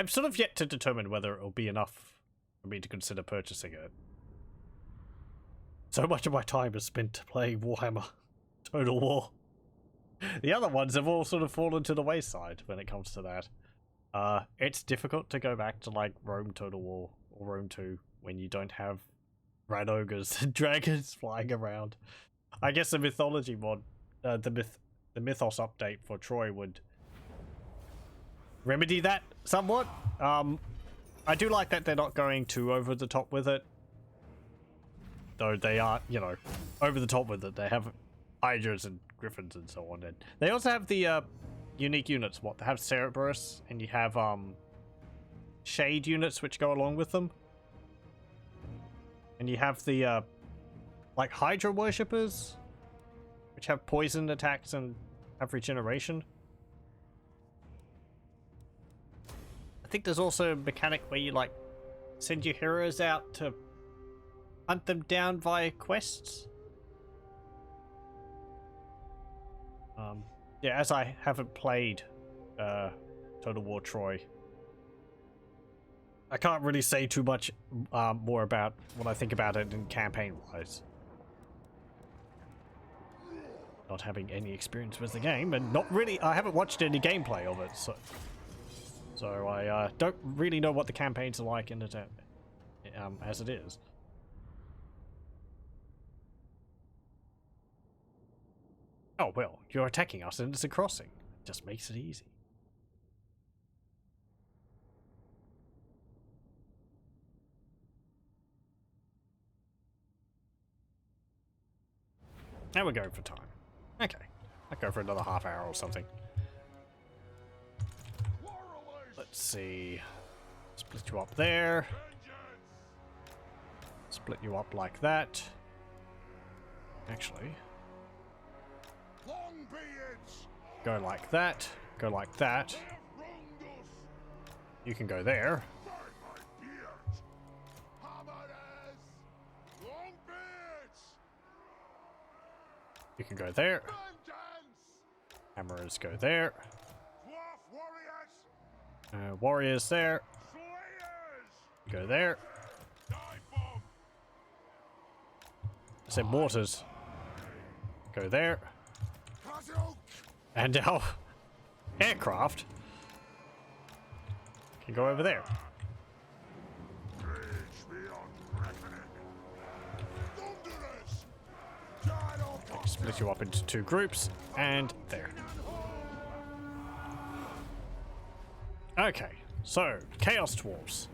sort of yet to determine whether it'll be enough for me to consider purchasing it. So much of my time is spent playing Warhammer Total War. The other ones have all sort of fallen to the wayside when it comes to that. It's difficult to go back to like Rome Total War or Rome 2 when you don't have rat ogres and dragons flying around. I guess the mythology mod, the mythos update for Troy would remedy that somewhat. I do like that they're not going too over the top with it. Though they are, you know, over the top with it. They have Hydras and Griffins and so on. And they also have the unique units. What? They have Cerberus and you have shade units which go along with them. And you have the like Hydra worshippers, which have poison attacks and have regeneration. I think there's also a mechanic where you like send your heroes out to hunt them down via quests. Yeah, as I haven't played Total War Troy, I can't really say too much more about what I think about it in campaign-wise. Not having any experience with the game, and not really, I haven't watched any gameplay of it, so I don't really know what the campaigns are like in it as it is. Oh well, you're attacking us and it's a crossing. Just makes it easy. Now we're going for time. Okay. I'll go for another half hour or something. Let's see. Split you up there. Split you up like that. Actually. Go like that. Go like that. You can go there. You can go there. Hammerers go there. Warriors there. Go there. I said mortars. Go there. And our aircraft can go over there. Split you up into two groups, and there. Okay, so, Chaos Dwarfs.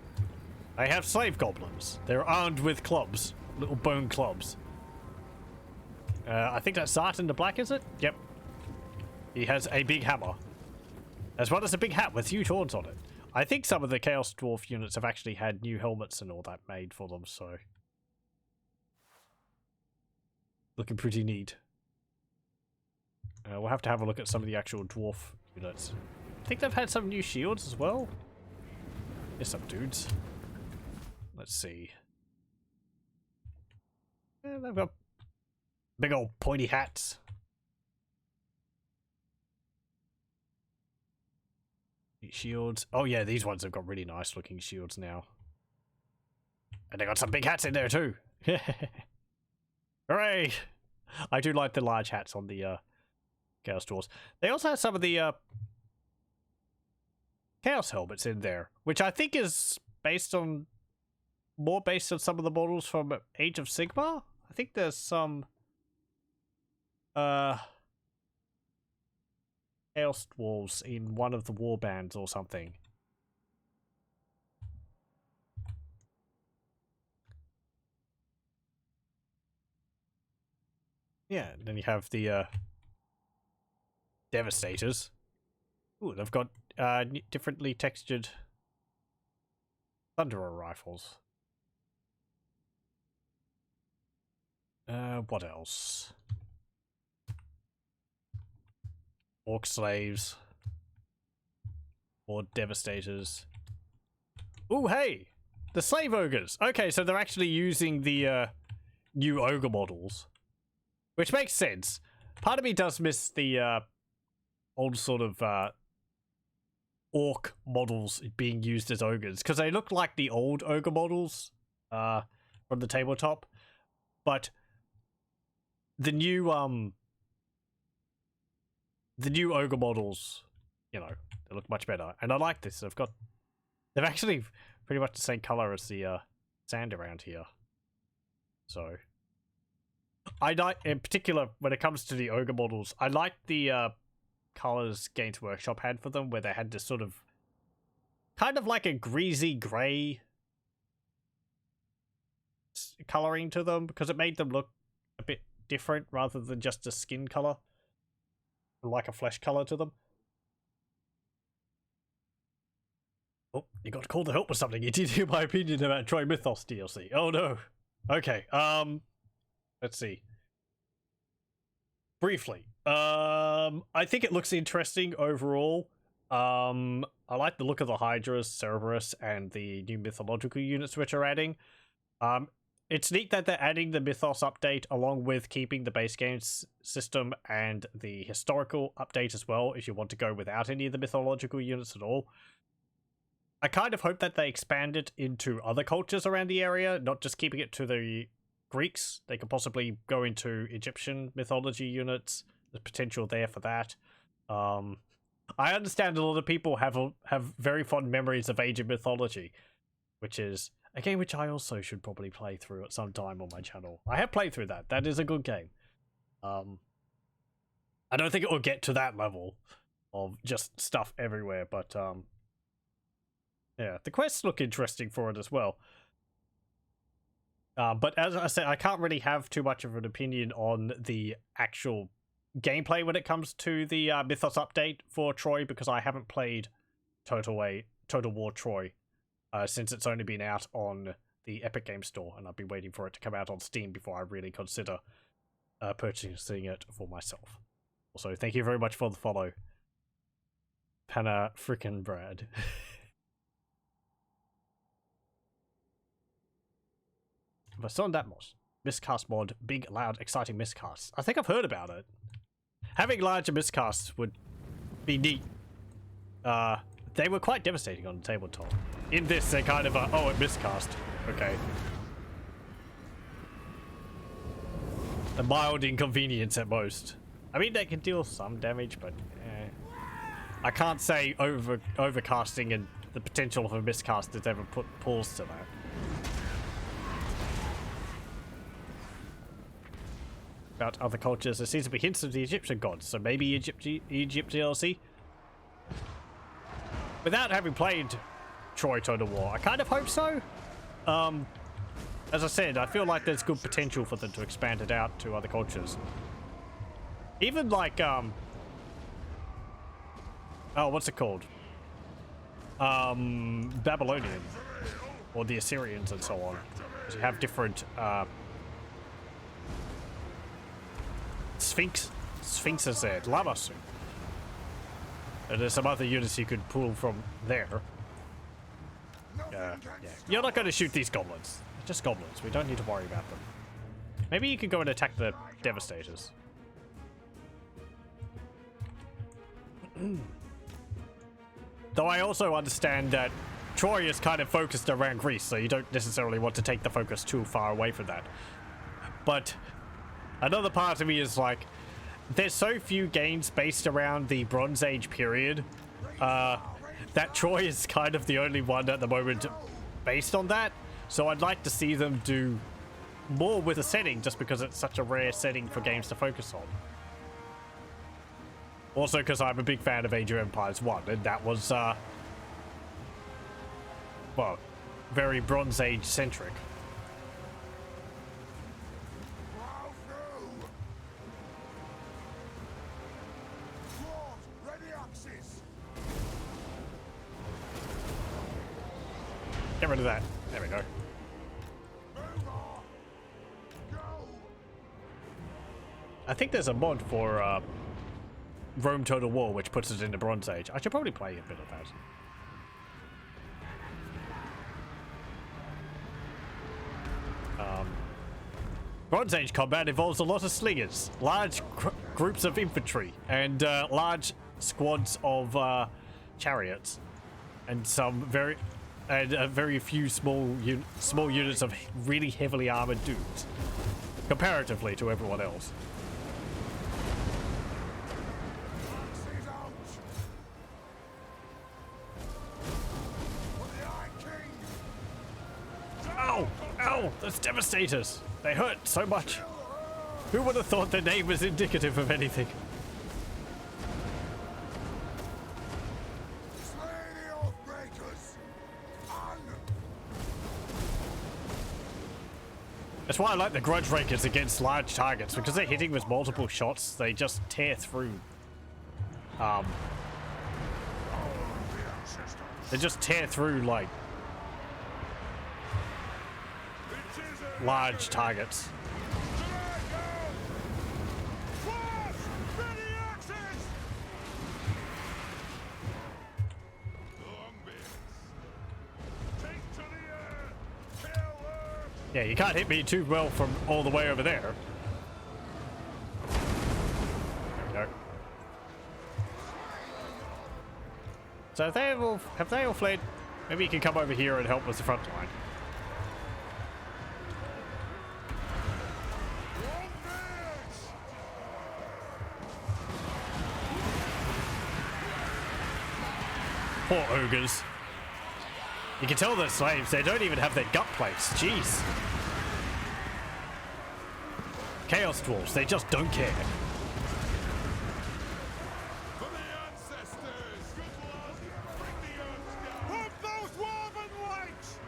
They have slave goblins. They're armed with clubs. Little bone clubs. I think that's Zartan the Black, is it? Yep. He has a big hammer. As well as a big hat with huge horns on it. I think some of the Chaos Dwarf units have actually had new helmets and all that made for them, so... looking pretty neat. We'll have to have a look at some of the actual dwarf units. I think they've had some new shields as well. Here's some dudes. Let's see. Yeah, they've got big old pointy hats. Shields. Oh yeah, these ones have got really nice looking shields now. And they got some big hats in there too. Hooray! I do like the large hats on the Chaos Dwarfs. They also have some of the Chaos helmets in there, which I think is more based on some of the models from Age of Sigmar. I think there's some Chaos Dwarfs in one of the war bands or something. Yeah, and then you have the Devastators. Ooh, they've got differently textured Thunderer rifles. What else? Orc slaves. Or Devastators. Ooh, hey! The slave ogres! Okay, so they're actually using the new ogre models. Which makes sense. Part of me does miss the old sort of orc models being used as ogres, because they look like the old ogre models from the tabletop, but the new ogre models, you know, they look much better, and I like this. They've actually pretty much the same color as the sand around here, so I like, in particular, when it comes to the ogre models, I like the colors Games Workshop had for them, where they had this sort of kind of like a greasy grey coloring to them, because it made them look a bit different rather than just a skin color, like a flesh color to them. Oh, you got called to help with something. You did hear my opinion about Troy Mythos DLC. Oh no. Okay, let's see. Briefly. I think it looks interesting overall. I like the look of the Hydras, Cerberus, and the new mythological units which are adding. It's neat that they're adding the Mythos update along with keeping the base game system and the historical update as well, if you want to go without any of the mythological units at all. I kind of hope that they expand it into other cultures around the area, not just keeping it to the Greeks. They could possibly go into Egyptian mythology units. There's potential there for that. I understand a lot of people have very fond memories of Age of Mythology, which is a game which I also should probably play through at some time on my channel. I have played through that. That is a good game. I don't think it will get to that level of just stuff everywhere, but yeah, the quests look interesting for it as well. But as I said, I can't really have too much of an opinion on the actual gameplay when it comes to the Mythos update for Troy, because I haven't played Total War Troy since it's only been out on the Epic Games Store, and I've been waiting for it to come out on Steam before I really consider purchasing it for myself. Also, thank you very much for the follow, Panna frickin' Brad. Vasson Datmos. Miscast mod. Big, loud, exciting miscasts. I think I've heard about it. Having larger miscasts would be neat. They were quite devastating on the tabletop. In this, they're kind of oh, it miscast. Okay. A mild inconvenience at most. I mean, they can deal some damage, but I can't say overcasting and the potential of a miscast has ever put pause to that. About other cultures, there seems to be hints of the Egyptian gods, so maybe Egypt DLC. Without having played Troy Total War, I kind of hope so. As I said, I feel like there's good potential for them to expand it out to other cultures. Even like, oh, what's it called? Babylonian, or the Assyrians and so on. You have different, Sphinxes there, Lamasu. And there's some other units you could pull from there. Yeah. You're not going to shoot these goblins. They're just goblins. We don't need to worry about them. Maybe you could go and attack the Devastators. Though I also understand that Troy is kind of focused around Greece, so you don't necessarily want to take the focus too far away from that. But another part of me is like, there's so few games based around the Bronze Age period that Troy is kind of the only one at the moment based on that. So I'd like to see them do more with a setting, just because it's such a rare setting for games to focus on. Also because I'm a big fan of Age of Empires 1, and that was, well, very Bronze Age centric. Get rid of that. There we go. I think there's a mod for Rome Total War which puts it into Bronze Age. I should probably play a bit of that. Bronze Age combat involves a lot of slingers, large groups of infantry, and large squads of chariots, and some very few small units of really heavily armored dudes, comparatively to everyone else. Ow! Ow! Those Devastators! They hurt so much! Who would have thought their name was indicative of anything? That's why I like the Grudge Rakers against large targets, because they're hitting with multiple shots, they just tear through They just tear through, like, large targets. Yeah, you can't hit me too well from all the way over there. There we go. So have they all fled? Maybe you can come over here and help with the front line. Poor ogres. You can tell they're slaves, they don't even have their gut plates. Jeez. Chaos Dwarfs, they just don't care. For the ancestors! Good luck! Bring the earth down! Put those woven lights!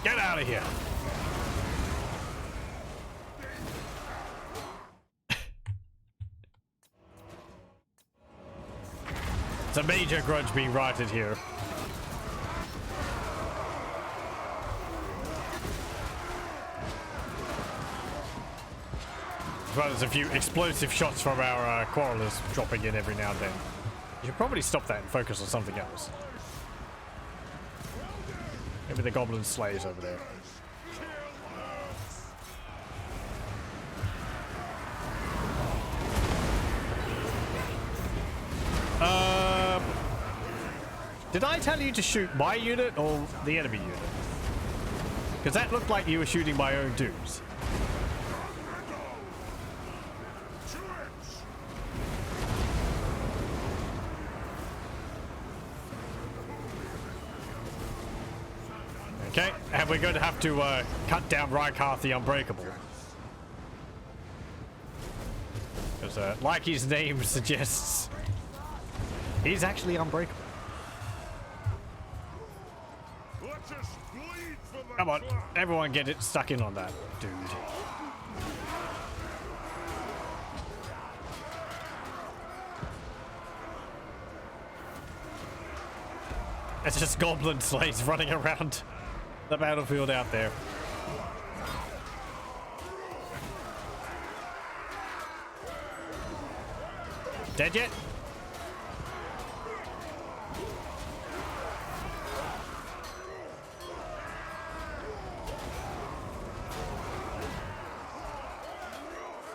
Get out of here. It's a major grudge being righted here. As well as a few explosive shots from our quarrelers dropping in every now and then. You should probably stop that and focus on something else. Maybe the goblin slays over there. Did I tell you to shoot my unit or the enemy unit? Because that looked like you were shooting my own dudes. Okay, and we're going to have to cut down Rykarth the Unbreakable. Because, like his name suggests, he's actually unbreakable. Come on, everyone get it stuck in on that, dude. It's just goblin slaves running around the battlefield out there. Dead yet?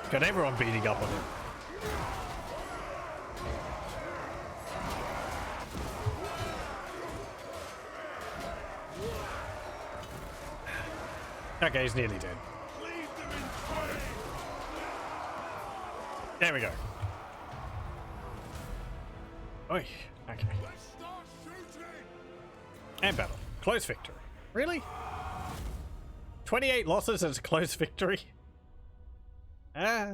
Got everyone beating up on him. Okay, he's nearly dead. There we go. Oi, okay. And battle. Close victory. Really? 28 losses as a close victory? Ah.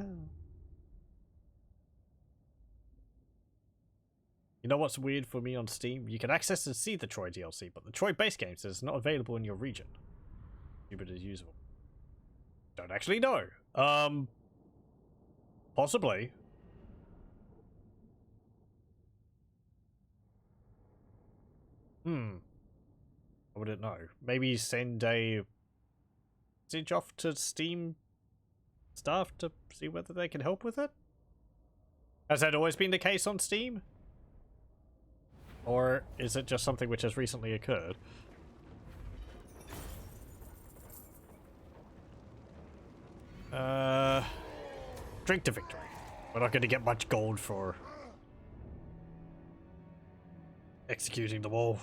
You know what's weird for me on Steam? You can access and see the Troy DLC, but the Troy base game says it's not available in your region. Stupid as usual. Don't actually know. Possibly. I wouldn't know. Maybe send a message off to Steam staff to see whether they can help with it? Has that always been the case on Steam? Or is it just something which has recently occurred? Drink to victory. We're not going to get much gold for executing them all.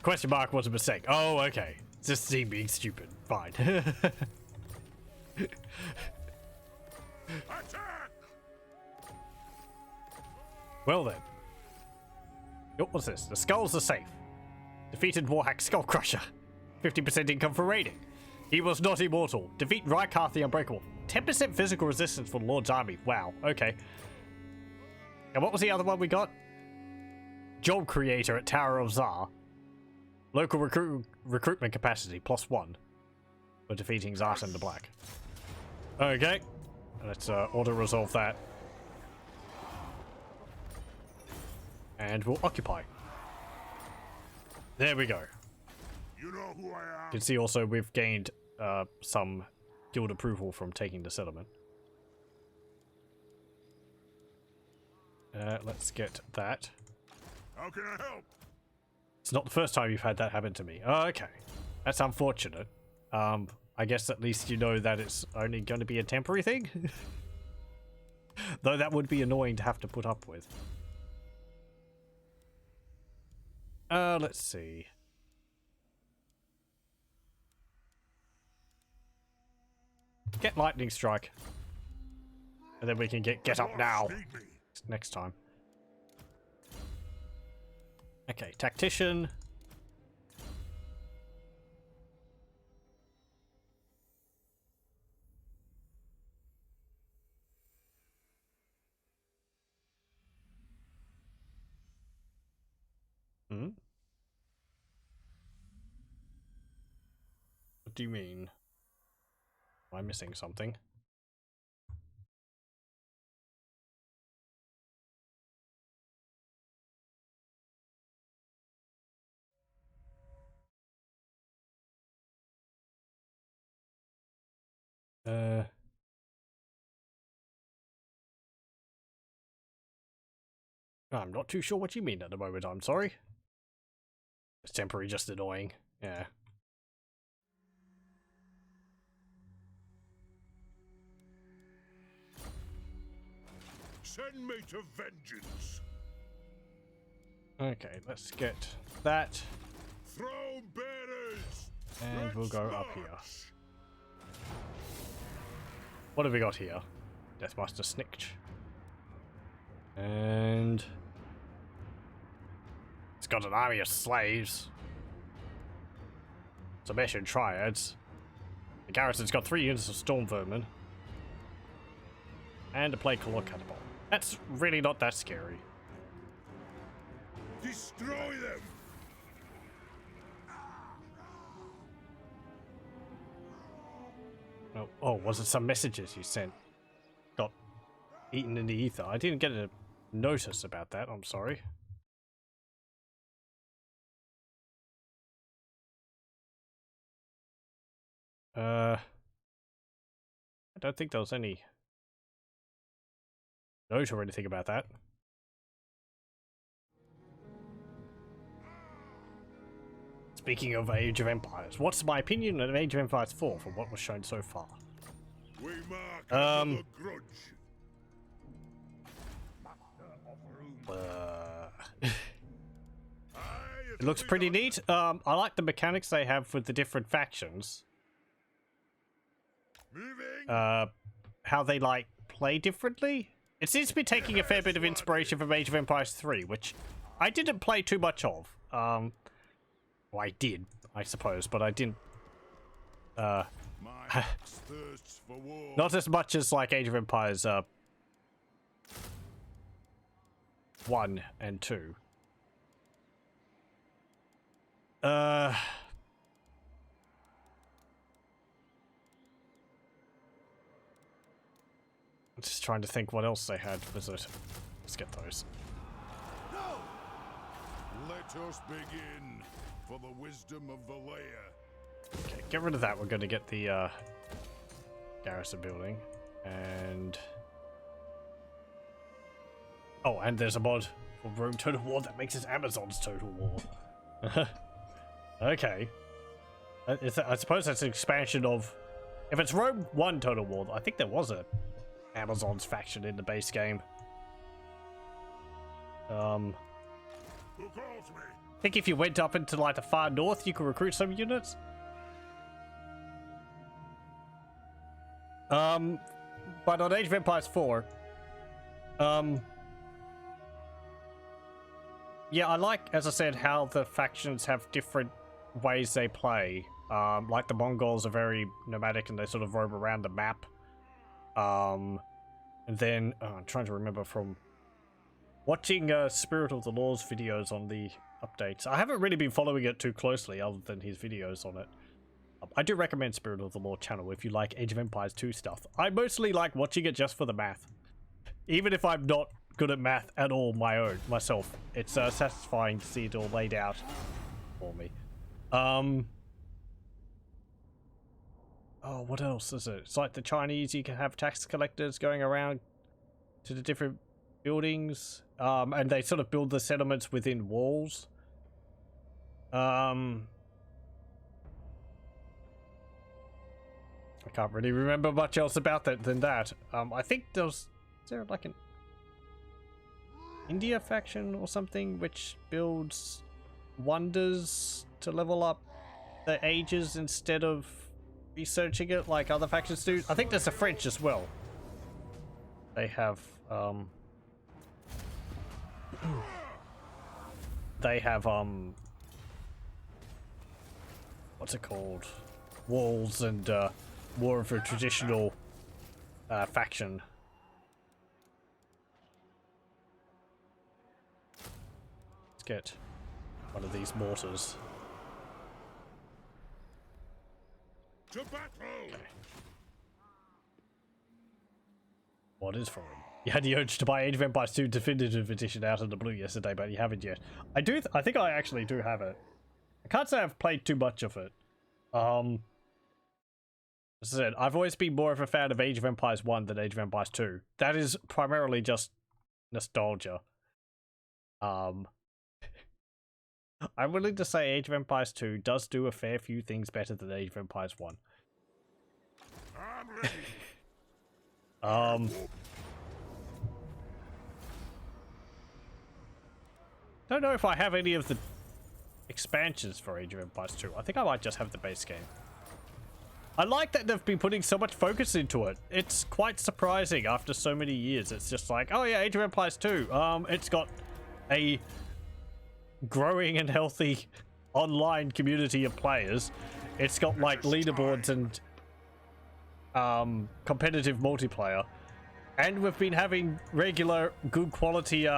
Question mark was a mistake. Oh, okay. It's just Steam being stupid. Fine. Well then. What's this? The skulls are safe. Defeated Warhack Skullcrusher. 50% income for raiding. He was not immortal. Defeat Rykarth the Unbreakable. 10% physical resistance for the Lord's army. Wow, okay. And what was the other one we got? Job Creator at Tower of Zar. Local recruitment capacity +1 for defeating Zart and the Black. Okay, let's auto-resolve that. And we'll occupy. There we go. You know who I You am? can see also we've gained some guild approval from taking the settlement. Let's get that. How can I help? It's not the first time you've had that happen to me. Oh, okay. That's unfortunate. I guess at least you know that it's only going to be a temporary thing. Though that would be annoying to have to put up with. Let's see. Get lightning strike. And then we can get up now. Need me. Next time. Okay, tactician. Hmm? What do you mean? Am I missing something? I'm not too sure what you mean at the moment, I'm sorry. It's temporary, just annoying. Yeah. Send me to vengeance. Okay, let's get that. Throne bearers. And we'll Let's go up march. here. What have we got here? Deathmaster Snikch. And it's got an army of slaves. Submission triads. The garrison's got 3 units of storm vermin. And a plague color catapult. That's really not that scary. Destroy them. Oh, was it some messages you sent? Got eaten in the ether. I didn't get a notice about that, I'm sorry. I don't think there was any note or anything about that. Speaking of Age of Empires, what's my opinion of Age of Empires 4 from what was shown so far? We mark Um, the grudge. It looks pretty neat. I like the mechanics they have with the different factions. Moving. How they like play differently. It seems to be taking a fair bit of inspiration from Age of Empires 3, which I didn't play too much of. Well, I did, I suppose, but I didn't. My axe thirsts for war. Not as much as like Age of Empires 1 and 2. I'm just trying to think what else they had. Was it? Let's get those. Let us begin for the wisdom of the layer. Okay, get rid of that. We're going to get the garrison building. And... oh, and there's a mod for Rome Total War that makes it Amazon's Total War. Okay. I suppose that's an expansion of... if it's Rome 1 Total War, I think there was a Amazon's faction in the base game. Who calls me? I think if you went up into like the far north, you could recruit some units. But on Age of Empires 4, yeah, I like, as I said, how the factions have different ways they play. Like the Mongols are very nomadic and they sort of roam around the map. And then I'm trying to remember from watching Spirit of the Laws videos on the updates. I haven't really been following it too closely other than his videos on it. I do recommend Spirit of the Lord channel if you like Age of Empires 2 stuff. I mostly like watching it just for the math. Even if I'm not good at math at all myself. It's satisfying to see it all laid out for me. Oh, what else is it? It's like the Chinese, you can have tax collectors going around to the different buildings. And they sort of build the settlements within walls. I can't really remember much else about that than that. I think is there like an India faction or something which builds wonders to level up the ages instead of researching it like other factions do. I think there's the French as well. They have what's it called? Walls and more of a traditional faction. Let's get one of these mortars. To battle! Okay. What is from him? You had the urge to buy Age of Empires 2 Definitive Edition out of the blue yesterday, but you haven't yet. I think I actually do have it. I can't say I've played too much of it. As I said, I've always been more of a fan of Age of Empires 1 than Age of Empires 2. That is primarily just nostalgia. I'm willing to say Age of Empires 2 does do a fair few things better than Age of Empires 1. I'm ready. Don't know if I have any of the expansions for Age of Empires 2. I think I might just have the base game. I like that they've been putting so much focus into it. It's quite surprising after so many years. It's just like, oh yeah, Age of Empires 2. It's got a growing and healthy online community of players. It's got like leaderboards and competitive multiplayer. And we've been having regular, good quality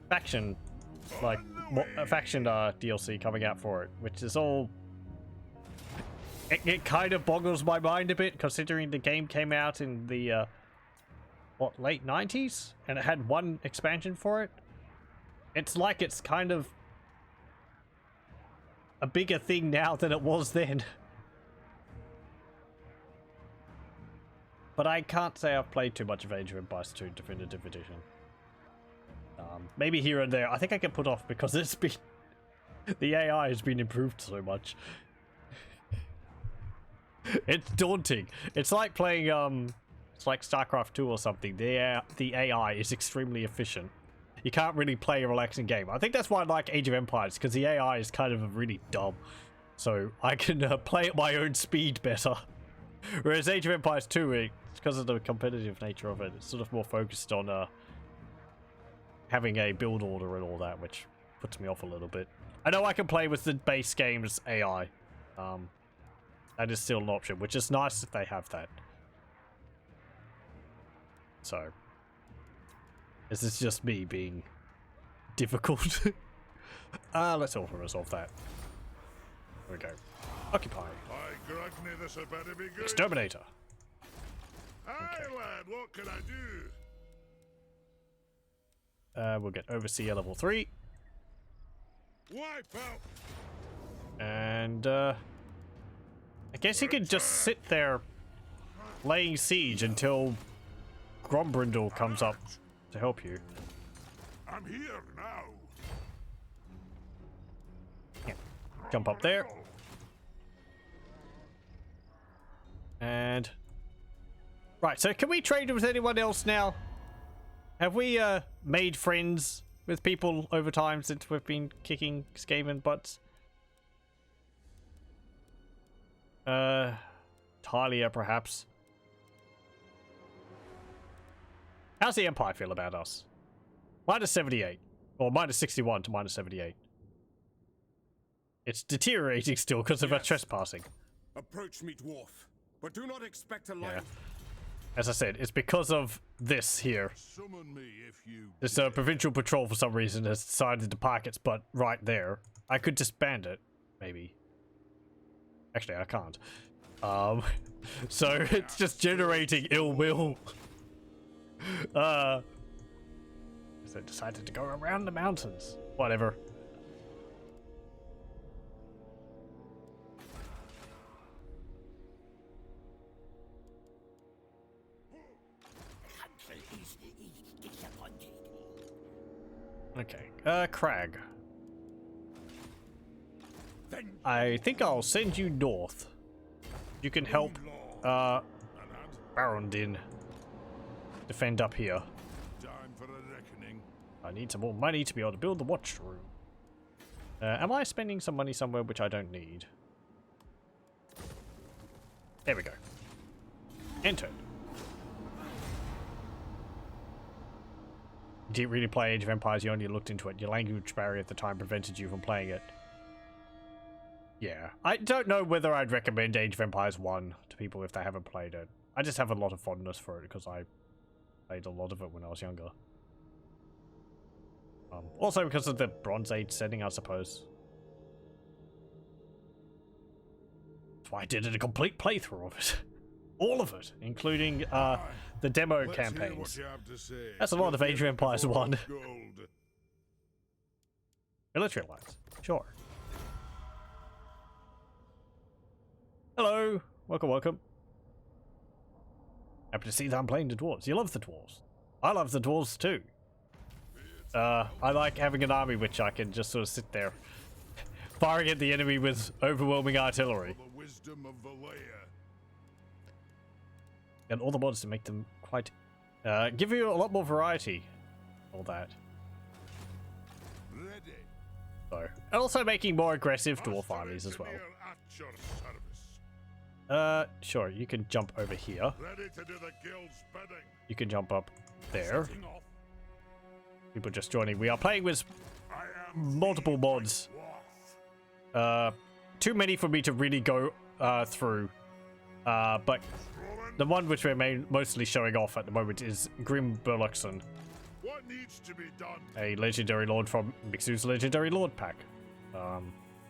faction, like faction DLC coming out for it, which is all. It kind of boggles my mind a bit, considering the game came out in the what, late 90s, and it had one expansion for it. It's like it's kind of a bigger thing now than it was then. But I can't say I've played too much of Age of Empires 2 Definitive Edition. Maybe here and there. I think I get put off because it's been... the AI has been improved so much. It's daunting. It's like playing, it's like StarCraft 2 or something. The AI is extremely efficient. You can't really play a relaxing game. I think that's why I like Age of Empires, because the AI is kind of really dumb. So I can play at my own speed better. Whereas Age of Empires 2, it's because of the competitive nature of it, it's sort of more focused on having a build order and all that, which puts me off a little bit. I know I can play with the base game's AI. That is still an option, which is nice if they have that. So, this is just me being difficult. Let's also resolve that. There we go. Occupy. Aye, Grungni, this had better be good. Exterminator. Aye, Okay. lad, what can I do? We'll get Overseer level 3. Wipe out. And, I guess he could just sit there laying siege until Grombrindle comes up to help you. I'm here now. Yeah. Jump up there. And... right, so can we trade with anyone else now? Have we, made friends with people over time since we've been kicking Skaven butts? Talia, perhaps. How's the Empire feel about us? Minus 78. Or minus 61 to minus 78. It's deteriorating still because of our trespassing. Approach me, dwarf, but do not expect a lion. As I said, it's because of this here. Summon me if you This provincial patrol for some reason has decided to park its butt right there. I could disband it, maybe. Actually, I can't. So it's just generating ill will. So it decided to go around the mountains. Whatever. Okay, Crag. I think I'll send you north. You can help, Barondin defend up here. time for a reckoning. I need some more money to be able to build the watch room. Am I spending some money somewhere which I don't need? There we go. Enter. You didn't really play Age of Empires, you only looked into it. Your language barrier at the time prevented you from playing it. Yeah. I don't know whether I'd recommend Age of Empires 1 to people if they haven't played it. I just have a lot of fondness for it because I played a lot of it when I was younger. Also because of the Bronze Age setting, I suppose. That's why I did a complete playthrough of it. All of it, including the demo Let's hear campaigns. what you have to say. That's a lot of Age of Empires 1. Gold. Military alliance. Sure. Hello. Welcome, welcome. Happy to see that I'm playing the dwarves. You love the dwarves. I love the dwarves too. I like having an army which I can just sort of sit there firing at the enemy with overwhelming artillery. The wisdom of Valea. And all the mods to make them quite give you a lot more variety. All that. Ready. So, and also making more aggressive dwarf armies as well. Engineer at your service. Sure, you can jump over here. Ready to do the guild's bidding. You can jump up there. Setting off. People just joining. We are playing with I am multiple mods. Dwarf. Too many for me to really go through. But the one which we're mostly showing off at the moment is Grimm Burloksson, What needs to be done? a legendary lord from Mixu's legendary lord pack,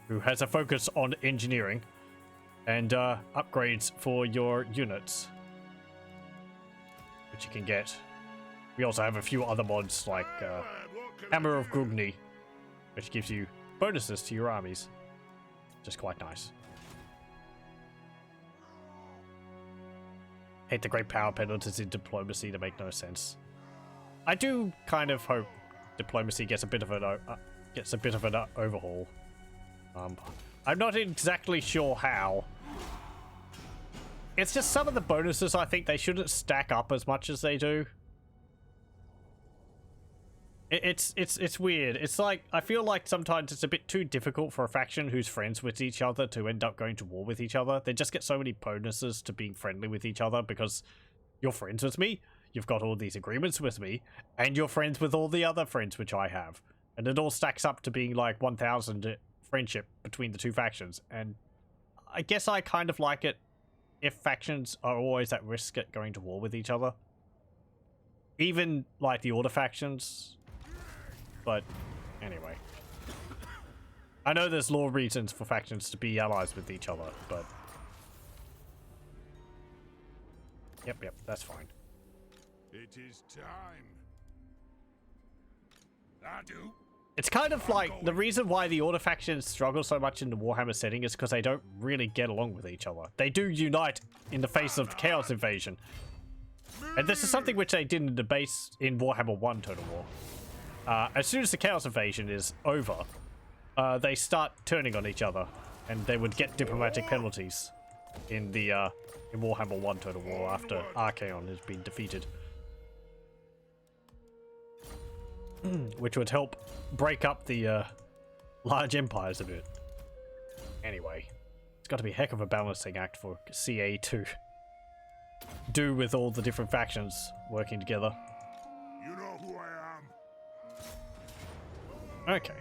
who has a focus on engineering and upgrades for your units, which you can get. We also have a few other mods like Hammer of Grungni, which gives you bonuses to your armies. Just quite nice. Hate the great power penalties in diplomacy that make no sense. I do kind of hope diplomacy gets a bit of an overhaul. I'm not exactly sure how. It's just some of the bonuses I think they shouldn't stack up as much as they do. It's weird. It's like, I feel like sometimes it's a bit too difficult for a faction who's friends with each other to end up going to war with each other. They just get so many bonuses to being friendly with each other because you're friends with me, you've got all these agreements with me, and you're friends with all the other friends which I have. And it all stacks up to being like 1,000 friendship between the two factions. And I guess I kind of like it if factions are always at risk at going to war with each other. Even like the Order factions. But anyway, I know there's law reasons for factions to be allies with each other, but yep, that's fine. It is time. I do. It's kind of like the reason why the Order factions struggle so much in the Warhammer setting is because they don't really get along with each other. They do unite in the face of the Chaos invasion, and this is something which they did in the base in Warhammer 1 Total War. As soon as the Chaos invasion is over, they start turning on each other, and they would get diplomatic penalties in the in Warhammer 1 Total War after Archaon has been defeated, which would help break up the large empires a bit. Anyway, it's got to be a heck of a balancing act for CA to do with all the different factions working together. You know who I am. Okay.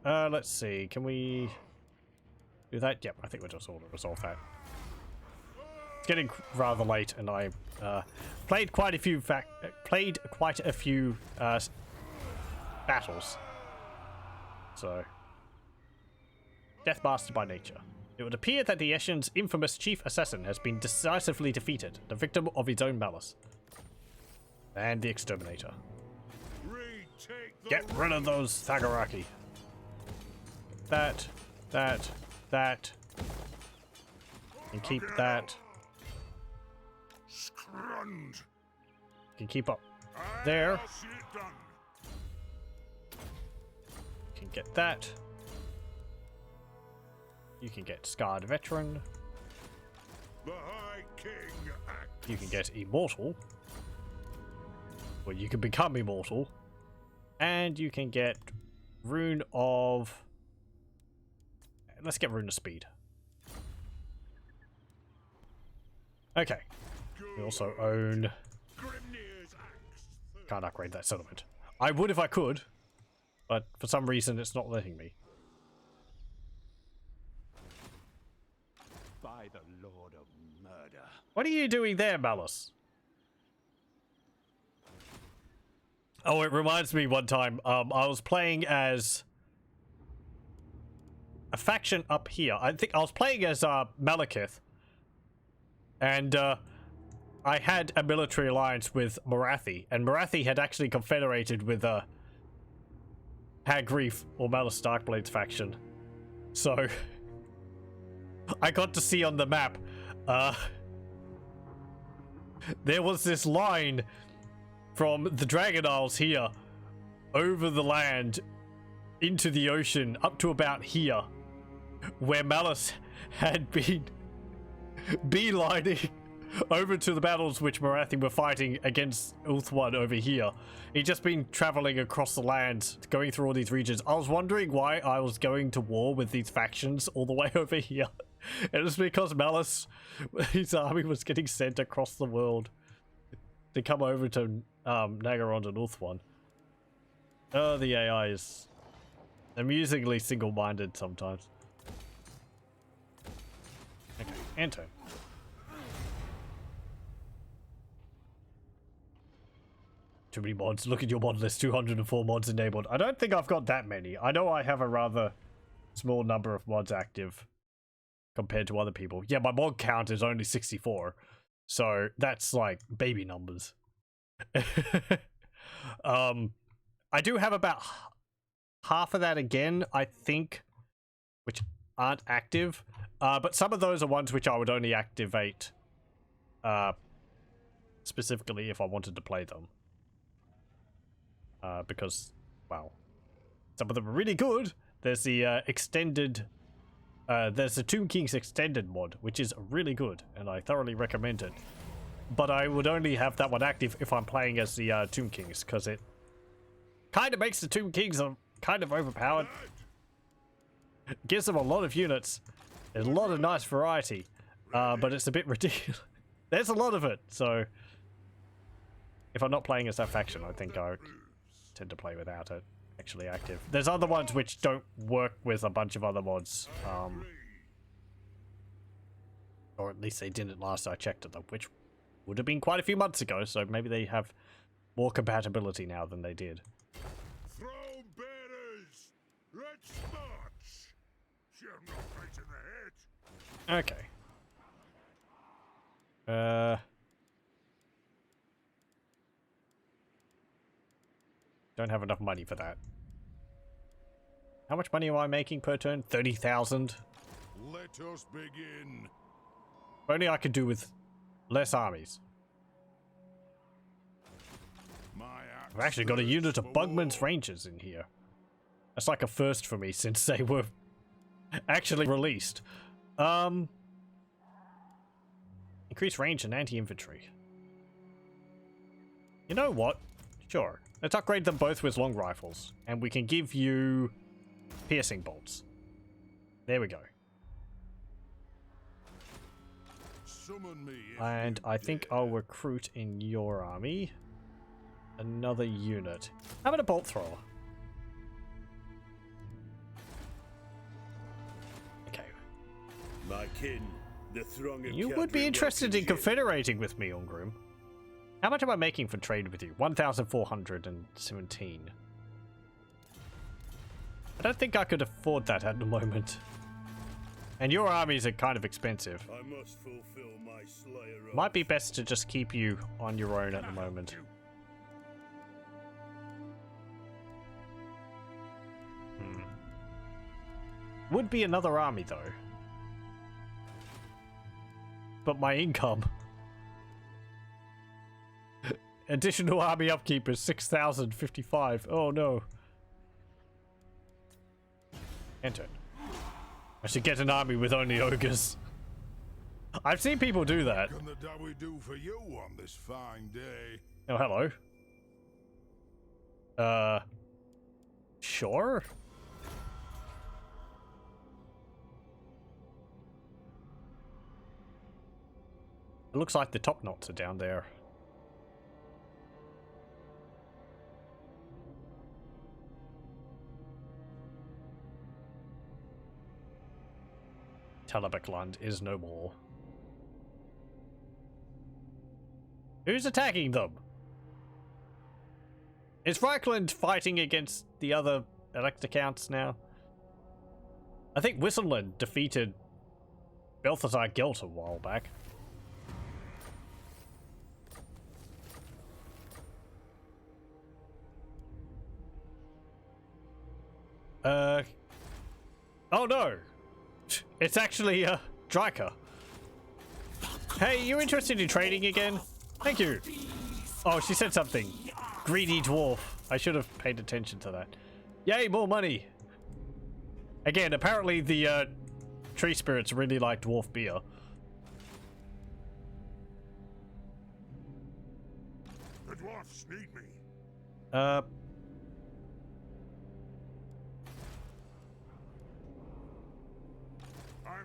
Let's see. Can we do that? Yep, I think we'll just auto resolve that. it's getting rather late, and I played quite a few battles. So, Deathmaster by nature. It would appear that the Eshin's infamous chief assassin has been decisively defeated, the victim of his own malice. And the exterminator. Get rid of those Thagaraki. That. And keep that. Scrund. You can keep up there. I'll see it done. You can get that. You can get Scarred Veteran. The High King acts. You can get Immortal. Well, you can become immortal. And you can get Rune of... Let's get Rune of Speed. Okay. We also own... Can't upgrade that settlement. I would if I could, but for some reason it's not letting me. By the Lord of Murder. What are you doing there, Malice? Oh, it reminds me one time, I was playing as a faction up here. I think I was playing as Malekith, and I had a military alliance with Morathi, and Morathi had actually confederated with Hagreef or Malice Darkblade's faction. So I got to see on the map, there was this line from the Dragon Isles here, over the land, into the ocean, up to about here, where Malice had been beelining over to the battles which Morathi were fighting against Ulthuan over here. He'd just been traveling across the land, going through all these regions. I was wondering why I was going to war with these factions all the way over here. It was because Malice, his army was getting sent across the world to come over to Naggarond and Ulthuan. Oh, the AI is amusingly single-minded sometimes. Okay, enter. Too many mods. Look at your mod list. 204 mods enabled. I don't think I've got that many. I know I have a rather small number of mods active compared to other people. Yeah, my mod count is only 64. So that's like baby numbers. I do have about half of that again, I think, which aren't active. But some of those are ones which I would only activate specifically if I wanted to play them. Because, well, some of them are really good. There's the extended... there's the Tomb Kings extended mod, which is really good, and I thoroughly recommend it. But I would only have that one active if I'm playing as the Tomb Kings, because it kind of makes the Tomb Kings kind of overpowered. Gives them a lot of units. There's a lot of nice variety, but it's a bit ridiculous. There's a lot of it, so if I'm not playing as that faction, I think I tend to play without it actually active. There's other ones which don't work with a bunch of other mods, or at least they didn't last I checked at them, which would have been quite a few months ago, so maybe they have more compatibility now than they did. Throw bearers! Let's march! You're not right in the head. Okay. Don't have enough money for that. How much money am I making per turn? 30,000. Let us begin. If only I could do with less armies. I've actually got a unit of Bugman's Rangers in here. That's like a first for me since they were actually released. Increase range and anti-infantry. You know what? Sure. Let's upgrade them both with long rifles. And we can give you piercing bolts. There we go. Summon me if And you I think dare. I'll recruit in your army another unit. How about a bolt thrower? Okay. My kin The throng of You would cavalry be interested in welcomes you. confederating with me, Ongrim. How much am I making for trade with you? 1,417. I don't think I could afford that at the moment. And your armies are kind of expensive. I must fulfill my slayer oath. Might be best to just keep you on your own at the moment. Would be another army though. But my income. Additional army upkeep is 6,055. Oh no. Enter. I should get an army with only ogres. I've seen people do that. What can the dawi do for you on this fine day? Oh, hello. Sure. It looks like the top knots are down there. Talabekland is no more. Who's attacking them? Is Reichland fighting against the other elect accounts now? I think Whistleland defeated Balthazar Gelt a while back. Oh no! It's actually, Draka. Hey, you interested in trading again? Thank you. Oh, she said something. Greedy dwarf. I should have paid attention to that. Yay, more money! Again, apparently the, tree spirits really like dwarf beer. The dwarfs need me. I'm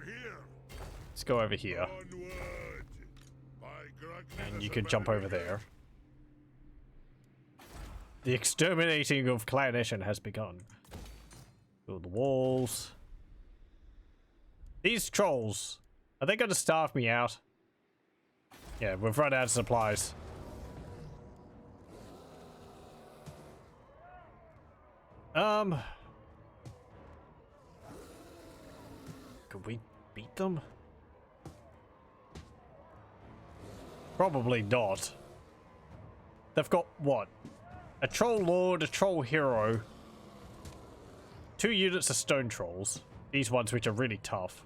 here. Let's go over here. Onward. My Grungni And has you a could jump better over beginning. there. The exterminating of Clan Eshen has begun. Build the walls. These trolls, are they going to starve me out? Yeah, we've run out of supplies. Could we beat them? Probably not. They've got, what? A troll lord, a troll hero. 2 units of stone trolls. These ones which are really tough.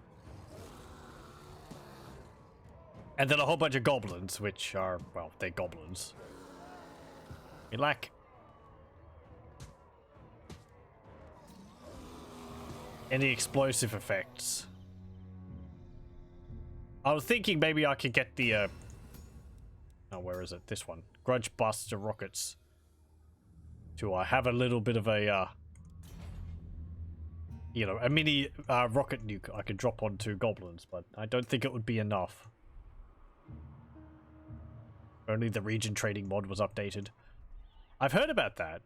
And then a whole bunch of goblins, which are, well, they're goblins. We lack any explosive effects. I was thinking maybe I could get the, oh, where is it? This one. Grudge Buster Rockets. To have a little bit of a, you know, a mini rocket nuke I could drop onto goblins, but I don't think it would be enough. Only the region trading mod was updated. I've heard about that.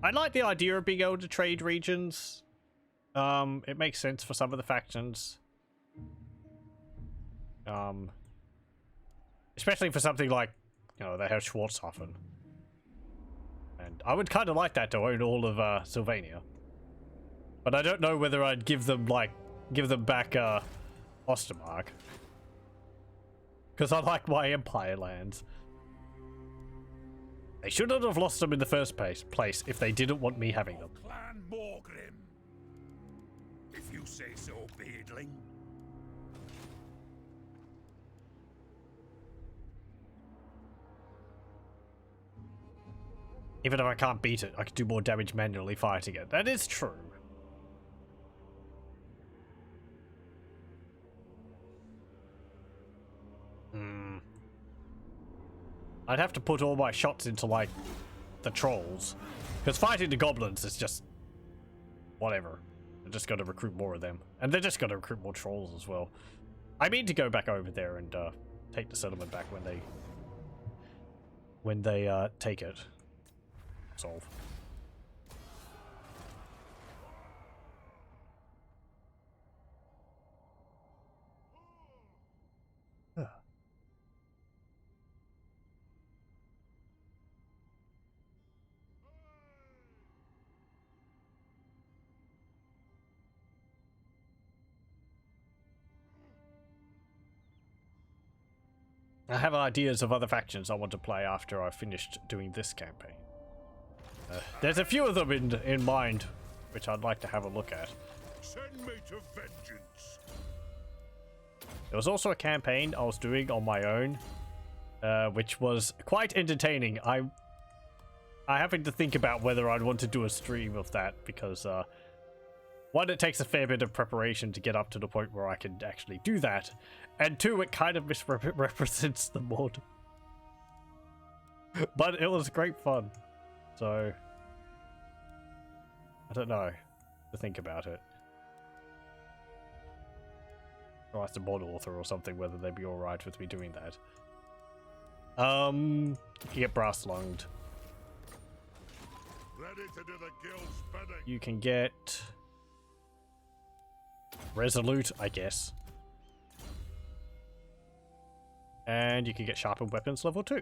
I like the idea of being able to trade regions. It makes sense for some of the factions. Especially for something like, you know, they have Schwarzhofen. And I would kind of like that to own all of Sylvania. But I don't know whether I'd give them, like, give them back Ostermark. Because I like my Empire lands. They shouldn't have lost them in the first place if they didn't want me having them. Clan Morgrim. If you say so, beardling. Even if I can't beat it, I can do more damage manually fighting it. That is true. I'd have to put all my shots into, like, the trolls. Because fighting the goblins is just... whatever. They're just going to recruit more of them. And they're just going to recruit more trolls as well. I mean to go back over there and take the settlement back when they take it. Solve. I have ideas of other factions I want to play after I've finished doing this campaign. There's a few of them in mind, which I'd like to have a look at. Send me to vengeance. There was also a campaign I was doing on my own, which was quite entertaining. I having to think about whether I'd want to do a stream of that because, one, it takes a fair bit of preparation to get up to the point where I can actually do that, and two, it kind of misrepresents the mod. But it was great fun, so I don't know to think about it. Or ask the mod author or something whether they'd be alright with me doing that. You can get brass lunged. Ready to do the guild's bidding. You can get resolute, I guess. And you can get sharpened weapons level 2.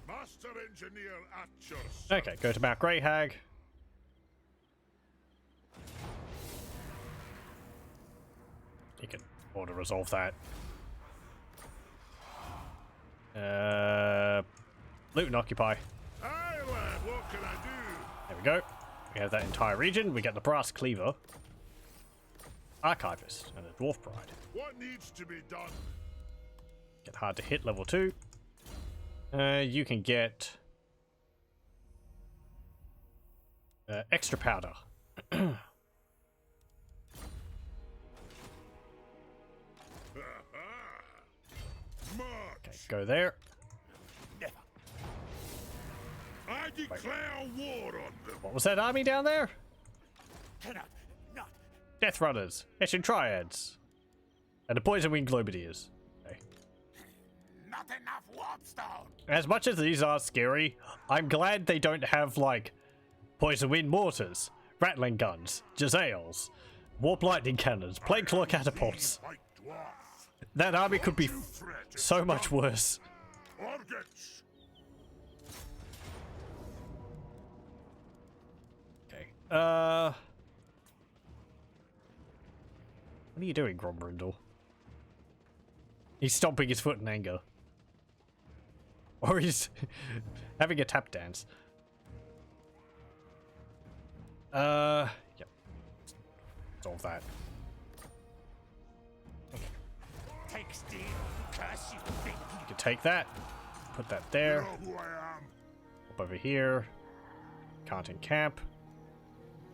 Master engineer at your service. Okay, go to Mount Grey Hag. You can auto resolve that. Loot and occupy. Aye, lad, what can I do? There we go. We have that entire region. We get the brass cleaver, archivist, and a dwarf pride. What needs to be done? Get hard to hit level 2. You can get extra powder. Okay, go there. I declare war on them. What was that army down there? Cannot, not. Death Runners, Hessian Triads, and the Poison Wing Globadiers. Okay. Not enough warpstone. As much as these are scary, I'm glad they don't have, like, Poison Wind Mortars, Rattling Guns, Jezzails, Warp Lightning Cannons, Plague Claw Catapults. White dwarf. That army could be so much worse. Targets. Okay. What are you doing, Grombrindle? He's stomping his foot in anger. Or he's having a tap dance. Yep. Solve that. Take steel, curse you, big. You can take that. Put that You there. know who I am. Up over here. Can't encamp.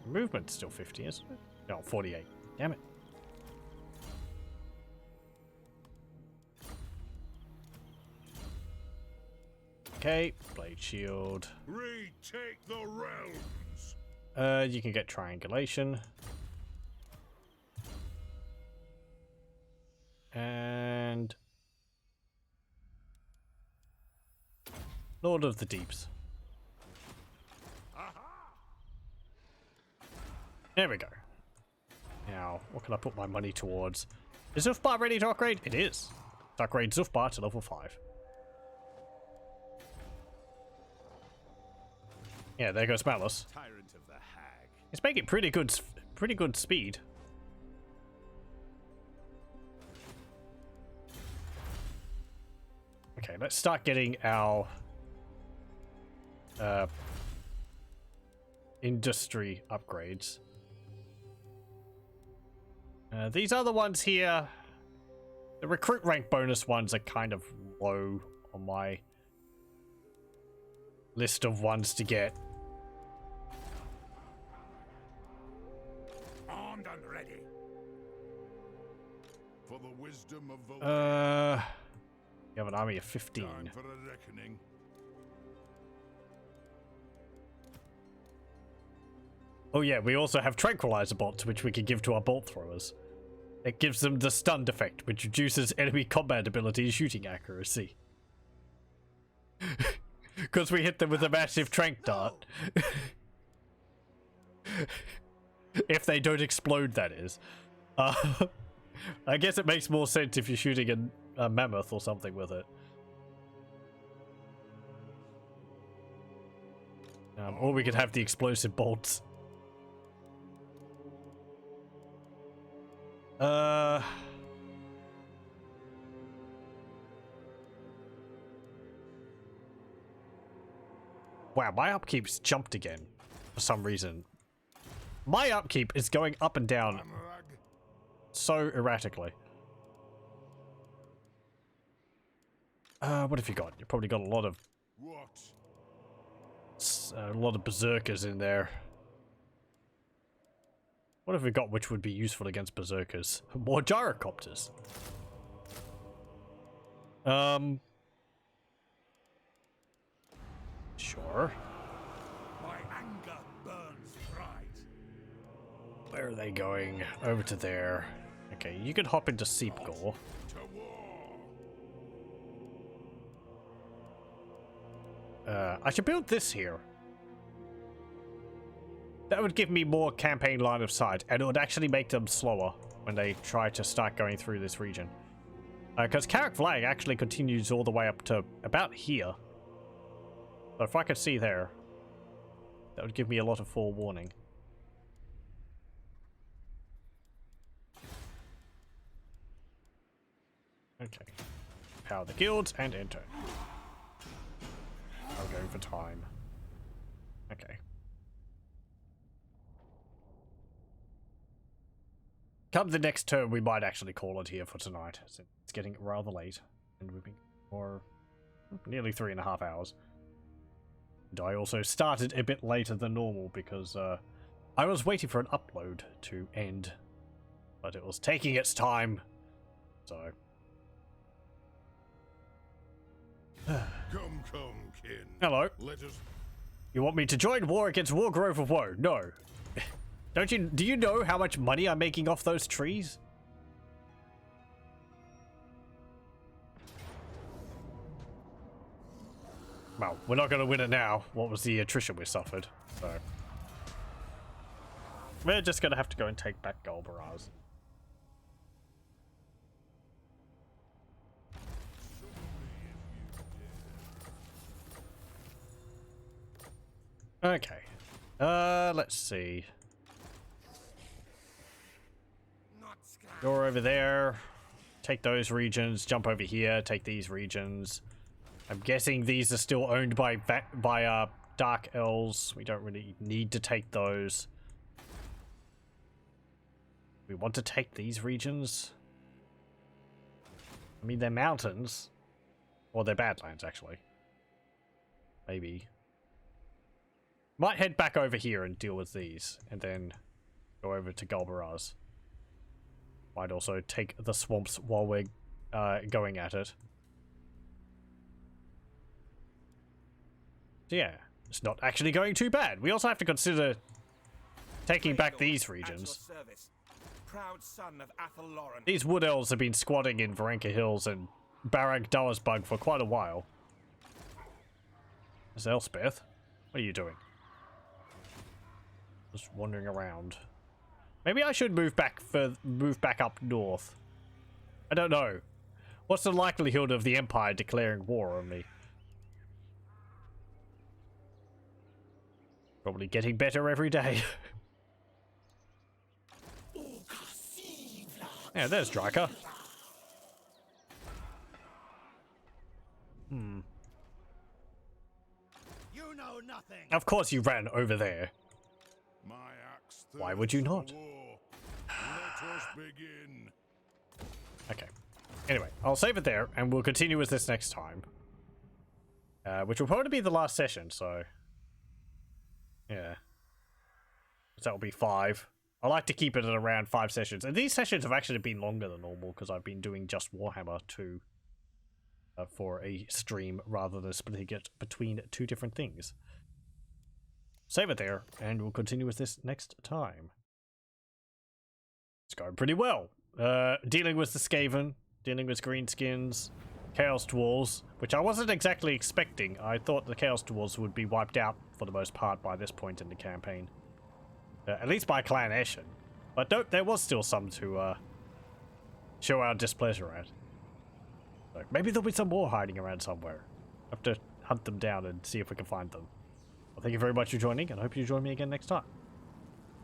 Movement's still 50, isn't it? No, 48. Damn it. Okay, blade shield. Retake the realms. You can get triangulation. And Lord of the Deeps. There we go. Now, what can I put my money towards? Is Zufbar ready to upgrade? It is. Let's upgrade Zufbar to level 5. Yeah, there goes Malus. Tyrant of the hag. It's making pretty good speed. Okay, let's start getting our industry upgrades. These other ones here, the recruit rank bonus ones are kind of low on my list of ones to get. Armed and ready. For the wisdom of Vulcan. You have an army of 15. Time for a reckoning. Oh yeah, we also have tranquilizer bots, which we can give to our bolt throwers. It gives them the stunned effect, which reduces enemy combat ability and shooting accuracy. Because we hit them with a massive tranq dart. If they don't explode, that is. I guess it makes more sense if you're shooting a mammoth or something with it. Or we could have the explosive bolts. Wow, my upkeep's jumped again for some reason. My upkeep is going up and down so erratically. What have you got? You've probably got a lot of berserkers in there. What have we got which would be useful against berserkers? More gyrocopters. Sure. My anger burns bright. Where are they going? Over to there. Okay, you could hop into Seepgore. I should build this here. That would give me more campaign line of sight, and it would actually make them slower when they try to start going through this region. Because Karak Azul actually continues all the way up to about here. So if I could see there, that would give me a lot of forewarning. Okay. Power the guilds and enter. I'm going for time. Okay. Come the next turn, we might actually call it here for tonight. It's getting rather late, and we've been for nearly 3.5 hours. And I also started a bit later than normal because I was waiting for an upload to end, but it was taking its time. So. Come, kin. Hello. Let us. You want me to join war against Wargrove of Woe? No. Do you know how much money I'm making off those trees? Well, we're not going to win it now. What was the attrition we suffered? So we're just going to have to go and take back Golbaraz. Okay. Let's see. You're over there. Take those regions. Jump over here. Take these regions. I'm guessing these are still owned by Dark Elves. We don't really need to take those. We want to take these regions. I mean, they're mountains. Or they're Badlands, actually. Maybe. Might head back over here and deal with these. And then go over to Golbaraz. Might also take the swamps while we're going at it. So yeah, it's not actually going too bad. We also have to consider taking back these regions. Proud son of Athel Lauren. These wood elves have been squatting in Varenka Hills and Barag Dalasbug for quite a while. Is Elspeth? What are you doing? Just wandering around. Maybe I should move back up north. I don't know. What's the likelihood of the Empire declaring war on me? Probably getting better every day. Yeah, there's Draka. Hmm. You know nothing. Of course you ran over there. My axe. Why would you not? Let us begin. Okay. Anyway, I'll save it there, and we'll continue with this next time. Which will probably be the last session, so... yeah. So that'll be 5. I like to keep it at around 5 sessions. And these sessions have actually been longer than normal, because I've been doing just Warhammer 2 for a stream, rather than splitting it between 2 different things. Save it there, and we'll continue with this next time. It's going pretty well. Dealing with the Skaven, dealing with greenskins, Chaos Dwarfs, which I wasn't exactly expecting. I thought the Chaos Dwarfs would be wiped out for the most part by this point in the campaign. At least by Clan Eshin. But no, there was still some to show our displeasure at. So maybe there'll be some more hiding around somewhere. Have to hunt them down and see if we can find them. Well, thank you very much for joining, and I hope you join me again next time.